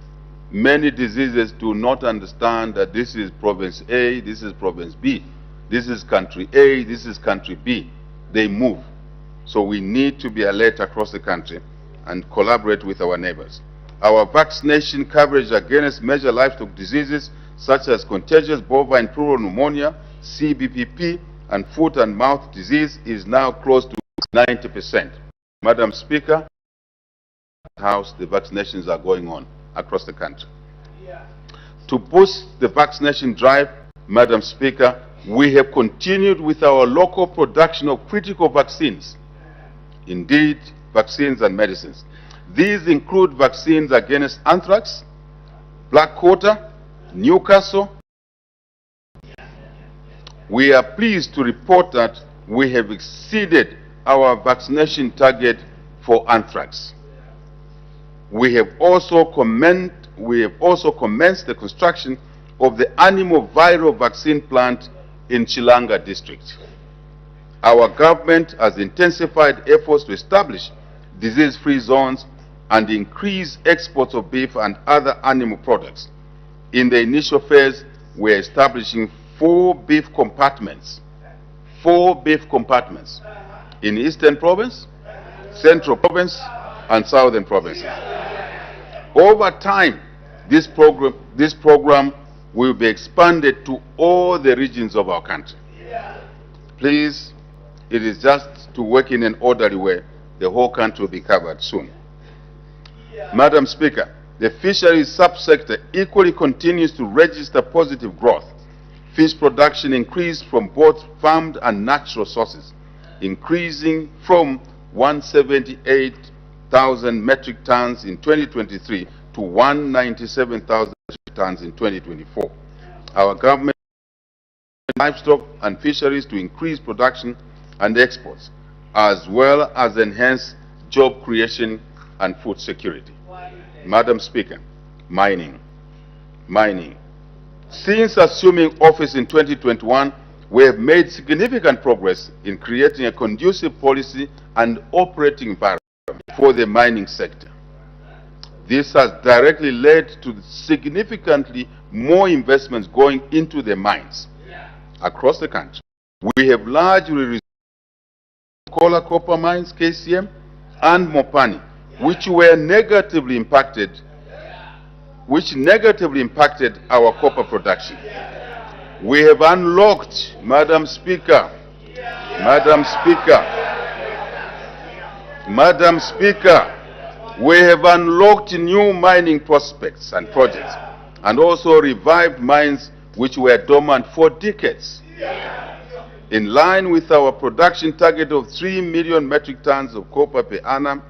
S11: Many diseases do not understand that this is province A, this is province B, this is country A, this is country B. They move. So we need to be alert across the country and collaborate with our neighbors. Our vaccination coverage against major livestock diseases such as contagious bovine pleural pneumonia, CBPP, and foot and mouth disease is now close to 90%. Madam Speaker, House, the vaccinations are going on across the country. To boost the vaccination drive, Madam Speaker, we have continued with our local production of critical vaccines. Indeed, vaccines and medicines. These include vaccines against anthrax, black quarter, Newcastle. We are pleased to report that we have exceeded our vaccination target for anthrax. We have also commenced the construction of the animal viral vaccine plant in Chilanga district. Our government has intensified efforts to establish disease-free zones and increase exports of beef and other animal products. In the initial phase, we are establishing 4 beef compartments. 4 beef compartments in Eastern Province, Central Province, and Southern Provinces. Over time, this program will be expanded to all the regions of our country. Please, it is just to work in an orderly way. The whole country will be covered soon. Madam Speaker, the fisheries subsector equally continues to register positive growth. Fish production increased from both farmed and natural sources, increasing from 178,000 metric tons in 2023 to 197,000 metric tons in 2024. Our government livestock and fisheries to increase production and exports, as well as enhance job creation and food security. Madam Speaker, mining. Since assuming office in 2021, we have made significant progress in creating a conducive policy and operating environment for the mining sector. This has directly led to significantly more investments going into the mines across the country. We have largely resolved Kola copper mines, KCM, and Mopani, which negatively impacted our copper production. We have unlocked, Madam Speaker, we have unlocked new mining prospects and projects, and also revived mines which were dormant for decades. In line with our production target of 3 million metric tons of copper per annum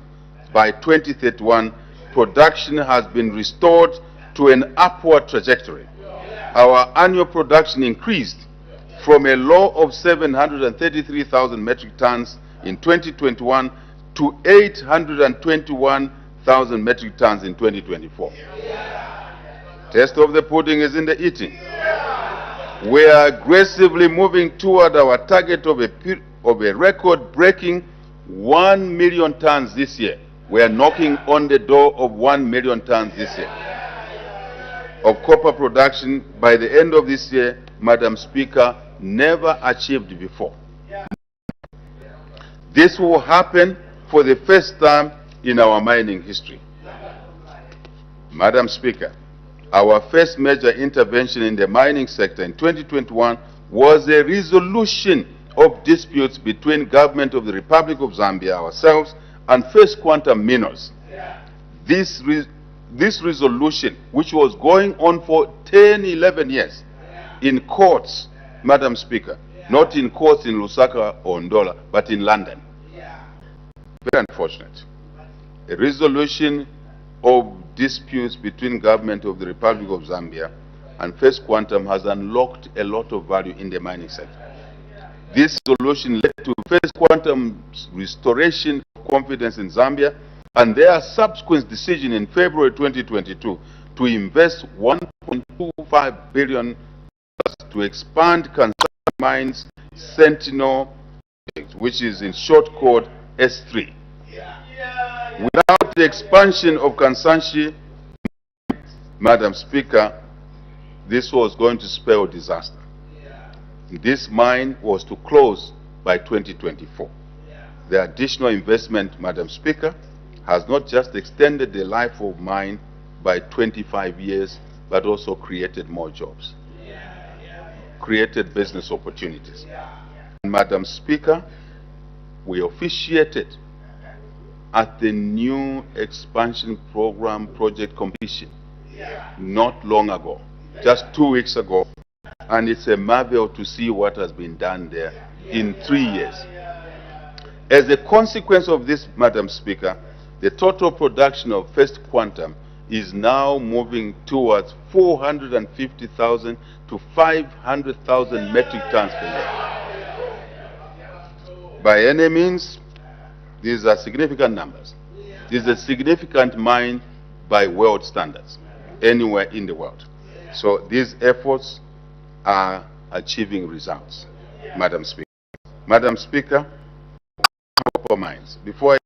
S11: by 2031, production has been restored to an upward trajectory. Our annual production increased from a low of 733,000 metric tons in 2021 to 821,000 metric tons in 2024. Taste of the pudding is in the eating. We are aggressively moving toward our target of a record-breaking 1 million tons this year. We are knocking on the door of 1 million tons this year of copper production by the end of this year, Madam Speaker, never achieved before. This will happen for the first time in our mining history. Madam Speaker, our first major intervention in the mining sector in 2021 was a resolution of disputes between Government of the Republic of Zambia, ourselves, and First Quantum Minerals. This resolution, which was going on for 10, 11 years in courts, Madam Speaker, not in courts in Lusaka or Ndola, but in London. Very unfortunate. A resolution of disputes between Government of the Republic of Zambia and First Quantum has unlocked a lot of value in the mining sector. This solution led to First Quantum's restoration of confidence in Zambia and their subsequent decision in February 2022 to invest $1.25 $1.25 billion to expand Kansanshi Mine's Sentinel, which is in short code S3. Without the expansion of Kansanshi, Madam Speaker, this was going to spell disaster. This mine was to close by 2024. The additional investment, Madam Speaker, has not just extended the life of mine by 25 years, but also created more jobs, created business opportunities. Madam Speaker, we officiated at the new expansion program project completion not long ago, just 2 weeks ago, and it's a marvel to see what has been done there in 3 years. As a consequence of this, Madam Speaker, the total production of First Quantum is now moving towards 450,000 to 500,000 metric tons per year. By any means, these are significant numbers. This is a significant mine by world standards, anywhere in the world. So these efforts are achieving results, Madam Speaker. Madam Speaker, copper mines. Before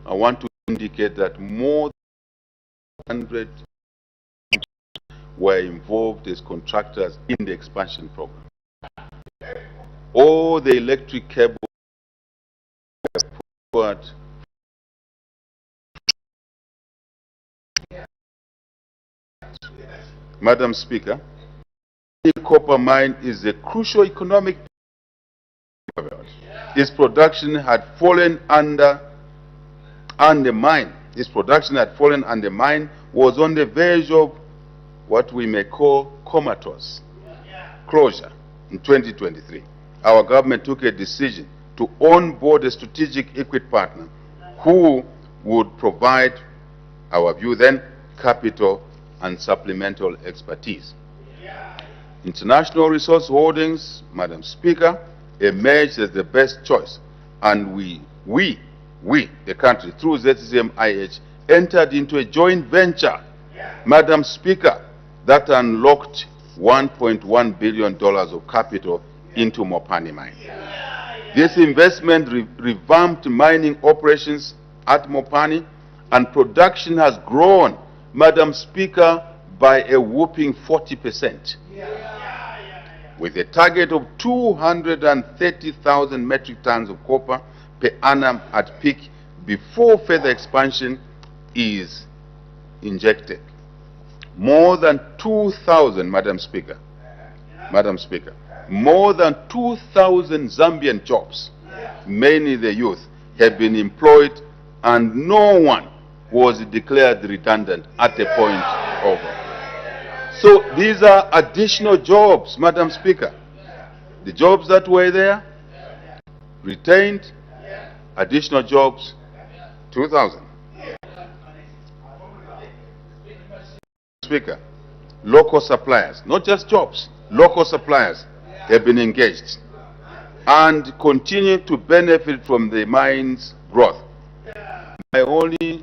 S11: I want to indicate that more than 100 were involved as contractors in the expansion program. All the electric cables were put. Madam Speaker, the copper mine is a crucial economic. Its production had fallen undermined. Its production had fallen undermined, was on the verge of what we may call comatose closure in 2023. Our government took a decision to onboard a strategic equity partner who would provide, our view then, capital and supplemental expertise. International Resource Holdings, Madam Speaker, emerged as the best choice, and we, the country, through ZCCM-IH, entered into a joint venture, Madam Speaker, that unlocked $1.1 billion of capital into Mopani Mine. This investment revamped mining operations at Mopani, and production has grown, Madam Speaker, by a whopping 40%. With a target of 230,000 metric tons of copper per annum at peak before further expansion is injected. More than 2,000, Madam Speaker, more than 2,000 Zambian jobs, mainly the youth, have been employed, and no one was declared redundant at the point of. So these are additional jobs, Madam Speaker. The jobs that were there, retained, additional jobs, 2,000. Speaker, local suppliers, not just jobs, local suppliers have been engaged and continue to benefit from the mine's growth. My only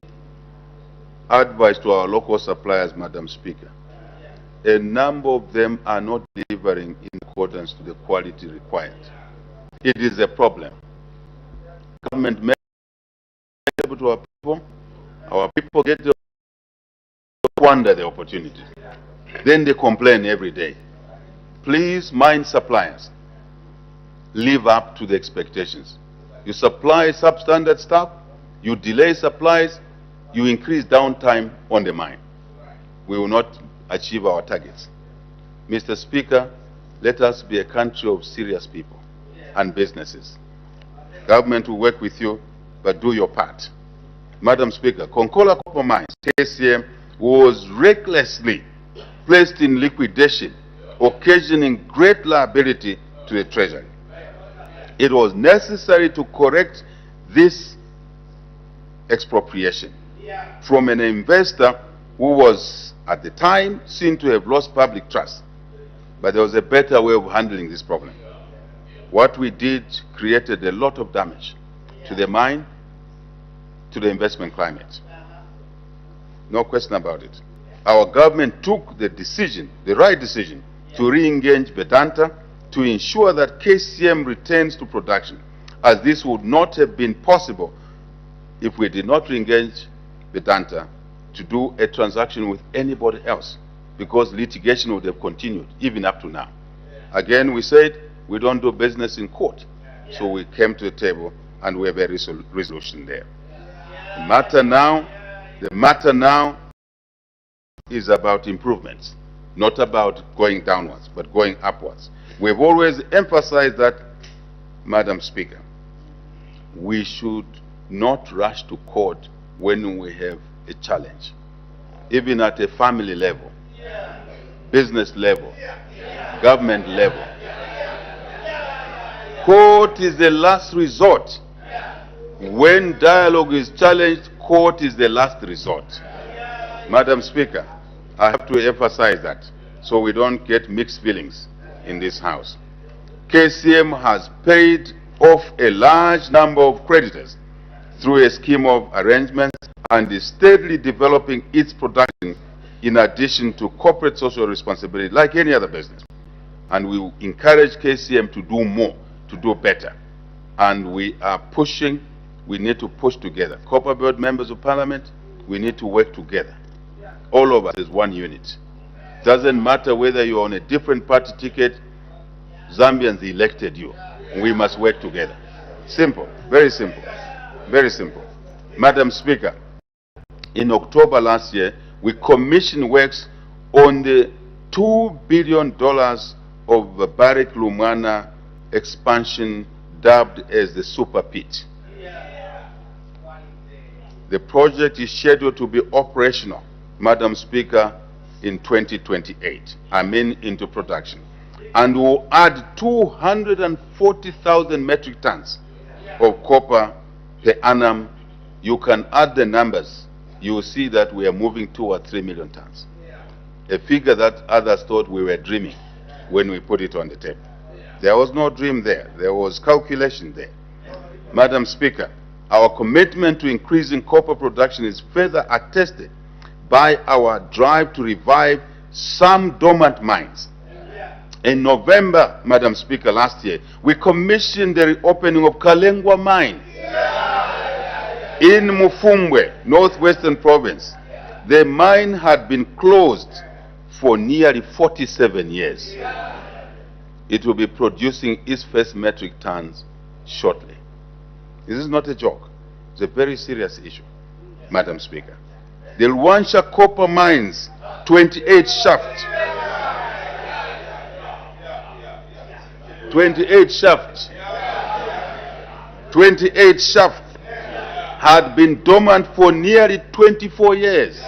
S11: advice to our local suppliers, Madam Speaker, a number of them are not delivering in accordance to the quality required. It is a problem. Government may be able to our people get to squander the opportunity. Then they complain every day. Please, mine suppliers, live up to the expectations. You supply substandard stuff, you delay supplies, you increase downtime on the mine. We will not achieve our targets. Mr. Speaker, let us be a country of serious people and businesses. Government will work with you, but do your part. Madam Speaker, Konkola Copper Mines, KCM, was recklessly placed in liquidation, occasioning great liability to the Treasury. It was necessary to correct this expropriation from an investor who was, at the time, seen to have lost public trust. But there was a better way of handling this problem. What we did created a lot of damage to the mine, to the investment climate. No question about it. our government took the decision, the right decision, to re-engage Vedanta to ensure that KCM returns to production, as this would not have been possible if we did not re-engage Vedanta to do a transaction with anybody else, because litigation would have continued even up to now. Again, we said we don't do business in court, so we came to the table and we have a resolution there. The matter now is about improvements, not about going downwards, but going upwards. We've always emphasized that, Madam Speaker, we should not rush to court when we have a challenge, even at a family level, business level, government level. Court is the last resort. When dialogue is challenged, court is the last resort. Madam Speaker, I have to emphasize that so we don't get mixed feelings in this House. KCM has paid off a large number of creditors through a scheme of arrangements and is steadily developing its production in addition to corporate social responsibility like any other business. And we will encourage KCM to do more, to do better. And we are pushing, we need to push together. Copper Belt members of parliament, we need to work together. All of us as one unit. Doesn't matter whether you're on a different party ticket, Zambians elected you. We must work together. Simple, very simple, very simple. Madam Speaker, in October last year, we commissioned works on the $2 billion of Barrick Lumwana expansion dubbed as the Super Pit. The project is scheduled to be operational, Madam Speaker, in 2028. I mean into production. And will add 240,000 metric tons of copper per annum. You can add the numbers. You will see that we are moving toward 3 million tons. A figure that others thought we were dreaming when we put it on the table. There was no dream there. There was calculation there. Madam Speaker, our commitment to increasing copper production is further attested by our drive to revive some dormant mines. In November, Madam Speaker, last year, we commissioned the reopening of Kalengwa Mine in Mufumbwe, Northwestern Province. The mine had been closed for nearly 47 years. It will be producing its first metric tons shortly. This is not a joke. It's a very serious issue, Madam Speaker. The Luansha copper mines, 28 shafts. 28 shafts had been dormant for nearly 24 years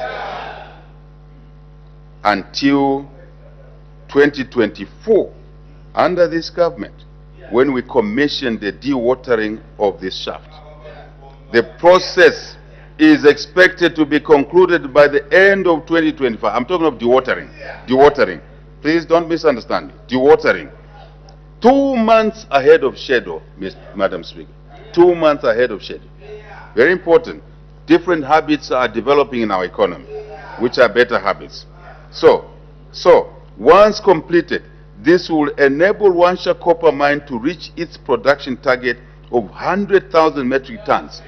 S11: until 2024 under this government, when we commissioned the dewatering of this shaft. The process is expected to be concluded by the end of 2025. I'm talking of dewatering. Dewatering. Please don't misunderstand me. Dewatering. 2 months ahead of schedule, Madam Speaker. 2 months ahead of schedule. Very important. Different habits are developing in our economy, which are better habits. So once completed, this will enable Wansha Copper Mine to reach its production target of 100,000 metric tons.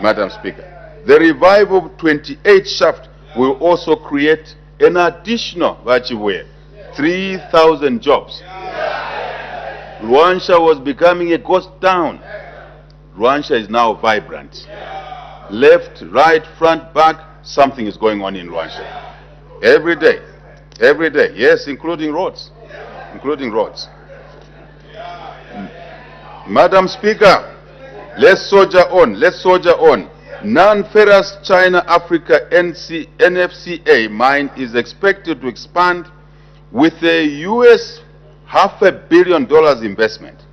S11: Madam Speaker, the revival of 28 shaft will also create an additional 3,000 jobs. Luansha was becoming a ghost town. Luansha is now vibrant. Left, right, front, back, something is going on in Luansha. Every day, yes, including roads. Madam Speaker, let's soldier on. Non-ferrous China-Africa NFCA mine is expected to expand with a US $500 million investment.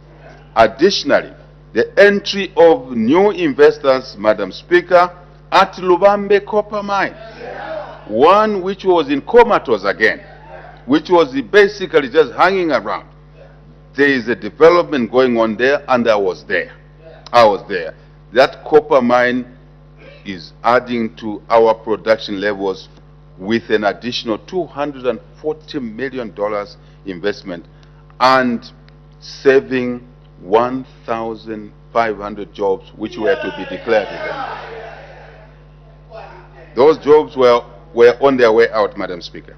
S11: Additionally, the entry of new investors, Madam Speaker, at Lubambe Copper Mine, one which was in comatose again, which was basically just hanging around. There is a development going on there, and I was there. That copper mine is adding to our production levels with an additional $240 million investment and saving 1,500 jobs which were to be declared in Zambia. Those jobs were on their way out, Madam Speaker,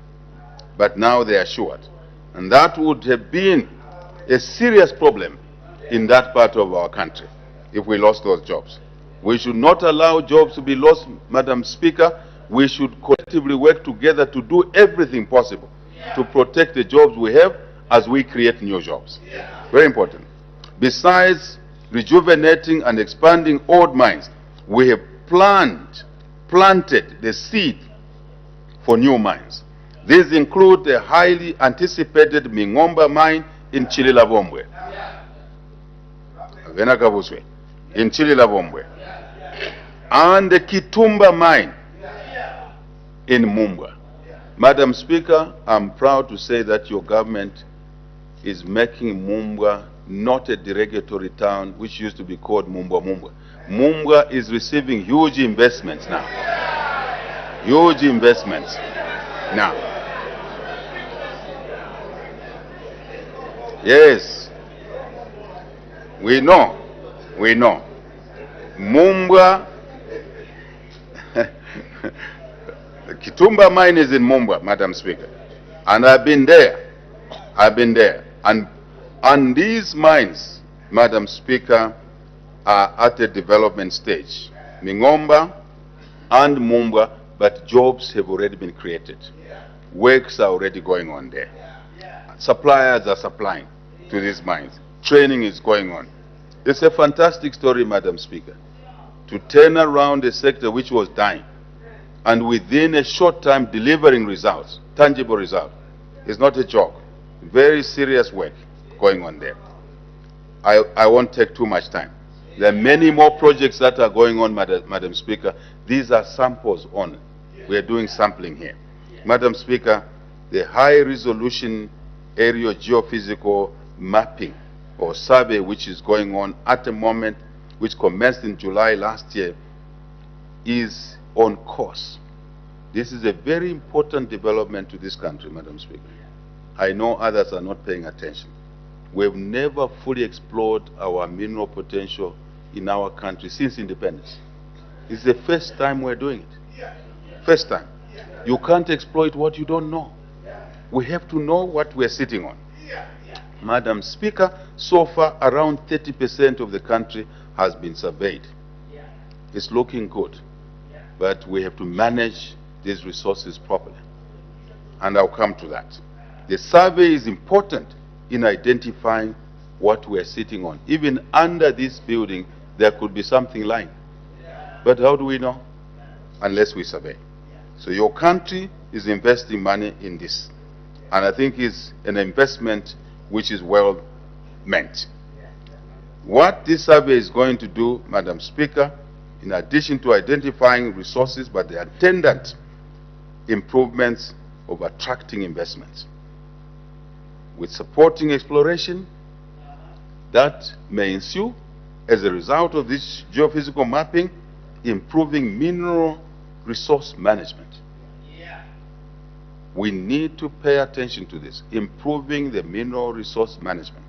S11: but now they are assured. And that would have been a serious problem in that part of our country if we lost those jobs. We should not allow jobs to be lost, Madam Speaker. We should collectively work together to do everything possible to protect the jobs we have as we create new jobs. Very important. Besides rejuvenating and expanding old mines, we have planted the seed for new mines. These include the highly anticipated Mingomba mine in Chililavombwe, Venakavuswe, in Chililavombwe, and the Kitumba mine in Mumbwa. Madam Speaker, I'm proud to say that your government is making Mumbwa not a derogatory town which used to be called Mumbwa Mumbwa. Mumbwa is receiving huge investments now. Huge investments now. Yes, we know. Mumbwa, the Kitumba mine is in Mumbwa, Madam Speaker, and I've been there. And these mines, Madam Speaker, are at a development stage. Mingomba and Mumbwa, but jobs have already been created. Works are already going on there. Suppliers are supplying to these mines. Training is going on. It's a fantastic story, Madam Speaker, to turn around a sector which was dying and within a short time delivering results, tangible results. It's not a joke. Very serious work going on there. I won't take too much time. There are many more projects that are going on, Madam Speaker. These are samples only. We are doing sampling here. Madam Speaker, the high resolution aerial geophysical mapping or survey which is going on at the moment, which commenced in July last year, is on course. This is a very important development to this country, Madam Speaker. I know others are not paying attention. We've never fully explored our mineral potential in our country since independence. It's the first time we're doing it. First time. You can't exploit what you don't know. We have to know what we're sitting on. Madam Speaker, so far around 30% of the country has been surveyed. It's looking good, but we have to manage these resources properly. And I'll come to that. The survey is important in identifying what we're sitting on. Even under this building, there could be something lying. But how do we know? Unless we survey. So your country is investing money in this. And I think it's an investment which is well meant. What this survey is going to do, Madam Speaker, in addition to identifying resources, but the attendant improvements of attracting investments, with supporting exploration that may ensue as a result of this geophysical mapping, improving mineral resource management. We need to pay attention to this, improving the mineral resource management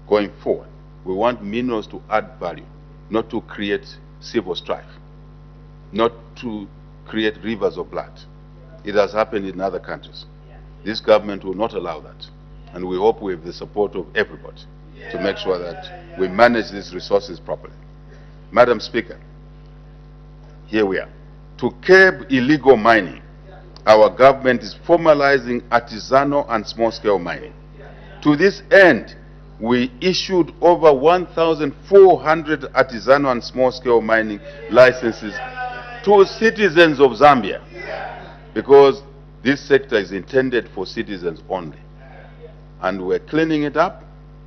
S11: going forward. We want minerals to add value, not to create civil strife, not to create rivers of blood. It has happened in other countries. This government will not allow that. And we hope we have the support of everybody to make sure that we manage these resources properly. Madam Speaker, here we are. To curb illegal mining, our government is formalizing artisanal and small-scale mining. To this end, we issued over 1,400 artisanal and small-scale mining licenses to citizens of Zambia, because this sector is intended for citizens only. And we're cleaning it up,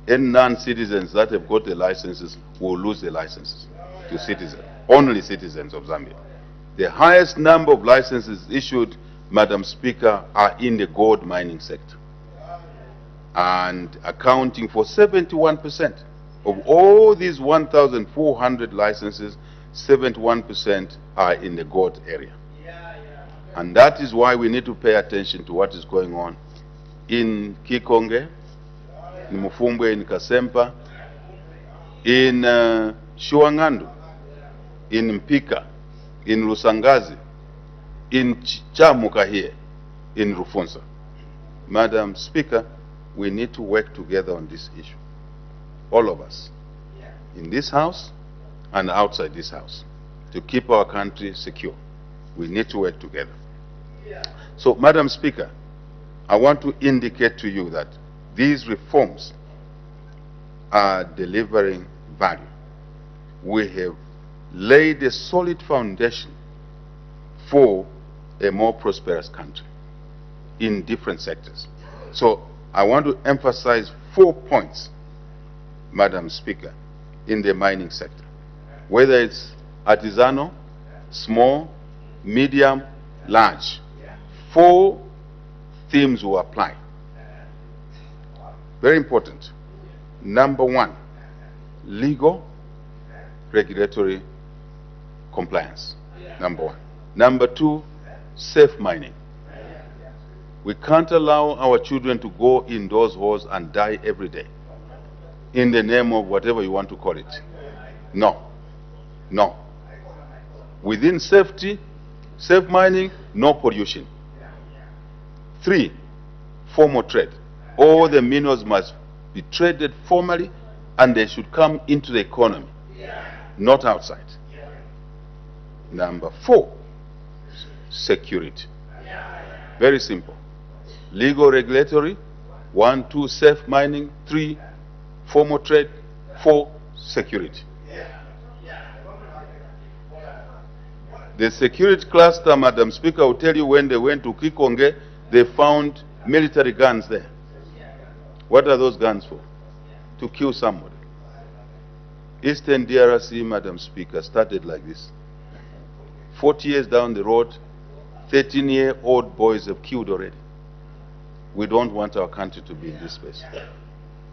S11: and non-citizens that have got the licenses will lose the licenses to citizens, only citizens of Zambia. The highest number of licenses issued, Madam Speaker, are in the gold mining sector, and accounting for 71% of all these 1,400 licenses. 71% are in the gold area. And that is why we need to pay attention to what is going on in Kikonge, in Mufumbwe, in Kasempa, in Shuangandu, in Mpika, in Lusangazi, in Chamuka here, in Rufunsa. Madam Speaker, we need to work together on this issue. All of us, in this house and outside this house, to keep our country secure. We need to work together. So, Madam Speaker, I want to indicate to you that these reforms are delivering value. We have laid a solid foundation for a more prosperous country in different sectors. So I want to emphasize 4 points, Madam Speaker, in the mining sector. Whether it's artisanal, small, medium, large. 4 themes will apply. Very important. Number 1, legal regulatory compliance. Number 1. Number 2, safe mining. We can't allow our children to go in those holes and die every day in the name of whatever you want to call it. No. No. Within safety, safe mining, no pollution. 3, formal trade. All the minerals must be traded formally and they should come into the economy, not outside. Number 4, security. Very simple. Legal regulatory, 1, 2, safe mining, 3, formal trade, 4, security. The security cluster, Madam Speaker, will tell you when they went to Kikonge, they found military guns there. What are those guns for? To kill somebody. Eastern DRC, Madam Speaker, started like this. 40 years down the road, 13-year-old boys have killed already. We don't want our country to be in this space.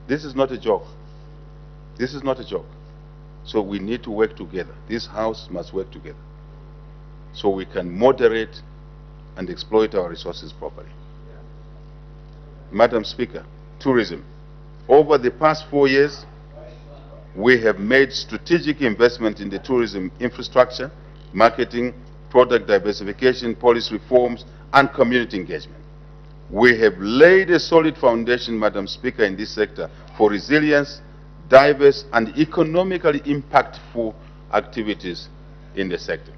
S11: This is not a joke. This is not a joke. So we need to work together. This house must work together so we can moderate and exploit our resources properly. Madam Speaker, tourism. Over the past 4 years, we have made strategic investment in the tourism infrastructure, marketing, product diversification, policy reforms, and community engagement. We have laid a solid foundation, Madam Speaker, in this sector for resilience, diverse, and economically impactful activities in the sector.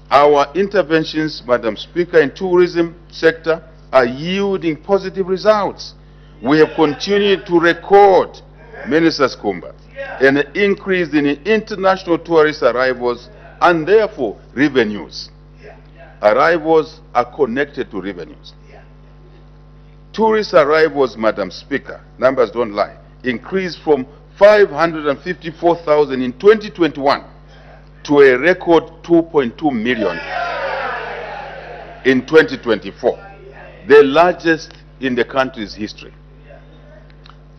S11: Our interventions, Madam Speaker, in tourism sector are yielding positive results. We have continued to record, Minister Skumba, an increase in international tourist arrivals and therefore revenues. Arrivals are connected to revenues. Tourist arrivals, Madam Speaker, numbers don't lie, increased from 554,000 in 2021 to a record 2.2 million in 2024, the largest in the country's history.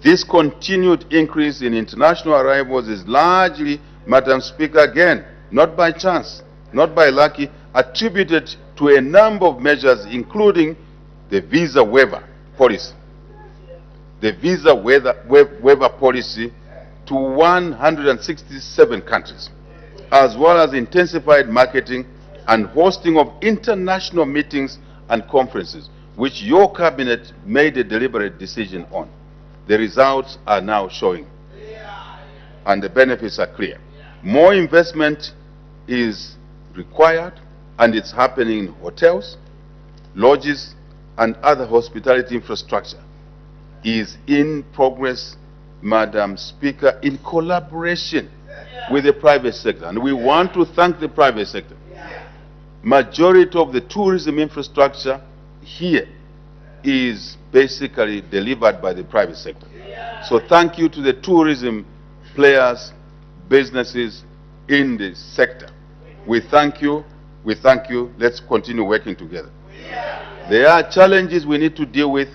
S11: This continued increase in international arrivals is largely, Madam Speaker, again, not by chance, not by lucky, attributed to a number of measures, including the visa waiver policy. The visa waiver policy to 167 countries, as well as intensified marketing and hosting of international meetings and conferences, which your cabinet made a deliberate decision on. The results are now showing, and the benefits are clear. More investment is required, and it's happening in hotels, lodges, and other hospitality infrastructure is in progress, Madam Speaker, in collaboration with the private sector. And we want to thank the private sector. Majority of the tourism infrastructure here is basically delivered by the private sector. So thank you to the tourism players, businesses in the sector. We thank you. We thank you. Let's continue working together. There are challenges we need to deal with,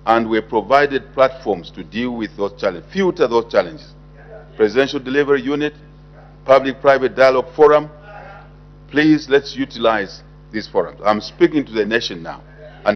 S11: and we provided platforms to deal with those challenges, filter those challenges. Presidential Delivery Unit, Public-Private Dialogue Forum. Please, let's utilize these forums. I'm speaking to the nation now.